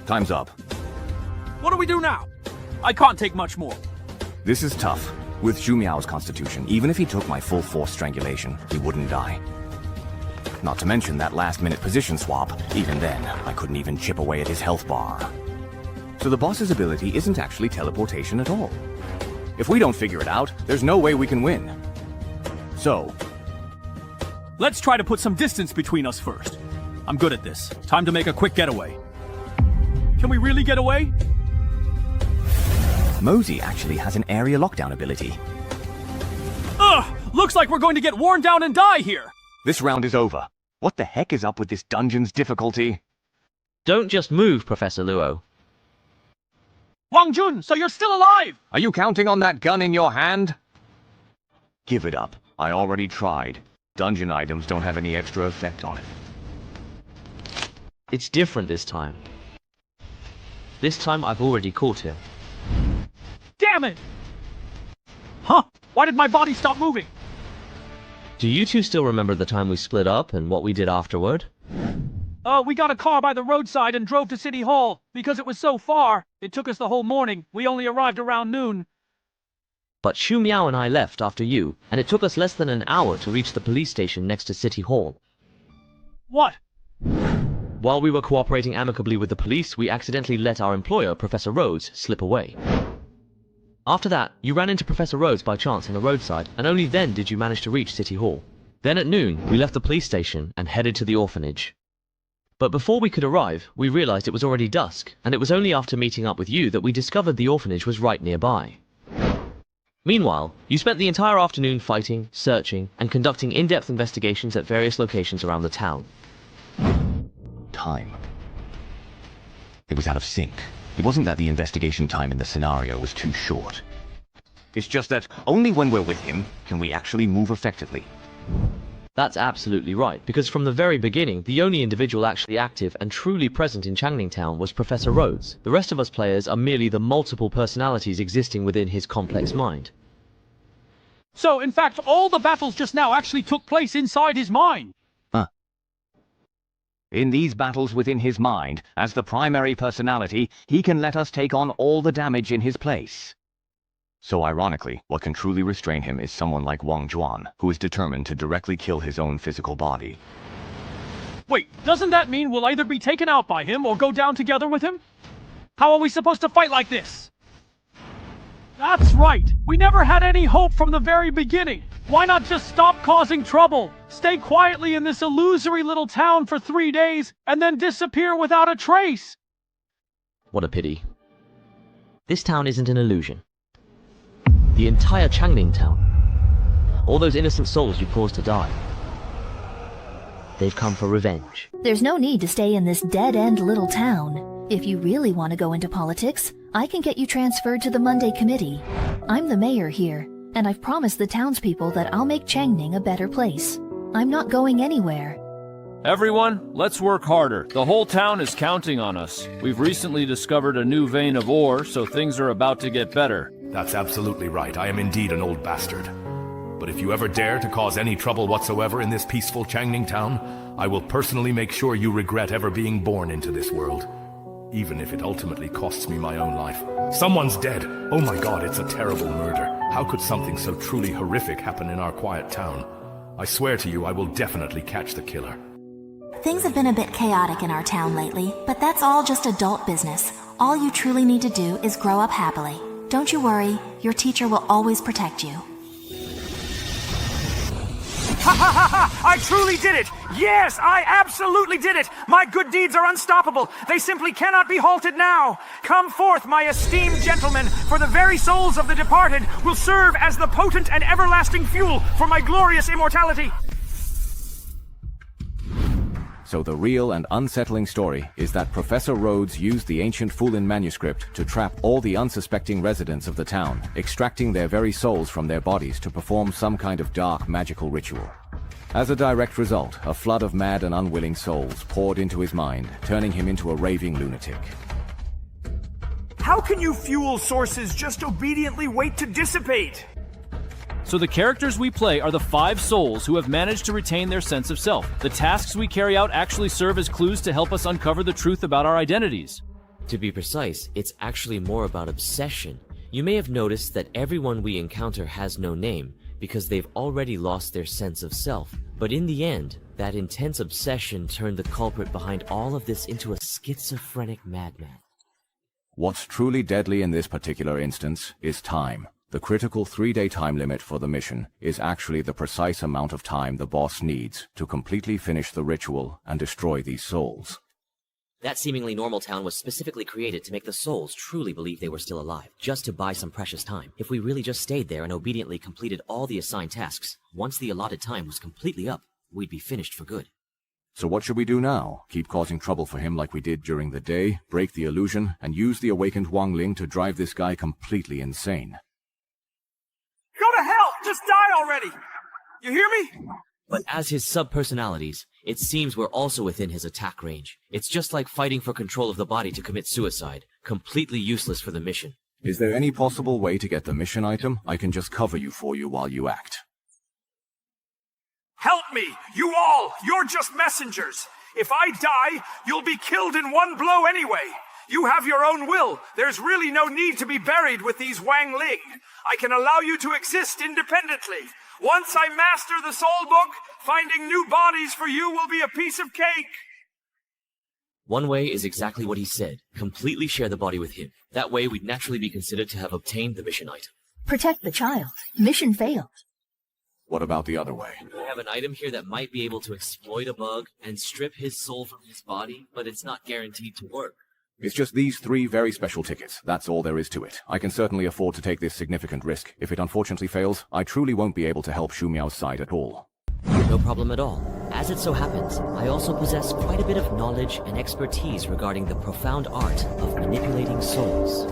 Time's up. What do we do now? I can't take much more. This is tough. With Shu Miao's constitution, even if he took my full force strangulation, he wouldn't die. Not to mention that last-minute position swap. Even then, I couldn't even chip away at his health bar. So the boss's ability isn't actually teleportation at all. If we don't figure it out, there's no way we can win. So, let's try to put some distance between us first. I'm good at this. Time to make a quick getaway. Can we really get away? Mosey actually has an area lockdown ability. Ugh! Looks like we're going to get worn down and die here! This round is over. What the heck is up with this dungeon's difficulty? Don't just move, Professor Luo. Wang Jun, so you're still alive! Are you counting on that gun in your hand? Give it up. I already tried. Dungeon items don't have any extra effect on it. It's different this time. This time I've already caught him. Damn it! Huh? Why did my body stop moving? Do you two still remember the time we split up and what we did afterward? We got a car by the roadside and drove to City Hall. Because it was so far, it took us the whole morning. We only arrived around noon. But Shu Miao and I left after you, and it took us less than an hour to reach the police station next to City Hall. What? While we were cooperating amicably with the police, we accidentally let our employer, Professor Rhodes, slip away. After that, you ran into Professor Rhodes by chance on the roadside, and only then did you manage to reach City Hall. Then at noon, we left the police station and headed to the orphanage. But before we could arrive, we realized it was already dusk, and it was only after meeting up with you that we discovered the orphanage was right nearby. Meanwhile, you spent the entire afternoon fighting, searching, and conducting in-depth investigations at various locations around the town. Time. It was out of sync. It wasn't that the investigation time in the scenario was too short. It's just that only when we're with him can we actually move effectively. That's absolutely right, because from the very beginning, the only individual actually active and truly present in Changning Town was Professor Rhodes. The rest of us players are merely the multiple personalities existing within his complex mind. So, in fact, all the battles just now actually took place inside his mind. In these battles within his mind, as the primary personality, he can let us take on all the damage in his place. So ironically, what can truly restrain him is someone like Wang Juan, who is determined to directly kill his own physical body. Wait, doesn't that mean we'll either be taken out by him or go down together with him? How are we supposed to fight like this? That's right! We never had any hope from the very beginning! Why not just stop causing trouble? Stay quietly in this illusory little town for 3 days, and then disappear without a trace! What a pity. This town isn't an illusion. The entire Changning Town. All those innocent souls you caused to die. They've come for revenge. There's no need to stay in this dead-end little town. If you really want to go into politics, I can get you transferred to the Monday Committee. I'm the mayor here, and I've promised the townspeople that I'll make Changning a better place. I'm not going anywhere. Everyone, let's work harder. The whole town is counting on us. We've recently discovered a new vein of ore, so things are about to get better. That's absolutely right. I am indeed an old bastard. But if you ever dare to cause any trouble whatsoever in this peaceful Changning Town, I will personally make sure you regret ever being born into this world. Even if it ultimately costs me my own life. Someone's dead. Oh my god, it's a terrible murder. How could something so truly horrific happen in our quiet town? I swear to you, I will definitely catch the killer. Things have been a bit chaotic in our town lately, but that's all just adult business. All you truly need to do is grow up happily. Don't you worry, your teacher will always protect you. Ha ha ha ha! I truly did it! Yes, I absolutely did it! My good deeds are unstoppable. They simply cannot be halted now. Come forth, my esteemed gentlemen, for the very souls of the departed will serve as the potent and everlasting fuel for my glorious immortality. So the real and unsettling story is that Professor Rhodes used the ancient Fulin manuscript to trap all the unsuspecting residents of the town, extracting their very souls from their bodies to perform some kind of dark magical ritual. As a direct result, a flood of mad and unwilling souls poured into his mind, turning him into a raving lunatic. How can you fuel sources just obediently wait to dissipate? So the characters we play are the 5 souls who have managed to retain their sense of self. The tasks we carry out actually serve as clues to help us uncover the truth about our identities. To be precise, it's actually more about obsession. You may have noticed that everyone we encounter has no name, because they've already lost their sense of self. But in the end, that intense obsession turned the culprit behind all of this into a schizophrenic madman. What's truly deadly in this particular instance is time. The critical 3-day time limit for the mission is actually the precise amount of time the boss needs to completely finish the ritual and destroy these souls. That seemingly normal town was specifically created to make the souls truly believe they were still alive, just to buy some precious time. If we really just stayed there and obediently completed all the assigned tasks, once the allotted time was completely up, we'd be finished for good. So what should we do now? Keep causing trouble for him like we did during the day, break the illusion, and use the awakened Wang Ling to drive this guy completely insane? Go to hell! Just die already! You hear me? But as his sub-personalities, it seems we're also within his attack range. It's just like fighting for control of the body to commit suicide. Completely useless for the mission. Is there any possible way to get the mission item? I can just cover you for you while you act. Help me! You all! You're just messengers! If I die, you'll be killed in one blow anyway. You have your own will. There's really no need to be buried with these Wang Ling. I can allow you to exist independently. Once I master the soul book, finding new bodies for you will be a piece of cake. One way is exactly what he said. Completely share the body with him. That way we'd naturally be considered to have obtained the mission item. Protect the child. Mission failed. What about the other way? I have an item here that might be able to exploit a bug and strip his soul from his body, but it's not guaranteed to work. It's just these 3 very special tickets. That's all there is to it. I can certainly afford to take this significant risk. If it unfortunately fails, I truly won't be able to help Shu Miao's side at all. No problem at all. As it so happens, I also possess quite a bit of knowledge and expertise regarding the profound art of manipulating souls.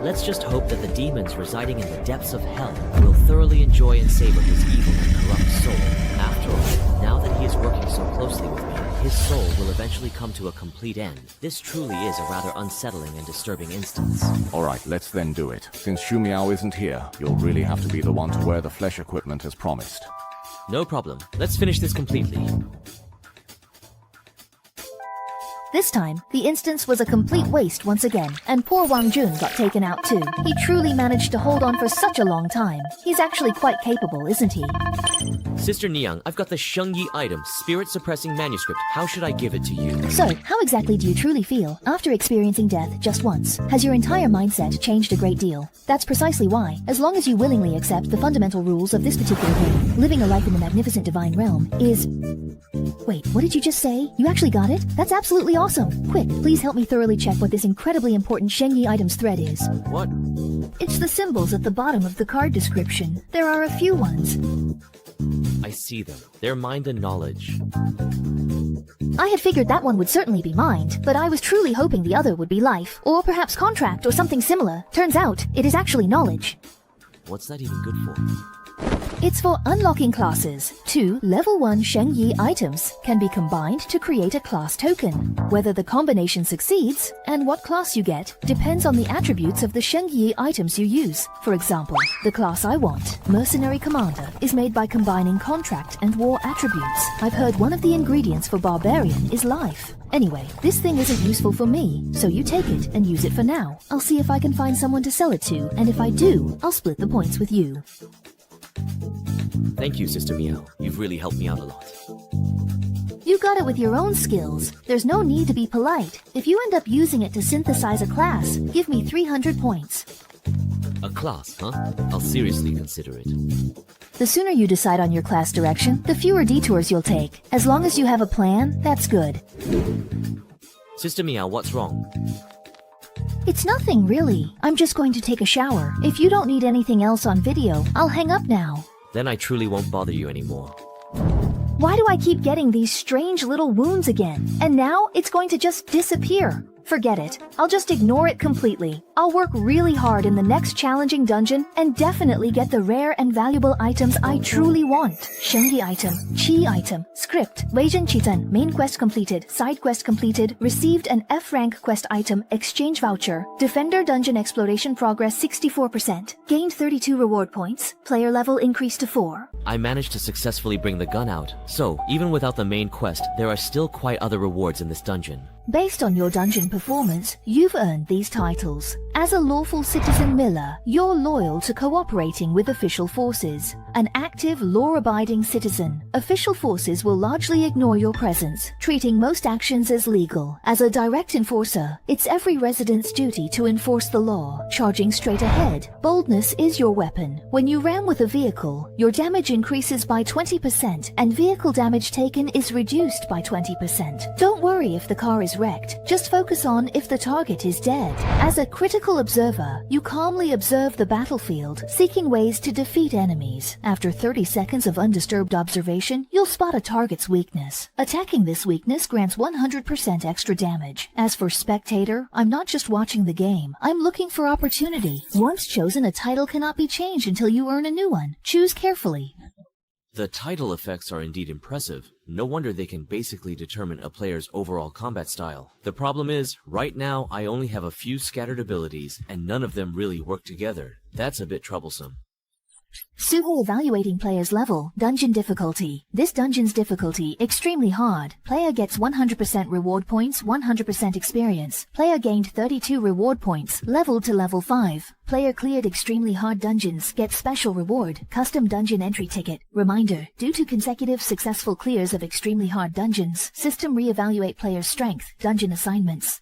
Let's just hope that the demons residing in the depths of hell will thoroughly enjoy and savor his evil and corrupt soul. After all, now that he is working so closely with me, his soul will eventually come to a complete end. This truly is a rather unsettling and disturbing instance. Alright, let's then do it. Since Shu Miao isn't here, you'll really have to be the one to wear the flesh equipment as promised. No problem. Let's finish this completely. This time, the instance was a complete waste once again, and poor Wang Jun got taken out too. He truly managed to hold on for such a long time. He's actually quite capable, isn't he? Sister Niang, I've got the Shengyi item, spirit-suppressing manuscript. How should I give it to you? So, how exactly do you truly feel after experiencing death just once? Has your entire mindset changed a great deal? That's precisely why, as long as you willingly accept the fundamental rules of this particular game, living a life in the magnificent divine realm is... Wait, what did you just say? You actually got it? That's absolutely awesome. Quick, please help me thoroughly check what this incredibly important Shengyi items thread is. What? It's the symbols at the bottom of the card description. There are a few ones. I see them. They're mind and knowledge. I had figured that one would certainly be mind, but I was truly hoping the other would be life, or perhaps contract or something similar. Turns out, it is actually knowledge. What's that even good for? It's for unlocking classes. 2 level 1 Shengyi items can be combined to create a class token. Whether the combination succeeds, and what class you get, depends on the attributes of the Shengyi items you use. For example, the class I want, Mercenary Commander, is made by combining contract and war attributes. I've heard one of the ingredients for Barbarian is life. Anyway, this thing isn't useful for me, so you take it and use it for now. I'll see if I can find someone to sell it to, and if I do, I'll split the points with you. Thank you, Sister Miao. You've really helped me out a lot. You got it with your own skills. There's no need to be polite. If you end up using it to synthesize a class, give me 300 points. A class, huh? I'll seriously consider it. The sooner you decide on your class direction, the fewer detours you'll take. As long as you have a plan, that's good. Sister Miao, what's wrong? It's nothing, really. I'm just going to take a shower. If you don't need anything else on video, I'll hang up now. Then I truly won't bother you anymore. Why do I keep getting these strange little wounds again? And now it's going to just disappear. Forget it. I'll just ignore it completely. I'll work really hard in the next challenging dungeon and definitely get the rare and valuable items I truly want. Shengyi item, Qi item, script, Weizhen Qitan, main quest completed, side quest completed, received an F rank quest item, exchange voucher, defender dungeon exploration progress 64%, gained 32 reward points, player level increased to 4. I managed to successfully bring the gun out, so even without the main quest, there are still quite other rewards in this dungeon. Based on your dungeon performance, you've earned these titles. As a lawful citizen Miller, you're loyal to cooperating with official forces. An active, law-abiding citizen. Official forces will largely ignore your presence, treating most actions as legal. As a direct enforcer, it's every resident's duty to enforce the law, charging straight ahead. Boldness is your weapon. When you ram with a vehicle, your damage increases by 20% and vehicle damage taken is reduced by 20%. Don't worry if the car is wrecked, just focus on if the target is dead. As a critical observer, you calmly observe the battlefield, seeking ways to defeat enemies. After 30 seconds of undisturbed observation, you'll spot a target's weakness. Attacking this weakness grants 100% extra damage. As for spectator, I'm not just watching the game, I'm looking for opportunity. Once chosen, a title cannot be changed until you earn a new one. Choose carefully. The title effects are indeed impressive. No wonder they can basically determine a player's overall combat style. The problem is, right now I only have a few scattered abilities, and none of them really work together. That's a bit troublesome. Pseudo evaluating player's level, dungeon difficulty. This dungeon's difficulty, extremely hard. Player gets 100% reward points, 100% experience. Player gained 32 reward points, leveled to level 5. Player cleared extremely hard dungeons, gets special reward, custom dungeon entry ticket. Reminder, due to consecutive successful clears of extremely hard dungeons, system re-evaluate player's strength, dungeon assignments.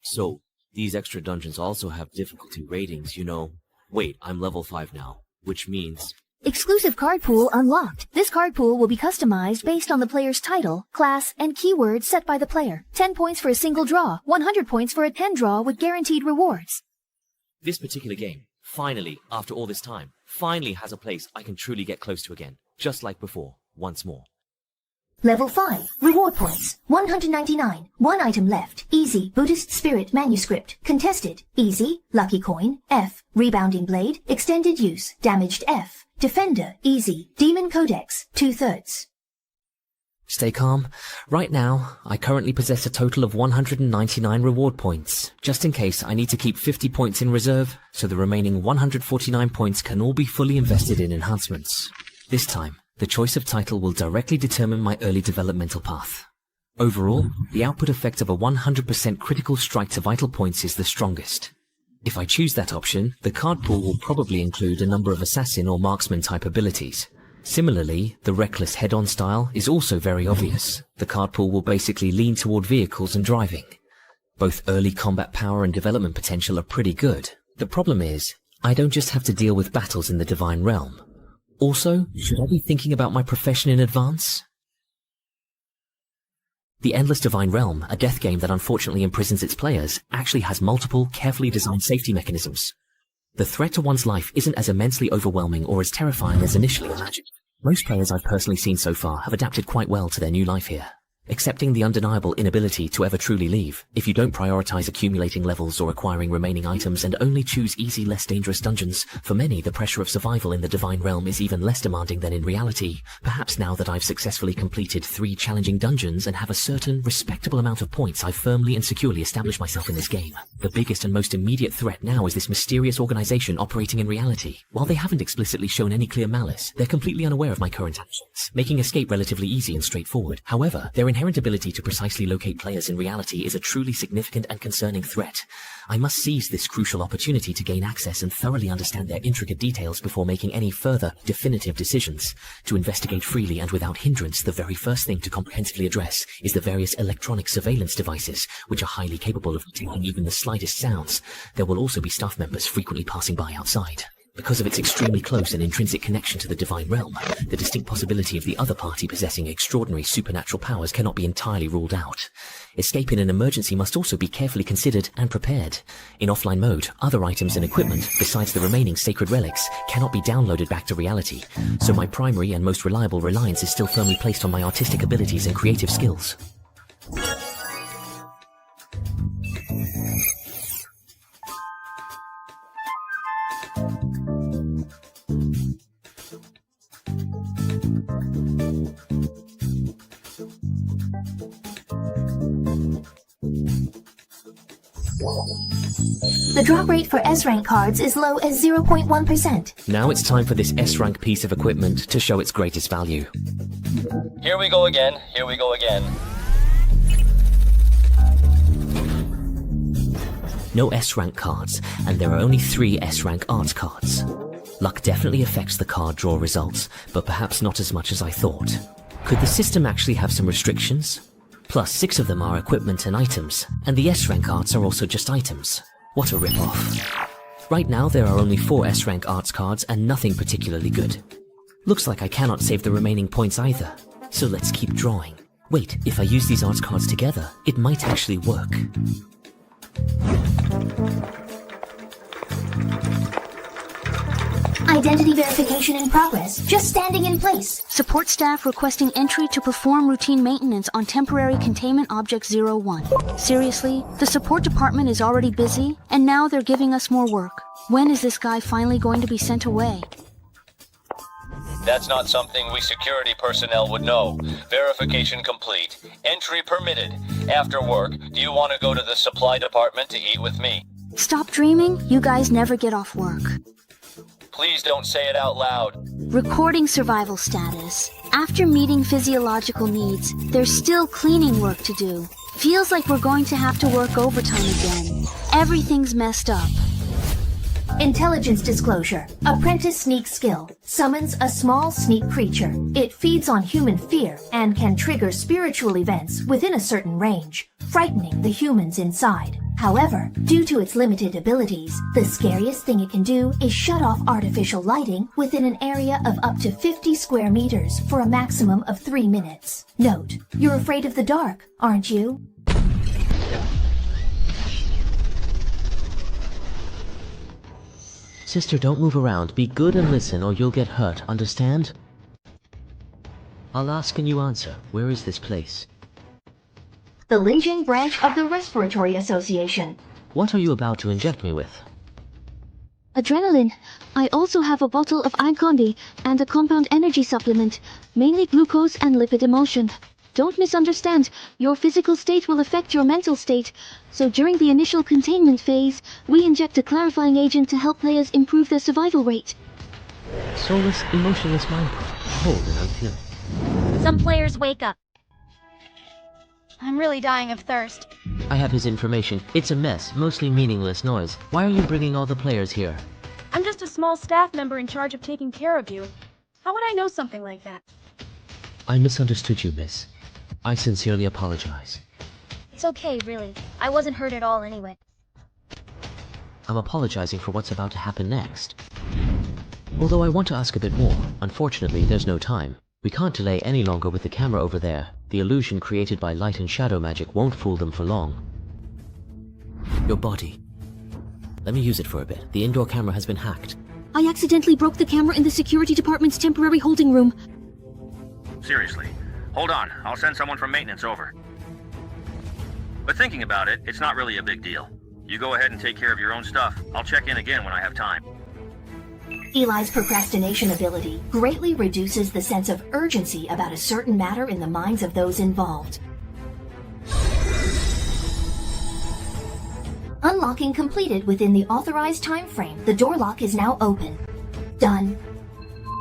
So, these extra dungeons also have difficulty ratings, you know. Wait, I'm level 5 now. Which means... Exclusive card pool unlocked. This card pool will be customized based on the player's title, class, and keywords set by the player. 10 points for a single draw, 100 points for a 10 draw with guaranteed rewards. This particular game, finally, after all this time, finally has a place I can truly get close to again. Just like before, once more. Level 5. Reward points. 199. 1 item left. Easy. Buddhist Spirit Manuscript. Contested. Easy. Lucky Coin. F. Rebounding Blade. Extended Use. Damaged F. Defender. Easy. Demon Codex. 2/3. Stay calm. Right now, I currently possess a total of 199 reward points. Just in case, I need to keep 50 points in reserve, so the remaining 149 points can all be fully invested in enhancements. This time, the choice of title will directly determine my early developmental path. Overall, the output effect of a 100% critical strike to vital points is the strongest. If I choose that option, the card pool will probably include a number of assassin or marksman type abilities. Similarly, the reckless head-on style is also very obvious. The card pool will basically lean toward vehicles and driving. Both early combat power and development potential are pretty good. The problem is, I don't just have to deal with battles in the Divine Realm. Also, should I be thinking about my profession in advance? The Endless Divine Realm, a death game that unfortunately imprisons its players, actually has multiple, carefully designed safety mechanisms. The threat to one's life isn't as immensely overwhelming or as terrifying as initially imagined. Most players I've personally seen so far have adapted quite well to their new life here. Accepting the undeniable inability to ever truly leave, if you don't prioritize accumulating levels or acquiring remaining items and only choose easy, less dangerous dungeons, for many the pressure of survival in the Divine Realm is even less demanding than in reality. Perhaps now that I've successfully completed 3 challenging dungeons and have a certain, respectable amount of points, I've firmly and securely established myself in this game. The biggest and most immediate threat now is this mysterious organization operating in reality. While they haven't explicitly shown any clear malice, they're completely unaware of my current actions, making escape relatively easy and straightforward. However, their inherent ability to precisely locate players in reality is a truly significant and concerning threat. I must seize this crucial opportunity to gain access and thoroughly understand their intricate details before making any further definitive decisions. To investigate freely and without hindrance, the very first thing to comprehensively address is the various electronic surveillance devices, which are highly capable of detecting even the slightest sounds. There will also be staff members frequently passing by outside. Because of its extremely close and intrinsic connection to the Divine Realm, the distinct possibility of the other party possessing extraordinary supernatural powers cannot be entirely ruled out. Escape in an emergency must also be carefully considered and prepared. In offline mode, other items and equipment, besides the remaining sacred relics, cannot be downloaded back to reality, so my primary and most reliable reliance is still firmly placed on my artistic abilities and creative skills. The drop rate for S-rank cards is low as 0.1%. Now it's time for this S-rank piece of equipment to show its greatest value. Here we go again, here we go again. No S-rank cards, and there are only 3 S-rank arts cards. Luck definitely affects the card draw results, but perhaps not as much as I thought. Could the system actually have some restrictions? Plus, 6 of them are equipment and items, and the S-rank arts are also just items. What a rip-off. Right now there are only 4 S-rank arts cards and nothing particularly good. Looks like I cannot save the remaining points either, so let's keep drawing. Wait, if I use these arts cards together, it might actually work. Identity verification in progress. Just standing in place. Support staff requesting entry to perform routine maintenance on temporary containment object 01. Seriously, the support department is already busy, and now they're giving us more work. When is this guy finally going to be sent away? That's not something we security personnel would know. Verification complete. Entry permitted. After work, do you want to go to the supply department to eat with me? Stop dreaming, you guys never get off work. Please don't say it out loud. Recording survival status. After meeting physiological needs, there's still cleaning work to do. Feels like we're going to have to work overtime again. Everything's messed up. Intelligence disclosure. Apprentice sneak skill. Summons a small sneak creature. It feeds on human fear and can trigger spiritual events within a certain range, frightening the humans inside. However, due to its limited abilities, the scariest thing it can do is shut off artificial lighting within an area of up to 50 square meters for a maximum of 3 minutes. Note, you're afraid of the dark, aren't you? Sister, don't move around. Be good and listen or you'll get hurt, understand? I'll ask and you answer. Where is this place? The Linjing branch of the Respiratory Association. What are you about to inject me with? Adrenaline. I also have a bottle of Icondi and a compound energy supplement, mainly glucose and lipid emulsion. Don't misunderstand, your physical state will affect your mental state, so during the initial containment phase, we inject a clarifying agent to help players improve their survival rate. Soulless, emotionless mind. Hold and I'm feeling. Some players wake up. I'm really dying of thirst. I have his information. It's a mess, mostly meaningless noise. Why are you bringing all the players here? I'm just a small staff member in charge of taking care of you. How would I know something like that? I misunderstood you, miss. I sincerely apologize. It's okay, really. I wasn't hurt at all anyway. I'm apologizing for what's about to happen next. Although I want to ask a bit more, unfortunately there's no time. We can't delay any longer with the camera over there. The illusion created by light and shadow magic won't fool them for long. Your body. Let me use it for a bit. The indoor camera has been hacked. I accidentally broke the camera in the security department's temporary holding room. Seriously. Hold on, I'll send someone from maintenance over. But thinking about it, it's not really a big deal. You go ahead and take care of your own stuff. I'll check in again when I have time. Eli's procrastination ability greatly reduces the sense of urgency about a certain matter in the minds of those involved. Unlocking completed within the authorized time frame. The door lock is now open. Done.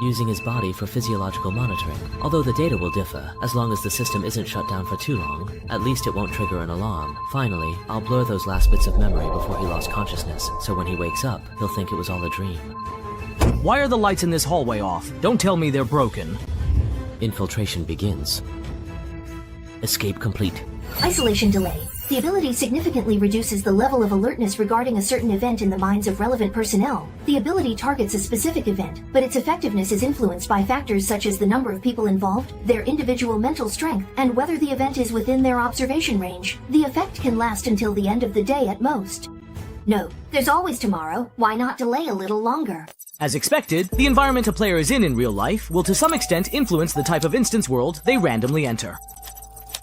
Using his body for physiological monitoring. Although the data will differ, as long as the system isn't shut down for too long, at least it won't trigger an alarm. Finally, I'll blur those last bits of memory before he lost consciousness, so when he wakes up, he'll think it was all a dream. Why are the lights in this hallway off? Don't tell me they're broken. Infiltration begins. Escape complete. Isolation delay. The ability significantly reduces the level of alertness regarding a certain event in the minds of relevant personnel. The ability targets a specific event, but its effectiveness is influenced by factors such as the number of people involved, their individual mental strength, and whether the event is within their observation range. The effect can last until the end of the day at most. No, there's always tomorrow. Why not delay a little longer? As expected, the environment a player is in real life will to some extent influence the type of instance world they randomly enter.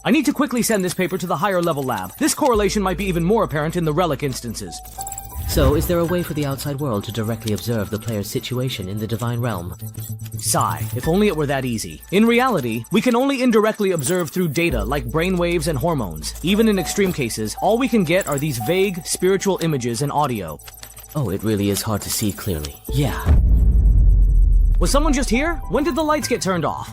I need to quickly send this paper to the higher level lab. This correlation might be even more apparent in the relic instances. So, is there a way for the outside world to directly observe the player's situation in the Divine Realm? Sigh, if only it were that easy. In reality, we can only indirectly observe through data like brainwaves and hormones. Even in extreme cases, all we can get are these vague, spiritual images and audio. Oh, it really is hard to see clearly. Yeah. Was someone just here? When did the lights get turned off?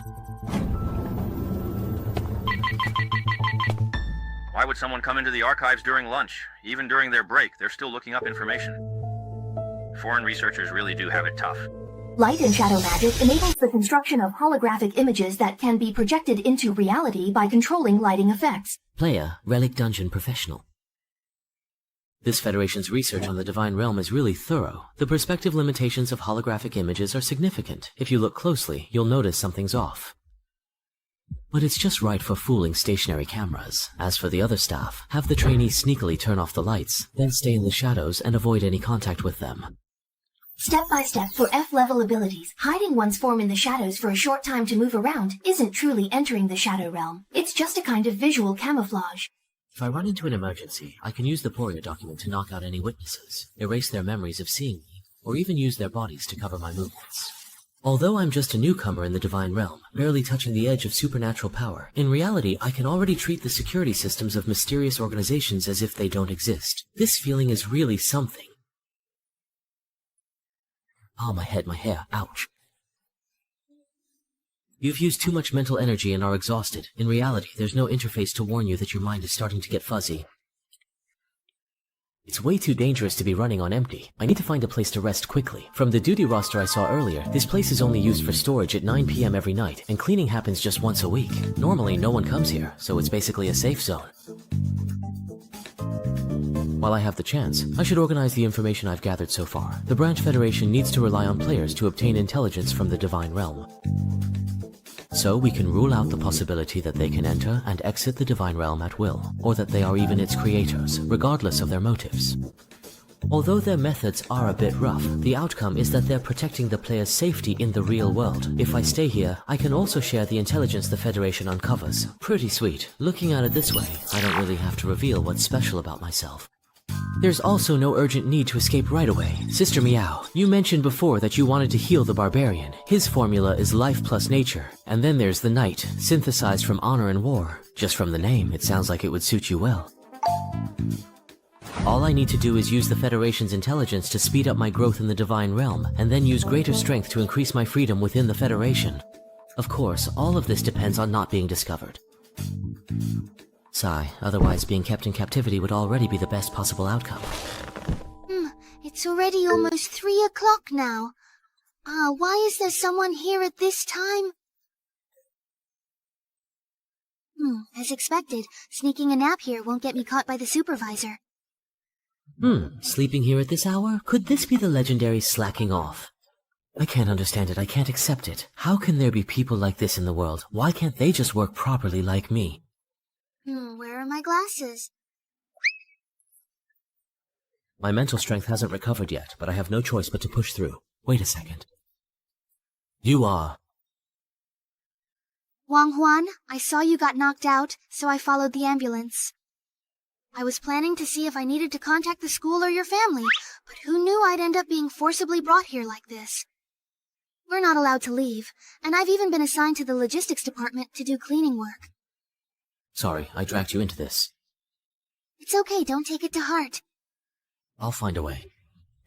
Why would someone come into the archives during lunch? Even during their break, they're still looking up information. Foreign researchers really do have it tough. Light and shadow magic enables the construction of holographic images that can be projected into reality by controlling lighting effects. Player, Relic Dungeon Professional. This Federation's research on the Divine Realm is really thorough. The perspective limitations of holographic images are significant. If you look closely, you'll notice something's off. But it's just right for fooling stationary cameras. As for the other staff, have the trainees sneakily turn off the lights, then stay in the shadows and avoid any contact with them. Step by step for F-level abilities, hiding one's form in the shadows for a short time to move around isn't truly entering the shadow realm. It's just a kind of visual camouflage. If I run into an emergency, I can use the Poria document to knock out any witnesses, erase their memories of seeing me, or even use their bodies to cover my movements. Although I'm just a newcomer in the Divine Realm, barely touching the edge of supernatural power, in reality I can already treat the security systems of mysterious organizations as if they don't exist. This feeling is really something. Oh, my head, my hair, ouch. You've used too much mental energy and are exhausted. In reality, there's no interface to warn you that your mind is starting to get fuzzy. It's way too dangerous to be running on empty. I need to find a place to rest quickly. From the duty roster I saw earlier, this place is only used for storage at 9 PM every night, and cleaning happens just once a week. Normally, no one comes here, so it's basically a safe zone. While I have the chance, I should organize the information I've gathered so far. The Branch Federation needs to rely on players to obtain intelligence from the Divine Realm. So we can rule out the possibility that they can enter and exit the Divine Realm at will, or that they are even its creators, regardless of their motives. Although their methods are a bit rough, the outcome is that they're protecting the player's safety in the real world. If I stay here, I can also share the intelligence the Federation uncovers. Pretty sweet. Looking at it this way, I don't really have to reveal what's special about myself. There's also no urgent need to escape right away. Sister Meow, you mentioned before that you wanted to heal the barbarian. His formula is life plus nature. And then there's the knight, synthesized from honor and war. Just from the name, it sounds like it would suit you well. All I need to do is use the Federation's intelligence to speed up my growth in the Divine Realm, and then use greater strength to increase my freedom within the Federation. Of course, all of this depends on not being discovered. Sigh, otherwise being kept in captivity would already be the best possible outcome. It's already almost 3 o'clock now. Why is there someone here at this time? As expected, sneaking a nap here won't get me caught by the supervisor. Sleeping here at this hour? Could this be the legendary slacking off? I can't understand it, I can't accept it. How can there be people like this in the world? Why can't they just work properly like me? Where are my glasses? My mental strength hasn't recovered yet, but I have no choice but to push through. Wait a second. You are... Wang Huan, I saw you got knocked out, so I followed the ambulance. I was planning to see if I needed to contact the school or your family, but who knew I'd end up being forcibly brought here like this? We're not allowed to leave, and I've even been assigned to the logistics department to do cleaning work. Sorry, I dragged you into this. It's okay, don't take it to heart. I'll find a way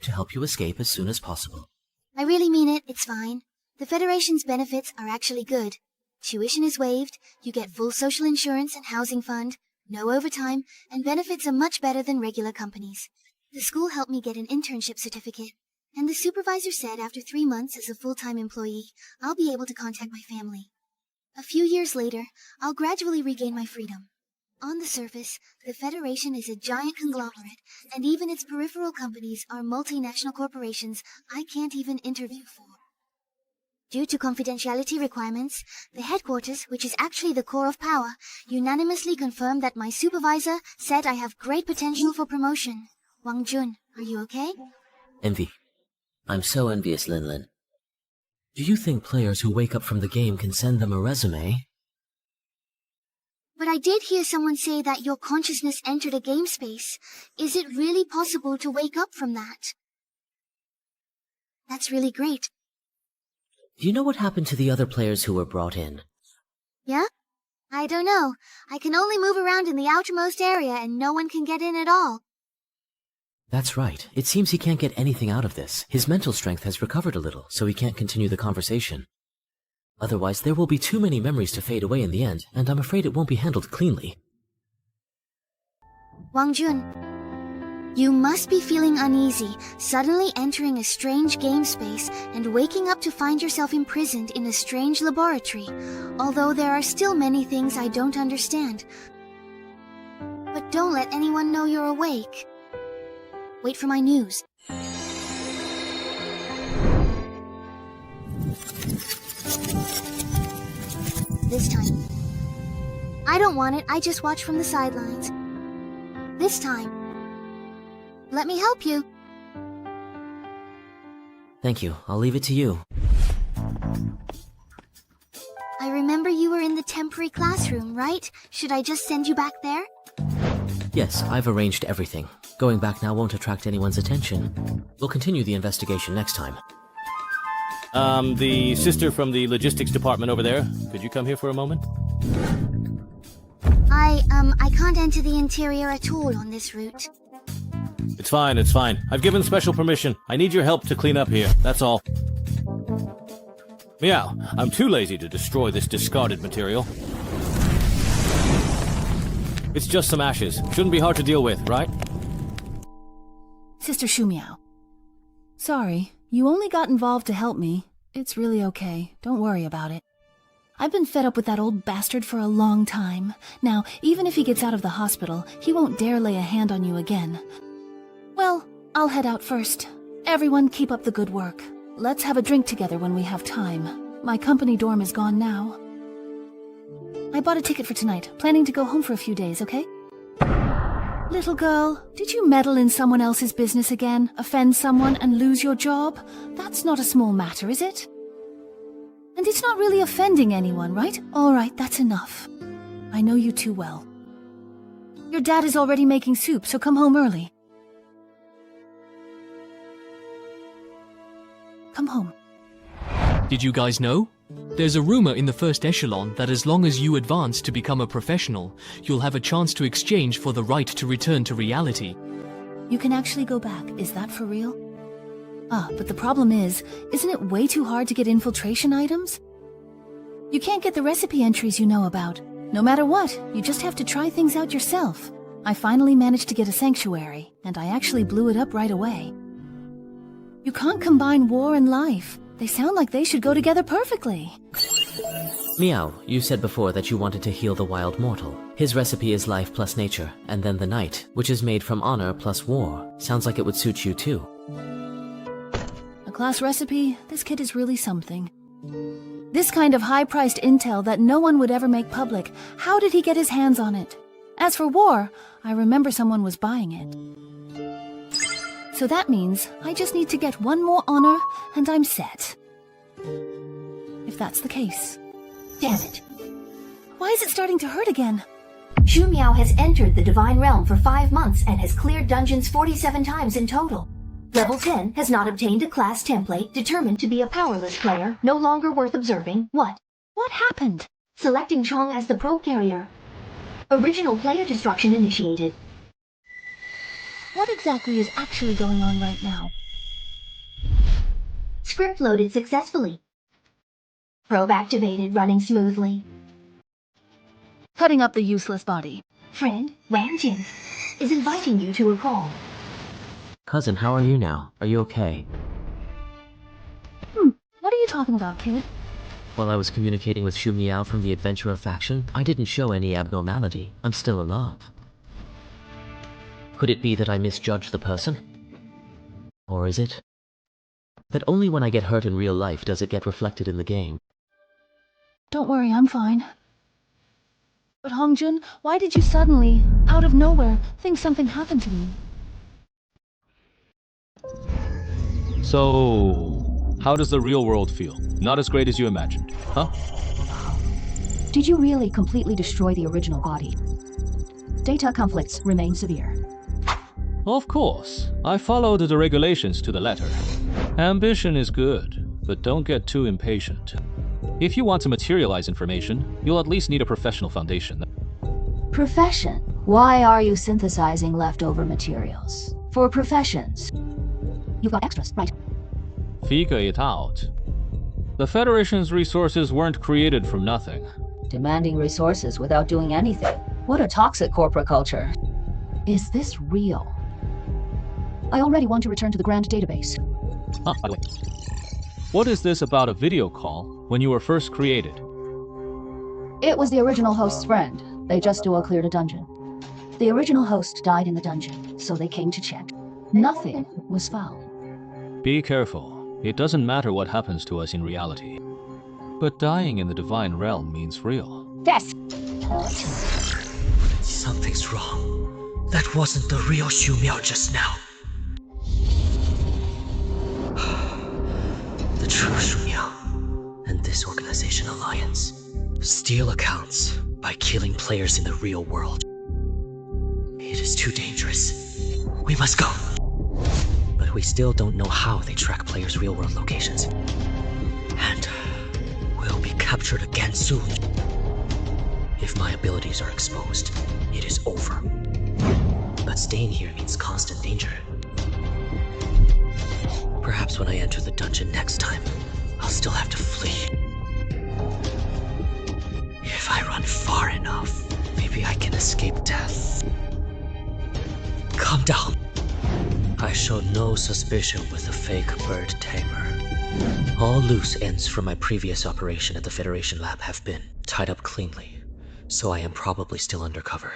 to help you escape as soon as possible. I really mean it, it's fine. The Federation's benefits are actually good. Tuition is waived, you get full social insurance and housing fund, no overtime, and benefits are much better than regular companies. The school helped me get an internship certificate, and the supervisor said after 3 months as a full-time employee, I'll be able to contact my family. A few years later, I'll gradually regain my freedom. On the surface, the Federation is a giant conglomerate, and even its peripheral companies are multinational corporations I can't even interview for. Due to confidentiality requirements, the headquarters, which is actually the core of power, unanimously confirmed that my supervisor said I have great potential for promotion. Wang Jun, are you okay? Envy. I'm so envious, Lin Lin. Do you think players who wake up from the game can send them a resume? But I did hear someone say that your consciousness entered a game space. Is it really possible to wake up from that? That's really great. Do you know what happened to the other players who were brought in? Yeah? I don't know. I can only move around in the outermost area and no one can get in at all. That's right. It seems he can't get anything out of this. His mental strength has recovered a little, so he can't continue the conversation. Otherwise, there will be too many memories to fade away in the end, and I'm afraid it won't be handled cleanly. Wang Jun, you must be feeling uneasy, suddenly entering a strange game space and waking up to find yourself imprisoned in a strange laboratory, although there are still many things I don't understand. But don't let anyone know you're awake. Wait for my news. This time. I don't want it, I just watch from the sidelines. This time. Let me help you. Thank you. I'll leave it to you. I remember you were in the temporary classroom, right? Should I just send you back there? Yes, I've arranged everything. Going back now won't attract anyone's attention. We'll continue the investigation next time. The sister from the logistics department over there, could you come here for a moment? I can't enter the interior at all on this route. It's fine, it's fine. I've given special permission. I need your help to clean up here, that's all. Meow, I'm too lazy to destroy this discarded material. It's just some ashes. Shouldn't be hard to deal with, right? Sister Shumiao. Sorry, you only got involved to help me. It's really okay. Don't worry about it. I've been fed up with that old bastard for a long time. Now, even if he gets out of the hospital, he won't dare lay a hand on you again. Well, I'll head out first. Everyone keep up the good work. Let's have a drink together when we have time. My company dorm is gone now. I bought a ticket for tonight, planning to go home for a few days, okay? Little girl, did you meddle in someone else's business again, offend someone, and lose your job? That's not a small matter, is it? And it's not really offending anyone, right? All right, that's enough. I know you too well. Your dad is already making soup, so come home early. Come home. Did you guys know? There's a rumor in the first echelon that as long as you advance to become a professional, you'll have a chance to exchange for the right to return to reality. You can actually go back. Is that for real? Ah, but the problem is, isn't it way too hard to get infiltration items? You can't get the recipe entries you know about. No matter what, you just have to try things out yourself. I finally managed to get a sanctuary, and I actually blew it up right away. You can't combine war and life. They sound like they should go together perfectly. Meow, you said before that you wanted to heal the wild mortal. His recipe is life plus nature, and then the night, which is made from honor plus war. Sounds like it would suit you too. A class recipe? This kid is really something. This kind of high-priced intel that no one would ever make public, how did he get his hands on it? As for war, I remember someone was buying it. So that means I just need to get one more honor, and I'm set. If that's the case. Damn it. Why is it starting to hurt again? Shumiao has entered the Divine Realm for 5 months and has cleared dungeons 47 times in total. Level 10 has not obtained a class template, determined to be a powerless player, no longer worth observing. What? What happened? Selecting Chong as the probe carrier. Original player destruction initiated. What exactly is actually going on right now? Script loaded successfully. Probe activated, running smoothly. Cutting up the useless body. Friend, Wang Jin, is inviting you to a call. Cousin, how are you now? Are you okay? What are you talking about, kid? While I was communicating with Shu Miao from the Adventurer faction, I didn't show any abnormality. I'm still alive. Could it be that I misjudged the person? Or is it that only when I get hurt in real life does it get reflected in the game? Don't worry, I'm fine. But Hongjun, why did you suddenly, out of nowhere, think something happened to me? So, how does the real world feel? Not as great as you imagined, huh? Did you really completely destroy the original body? Data conflicts remain severe. Of course. I followed the regulations to the letter. Ambition is good, but don't get too impatient. If you want to materialize information, you'll at least need a professional foundation. Profession? Why are you synthesizing leftover materials? For professions. You've got extras, right? Figure it out. The Federation's resources weren't created from nothing. Demanding resources without doing anything. What a toxic corporate culture. Is this real? I already want to return to the Grand Database. By the way, what is this about a video call when you were first created? It was the original host's friend. They just dual-cleared a dungeon. The original host died in the dungeon, so they came to check. Nothing was found. Be careful. It doesn't matter what happens to us in reality. But dying in the Divine Realm means real. Yes! Something's wrong. That wasn't the real Shu Miao just now. The true Shu Miao and this organization alliance steal accounts by killing players in the real world. It is too dangerous. We must go. But we still don't know how they track players' real-world locations. And we'll be captured again soon. If my abilities are exposed, it is over. But staying here means constant danger. Perhaps when I enter the dungeon next time, I'll still have to flee. If I run far enough, maybe I can escape death. Calm down. I show no suspicion with the fake bird tamer. All loose ends from my previous operation at the Federation lab have been tied up cleanly, so I am probably still undercover.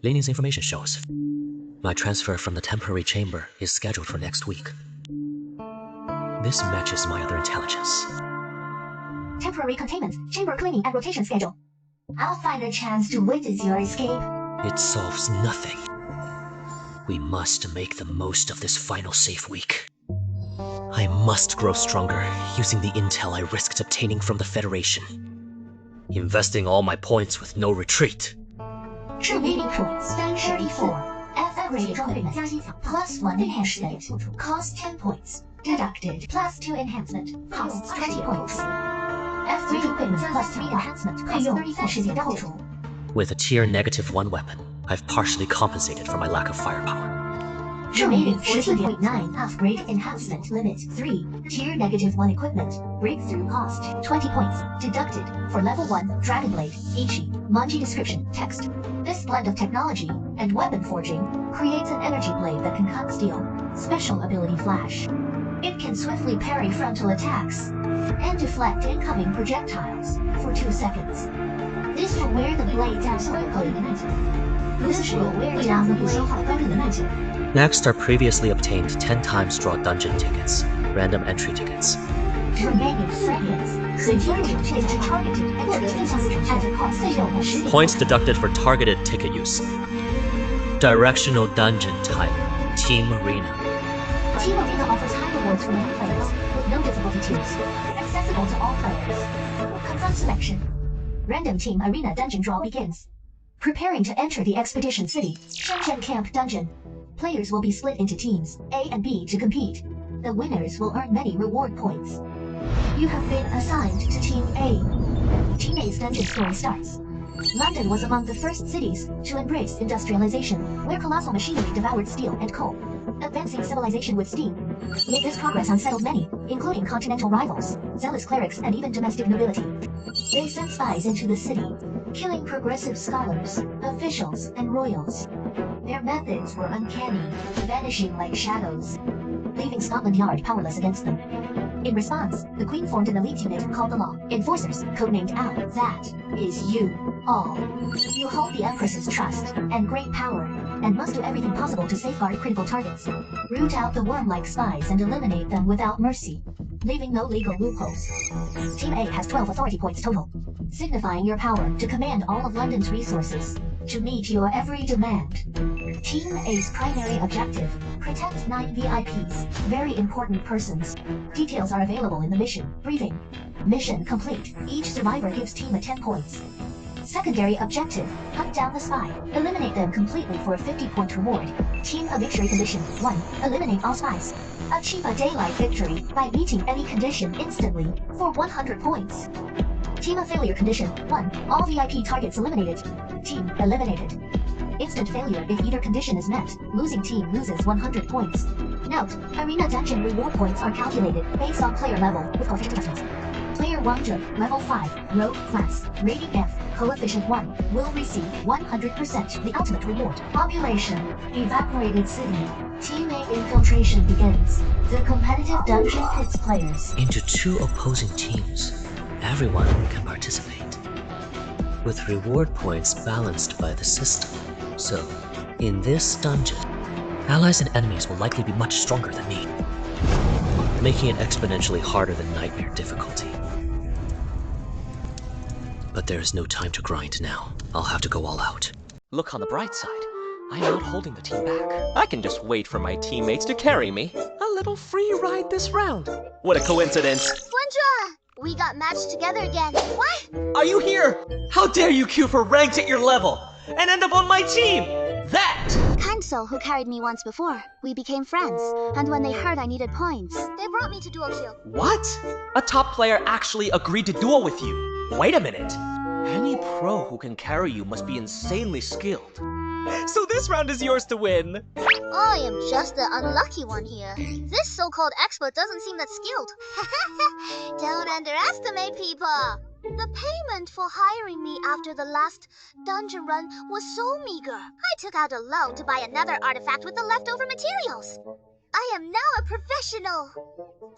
Lenien's information shows my transfer from the temporary chamber is scheduled for next week. This matches my other intelligence. Temporary containment, chamber cleaning, and rotation schedule. I'll find a chance to witness your escape. It solves nothing. We must make the most of this final safe week. I must grow stronger using the intel I risked obtaining from the Federation. Investing all my points with no retreat. True meeting points, 34. F-upgrade equipment, +1 enhancement. Cost 10 points. Deducted. +2 enhancement. Costs 20 points. F3 equipment +3 enhancement. Costs 34 时间到处. With a tier -1 weapon, I've partially compensated for my lack of firepower. Remaining 14.9 upgrade enhancement limit 3. Tier -1 equipment. Breakthrough cost 20 points. Deducted for level 1 Dragon Blade. Ichi. Manji description text. This blend of technology and weapon forging creates an energy blade that can cut steel. Special ability flash. It can swiftly parry frontal attacks and deflect incoming projectiles for 2 seconds. This will wear the blade down quickly. This will wear down the blade quickly. Next are previously obtained 10 times draw dungeon tickets, random entry tickets. Remaining seconds. The target is a targeted entry at a cost of Points deducted for targeted ticket use. Directional dungeon type, Team Arena. Team Arena offers high rewards for many players, with no difficulty tiers. Accessible to all players. Confront selection. Random Team Arena dungeon draw begins. Preparing to enter the Expedition City, Shenzhen Camp Dungeon. Players will be split into teams, A and B, to compete. The winners will earn many reward points. You have been assigned to Team A. Team A's dungeon story starts. London was among the first cities to embrace industrialization, where colossal machinery devoured steel and coal. Advancing civilization with steam. Yet this progress unsettled many, including continental rivals, zealous clerics, and even domestic nobility. They sent spies into the city, killing progressive scholars, officials, and royals. Their methods were uncanny, vanishing like shadows, leaving Scotland Yard powerless against them. In response, the Queen formed an elite unit called the Law Enforcers, codenamed OWL. That is you all. You hold the Empress's trust and great power, and must do everything possible to safeguard critical targets. Root out the worm-like spies and eliminate them without mercy, leaving no legal loopholes. Team A has 12 authority points total, signifying your power to command all of London's resources, to meet your every demand. Team A's primary objective, protect 9 VIPs, very important persons. Details are available in the mission briefing. Mission complete. Each survivor gives team a 10 points. Secondary objective, hunt down the spy. Eliminate them completely for a 50-point reward. Team a victory condition 1. Eliminate all spies. Achieve a daylight victory by meeting any condition instantly for 100 points. Team a failure condition 1. All VIP targets eliminated. Team eliminated. Instant failure if either condition is met. Losing team loses 100 points. Note, Arena Dungeon reward points are calculated based on player level with coefficient adjustments. Player Wangzhe, level 5, Rogue class, rating F, coefficient 1, will receive 100% the ultimate reward. Population, evaporated city. Team A infiltration begins. The competitive dungeon pits players into 2 opposing teams. Everyone can participate, with reward points balanced by the system. So, in this dungeon, allies and enemies will likely be much stronger than me, making it exponentially harder than nightmare difficulty. But there is no time to grind now. I'll have to go all out. Look on the bright side. I'm not holding the team back. I can just wait for my teammates to carry me. A little free ride this round. What a coincidence. Flindra! We got matched together again. What? Are you here? How dare you queue for ranks at your level and end up on my team? That! Kind soul who carried me once before. We became friends, and when they heard I needed points, they brought me to duo queue. What? A top player actually agreed to duel with you. Wait a minute. Any pro who can carry you must be insanely skilled. So this round is yours to win. I am just the unlucky one here. This so-called expert doesn't seem that skilled. Don't underestimate people. The payment for hiring me after the last dungeon run was so meager. I took out a loan to buy another artifact with the leftover materials. I am now a professional.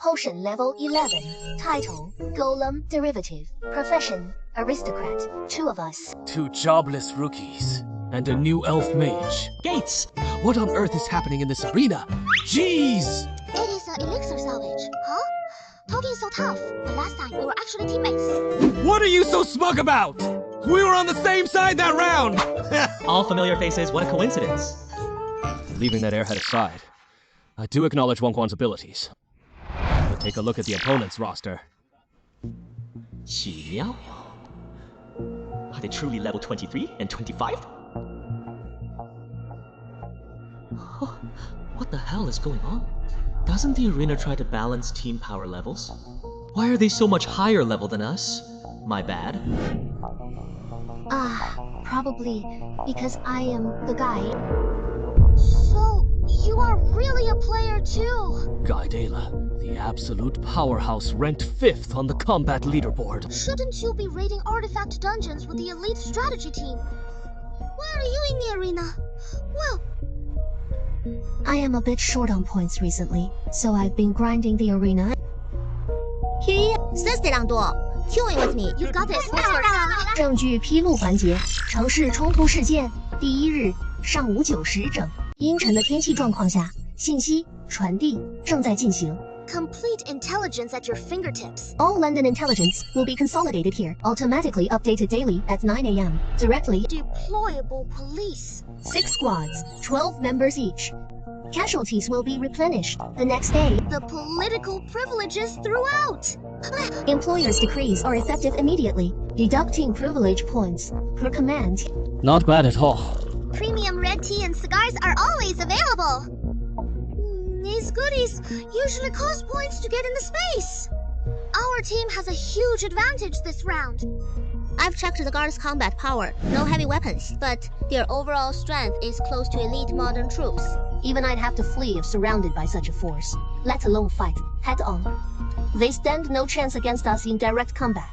Potion level 11. Title, Golem Derivative. Profession, Aristocrat. 2 of us. 2 jobless rookies. And a new elf mage. Gates! What on earth is happening in this arena? Jeez! It is an elixir salvage. Huh? Toki is so tough. The last time we were actually teammates. What are you so smug about? We were on the same side that round! All familiar faces, what a coincidence. Leaving that airhead aside, I do acknowledge Wangquan's abilities. But take a look at the opponent's roster. Xiao? Are they truly level 23 and 25? What the hell is going on? Doesn't the arena try to balance team power levels? Why are they so much higher level than us? My bad. Probably because I am the guy. So, you are really a player too? Gaidela, the absolute powerhouse, ranked 5th on the combat leaderboard. Shouldn't you be raiding artifact dungeons with the elite strategy team? Why are you in the arena? Well, I am a bit short on points recently, so I've been grinding the arena. Queuing with me. You've got this. 证据披露环节，城市冲突事件，第1日上午9时整，阴沉的天气状况下，信息传递正在进行。 Complete intelligence at your fingertips. All London intelligence will be consolidated here, automatically updated daily at 9 a.m. Directly. Deployable police. 6 squads, 12 members each. Casualties will be replenished the next day. The political privileges throughout. Employers' decrees are effective immediately, deducting privilege points per command. Not bad at all. Premium red tea and cigars are always available. These goodies usually cost points to get into space. Our team has a huge advantage this round. I've checked the guards' combat power. No heavy weapons, but their overall strength is close to elite modern troops. Even I'd have to flee if surrounded by such a force, let alone fight head on. They stand no chance against us in direct combat.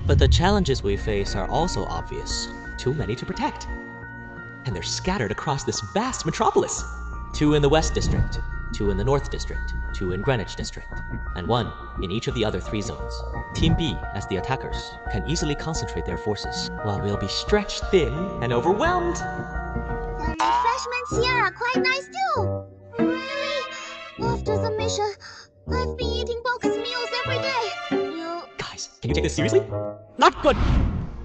But the challenges we face are also obvious. Too many to protect. And they're scattered across this vast metropolis. 2 in the West District, 2 in the North District, 2 in Greenwich District, and 1 in each of the other 3 zones. Team B, as the attackers, can easily concentrate their forces, while we'll be stretched thin and overwhelmed. The refreshments here are quite nice too. Really? After the mission, I've been eating boxed meals every day. Guys, can you take this seriously? Not good!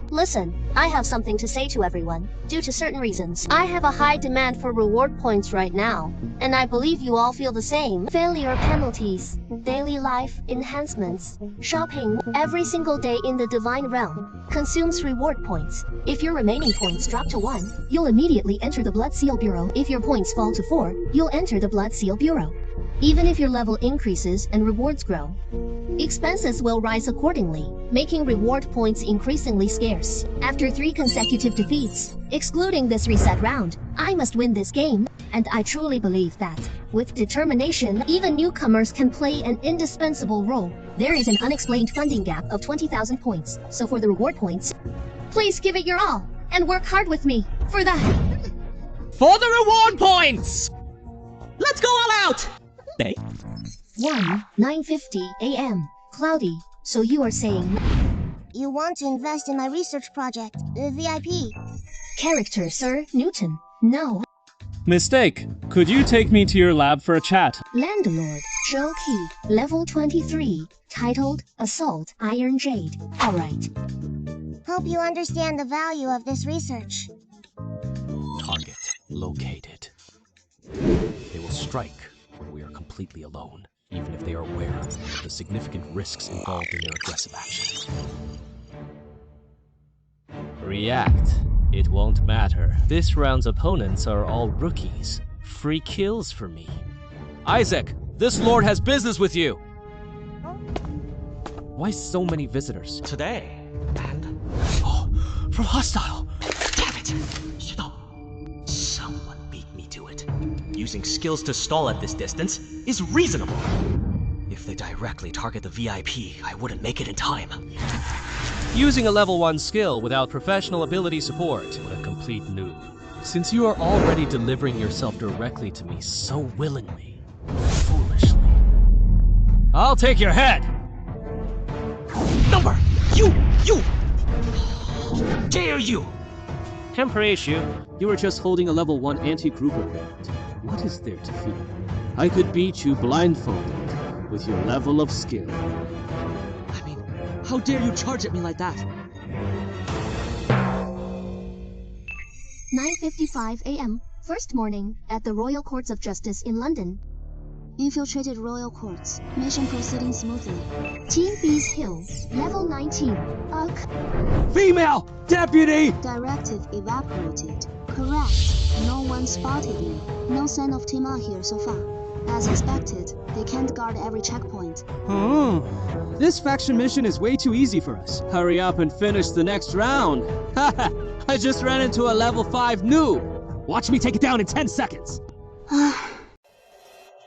Listen, I have something to say to everyone. Due to certain reasons, I have a high demand for reward points right now, and I believe you all feel the same. Failure penalties, daily life enhancements, shopping every single day in the Divine Realm consumes reward points. If your remaining points drop to 1, you'll immediately enter the Blood Seal Bureau. If your points fall to 4, you'll enter the Blood Seal Bureau. Even if your level increases and rewards grow, expenses will rise accordingly, making reward points increasingly scarce. After 3 consecutive defeats, excluding this reset round, I must win this game, and I truly believe that, with determination, even newcomers can play an indispensable role. There is an unexplained funding gap of 20,000 points, so for the reward points, please give it your all, and work hard with me, for the... For the reward points! Let's go all out! 9:50 a.m. Cloudy, so you are saying... You want to invest in my research project, VIP. Character, Sir Newton. No. Mistake. Could you take me to your lab for a chat? Landlord, Joe Key, level 23, titled Assault Iron Jade. Alright. Hope you understand the value of this research. Target located. They will strike when we are completely alone, even if they are aware of the significant risks involved in their aggressive actions. React. It won't matter. This round's opponents are all rookies. Free kills for me. Isaac, this lord has business with you! Why so many visitors? Today, and... Oh, from hostile! Damn it! Shut up! using skills to stall at this distance is reasonable. If they directly target the VIP, I wouldn't make it in time. Using a level 1 skill without professional ability support, what a complete noob. Since you are already delivering yourself directly to me so willingly, foolishly, I'll take your head! Number! You! How dare you! Temper issue, you were just holding a level 1 anti-grouper band. What is there to fear? I could beat you blindfolded with your level of skill. I mean, how dare you charge at me like that? 9:55 a.m. First morning at the Royal Courts of Justice in London. Infiltrated Royal Courts. Mission proceeding smoothly. Team B's Hill. Level 19. Ugh. Female! Deputy! Directive evaporated. Correct. No one spotted me. No sign of Team A here so far. As expected, they can't guard every checkpoint. This faction mission is way too easy for us. Hurry up and finish the next round. Haha, I just ran into a level 5 noob. Watch me take it down in 10 seconds.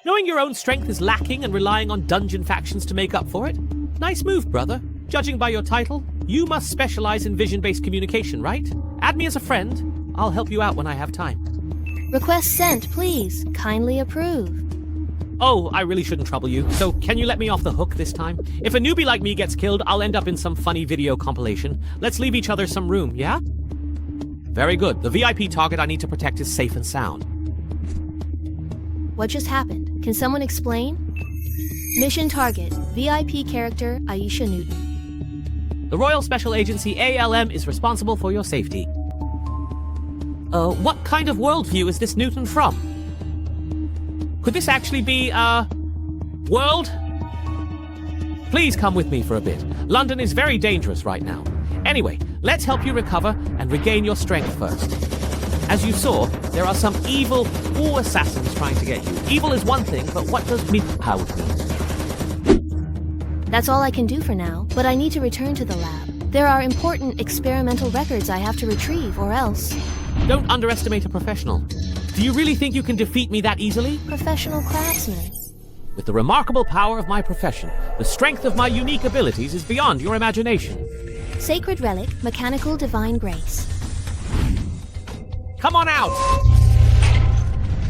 Knowing your own strength is lacking and relying on dungeon factions to make up for it? Nice move, brother. Judging by your title, you must specialize in vision-based communication, right? Add me as a friend. I'll help you out when I have time. Request sent, please. Kindly approve. Oh, I really shouldn't trouble you, so can you let me off the hook this time? If a newbie like me gets killed, I'll end up in some funny video compilation. Let's leave each other some room, yeah? Very good. The VIP target I need to protect is safe and sound. What just happened? Can someone explain? Mission target, VIP character Aisha Newton. The Royal Special Agency ALM is responsible for your safety. What kind of worldview is this Newton from? Could this actually be, world? Please come with me for a bit. London is very dangerous right now. Anyway, let's help you recover and regain your strength first. As you saw, there are some evil war assassins trying to get you. Evil is one thing, but what does mid-powered mean? That's all I can do for now, but I need to return to the lab. There are important experimental records I have to retrieve, or else. Don't underestimate a professional. Do you really think you can defeat me that easily? Professional craftsman. With the remarkable power of my profession, the strength of my unique abilities is beyond your imagination. Sacred relic, mechanical divine grace. Come on out!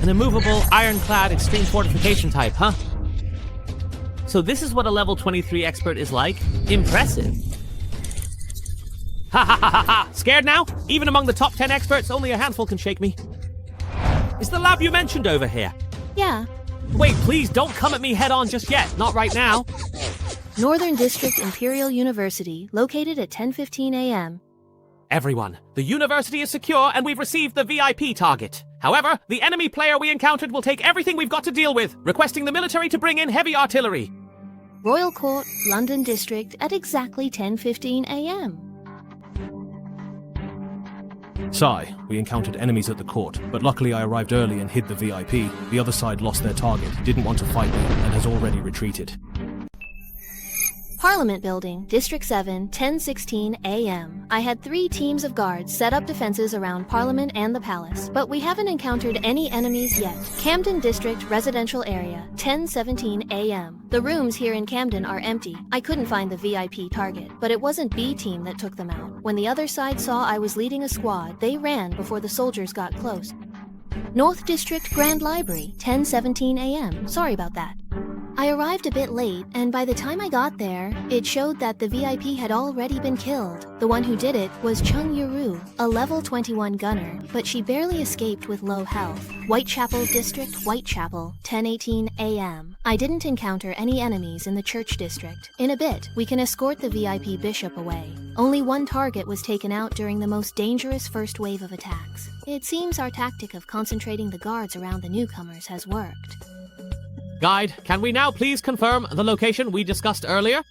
An immovable, ironclad, extreme fortification type, huh? So this is what a level 23 expert is like? Impressive. Ha ha ha ha ha! Scared now? Even among the top 10 experts, only a handful can shake me. Is the lab you mentioned over here? Yeah. Wait, please don't come at me head on just yet. Not right now. Northern District Imperial University, located at 10:15 a.m. Everyone, the university is secure and we've received the VIP target. However, the enemy player we encountered will take everything we've got to deal with, requesting the military to bring in heavy artillery. Royal Court, London District, at exactly 10:15 a.m. Sigh, we encountered enemies at the court, but luckily I arrived early and hid the VIP. The other side lost their target, didn't want to fight me, and has already retreated. Parliament Building, District 7, 10:16 a.m. I had 3 teams of guards set up defenses around Parliament and the Palace, but we haven't encountered any enemies yet. Camden District Residential Area, 10:17 a.m. The rooms here in Camden are empty. I couldn't find the VIP target, but it wasn't B team that took them out. When the other side saw I was leading a squad, they ran before the soldiers got close. North District Grand Library, 10:17 a.m. Sorry about that. I arrived a bit late, and by the time I got there, it showed that the VIP had already been killed. The one who did it was Chung Yuru, a level 21 gunner, but she barely escaped with low health. Whitechapel District, Whitechapel, 10:18 a.m. I didn't encounter any enemies in the Church District. In a bit, we can escort the VIP bishop away. Only one target was taken out during the most dangerous first wave of attacks. It seems our tactic of concentrating the guards around the newcomers has worked. Guide, can we now please confirm the location we discussed earlier?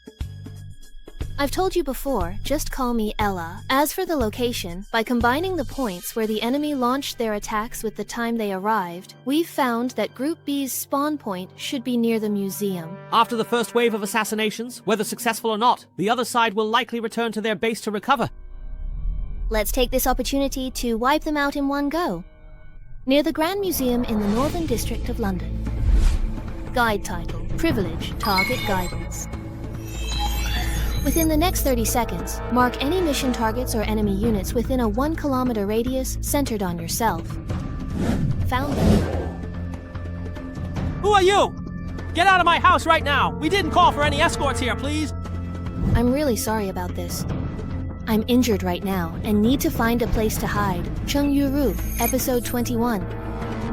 I've told you before, just call me Ella. As for the location, by combining the points where the enemy launched their attacks with the time they arrived, we've found that Group B's spawn point should be near the museum. After the first wave of assassinations, whether successful or not, the other side will likely return to their base to recover. Let's take this opportunity to wipe them out in one go. Near the Grand Museum in the Northern District of London. Guide title, Privilege, Target Guidance. Within the next 30 seconds, mark any mission targets or enemy units within a 1 kilometer radius centered on yourself. Found them. Who are you? Get out of my house right now! We didn't call for any escorts here, please! I'm really sorry about this. I'm injured right now and need to find a place to hide. Cheng Yuru, Episode 21.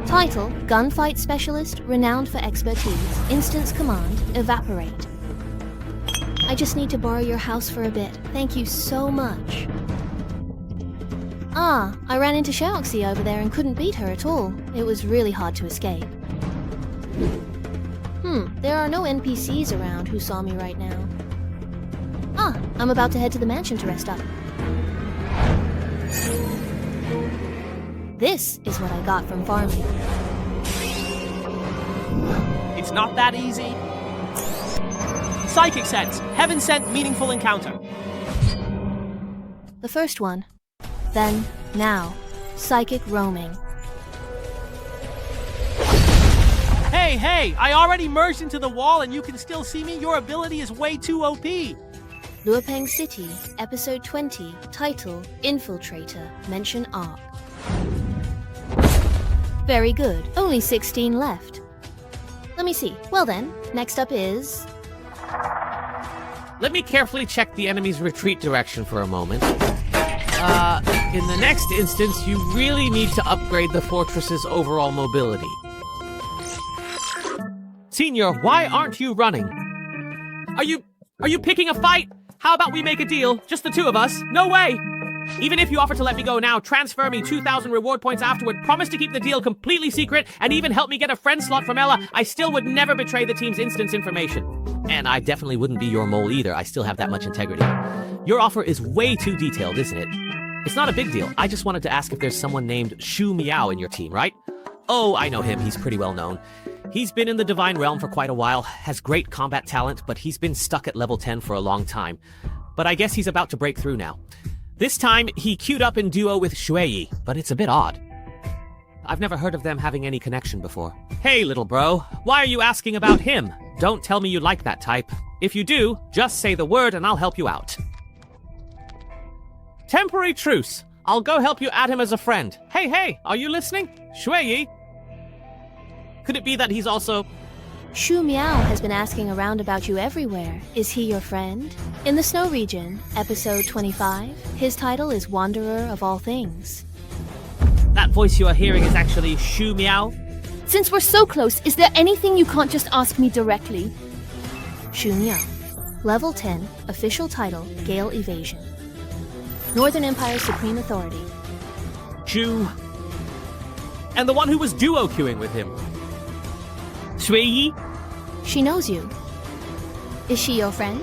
Title, Gunfight Specialist, renowned for expertise. Instance command, Evaporate. I just need to borrow your house for a bit. Thank you so much. Ah, I ran into Xiaoxi over there and couldn't beat her at all. It was really hard to escape. There are no NPCs around who saw me right now. Ah, I'm about to head to the mansion to rest up. This is what I got from farming. It's not that easy. Psychic sense. Heaven sent meaningful encounter. The first one. Then, now. Psychic roaming. Hey, I already merged into the wall and you can still see me? Your ability is way too OP. Luopeng City, Episode 20, Title, Infiltrator, Mention Arc. Very good, only 16 left. Let me see. Well then, next up is... Let me carefully check the enemy's retreat direction for a moment. In the next instance, you really need to upgrade the fortress's overall mobility. Senior, why aren't you running? Are you picking a fight? How about we make a deal? Just the two of us? No way! Even if you offer to let me go now, transfer me 2,000 reward points afterward, promise to keep the deal completely secret, and even help me get a friend slot from Ella, I still would never betray the team's instance information. And I definitely wouldn't be your mole either. I still have that much integrity. Your offer is way too detailed, isn't it? It's not a big deal. I just wanted to ask if there's someone named Shu Miao in your team, right? Oh, I know him. He's pretty well known. He's been in the Divine Realm for quite a while, has great combat talent, but he's been stuck at level 10 for a long time. But I guess he's about to break through now. This time, he queued up in duo with Shuei, but it's a bit odd. I've never heard of them having any connection before. Hey, little bro, why are you asking about him? Don't tell me you like that type. If you do, just say the word and I'll help you out. Temporary truce. I'll go help you add him as a friend. Hey, are you listening? Shuei? Could it be that he's also... Shu Miao has been asking around about you everywhere. Is he your friend? In the Snow Region, Episode 25, his title is Wanderer of All Things. That voice you are hearing is actually Shu Miao? Since we're so close, is there anything you can't just ask me directly? Shu Miao. Level 10, official title, Gale Evasion. Northern Empire's Supreme Authority. Shu... And the one who was duo queuing with him. Shuei? She knows you. Is she your friend?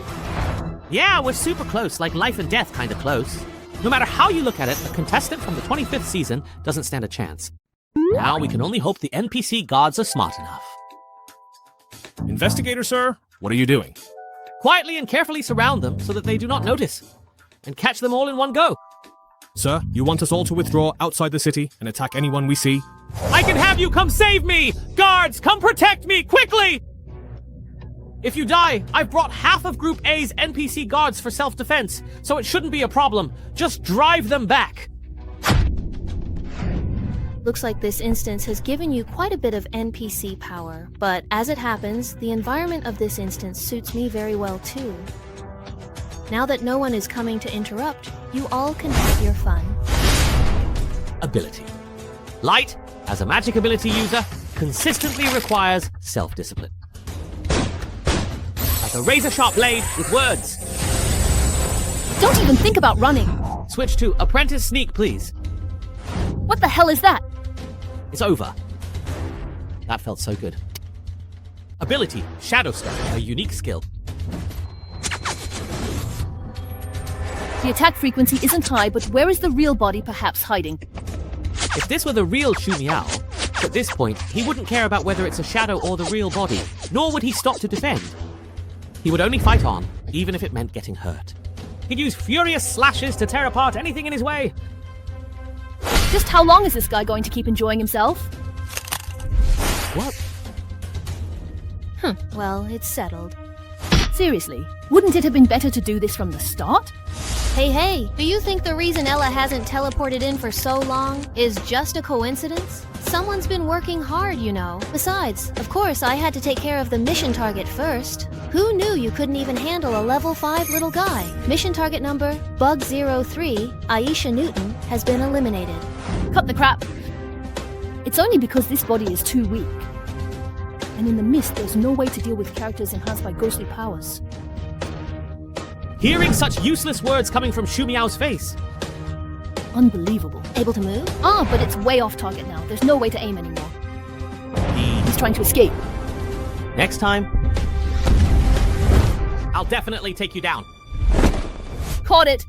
Yeah, we're super close, like life and death kind of close. No matter how you look at it, a contestant from the 25th season doesn't stand a chance. Now we can only hope the NPC gods are smart enough. Investigator, sir? What are you doing? Quietly and carefully surround them so that they do not notice. And catch them all in one go. Sir, you want us all to withdraw outside the city and attack anyone we see? I can have you come save me! Guards, come protect me, quickly! If you die, I've brought half of Group A's NPC guards for self-defense, so it shouldn't be a problem. Just drive them back. Looks like this instance has given you quite a bit of NPC power, but as it happens, the environment of this instance suits me very well too. Now that no one is coming to interrupt, you all can have your fun. Ability. Light, as a magic ability user, consistently requires self-discipline. Like a razor-sharp blade with words. Don't even think about running. Switch to Apprentice Sneak, please. What the hell is that? It's over. That felt so good. Ability, Shadow Step, a unique skill. The attack frequency isn't high, but where is the real body perhaps hiding? If this were the real Shu Miao, at this point, he wouldn't care about whether it's a shadow or the real body, nor would he stop to defend. He would only fight on, even if it meant getting hurt. He'd use furious slashes to tear apart anything in his way. Just how long is this guy going to keep enjoying himself? What? Well, it's settled. Seriously, wouldn't it have been better to do this from the start? Hey, do you think the reason Ella hasn't teleported in for so long is just a coincidence? Someone's been working hard, you know. Besides, of course, I had to take care of the mission target first. Who knew you couldn't even handle a level 5 little guy? Mission target number, Bug-03, Aisha Newton, has been eliminated. Cut the crap. It's only because this body is too weak. And in the mist, there's no way to deal with characters enhanced by ghostly powers. Hearing such useless words coming from Shu Miao's face. Unbelievable. Able to move? But it's way off target now. There's no way to aim anymore. He's trying to escape. Next time, I'll definitely take you down. Caught it.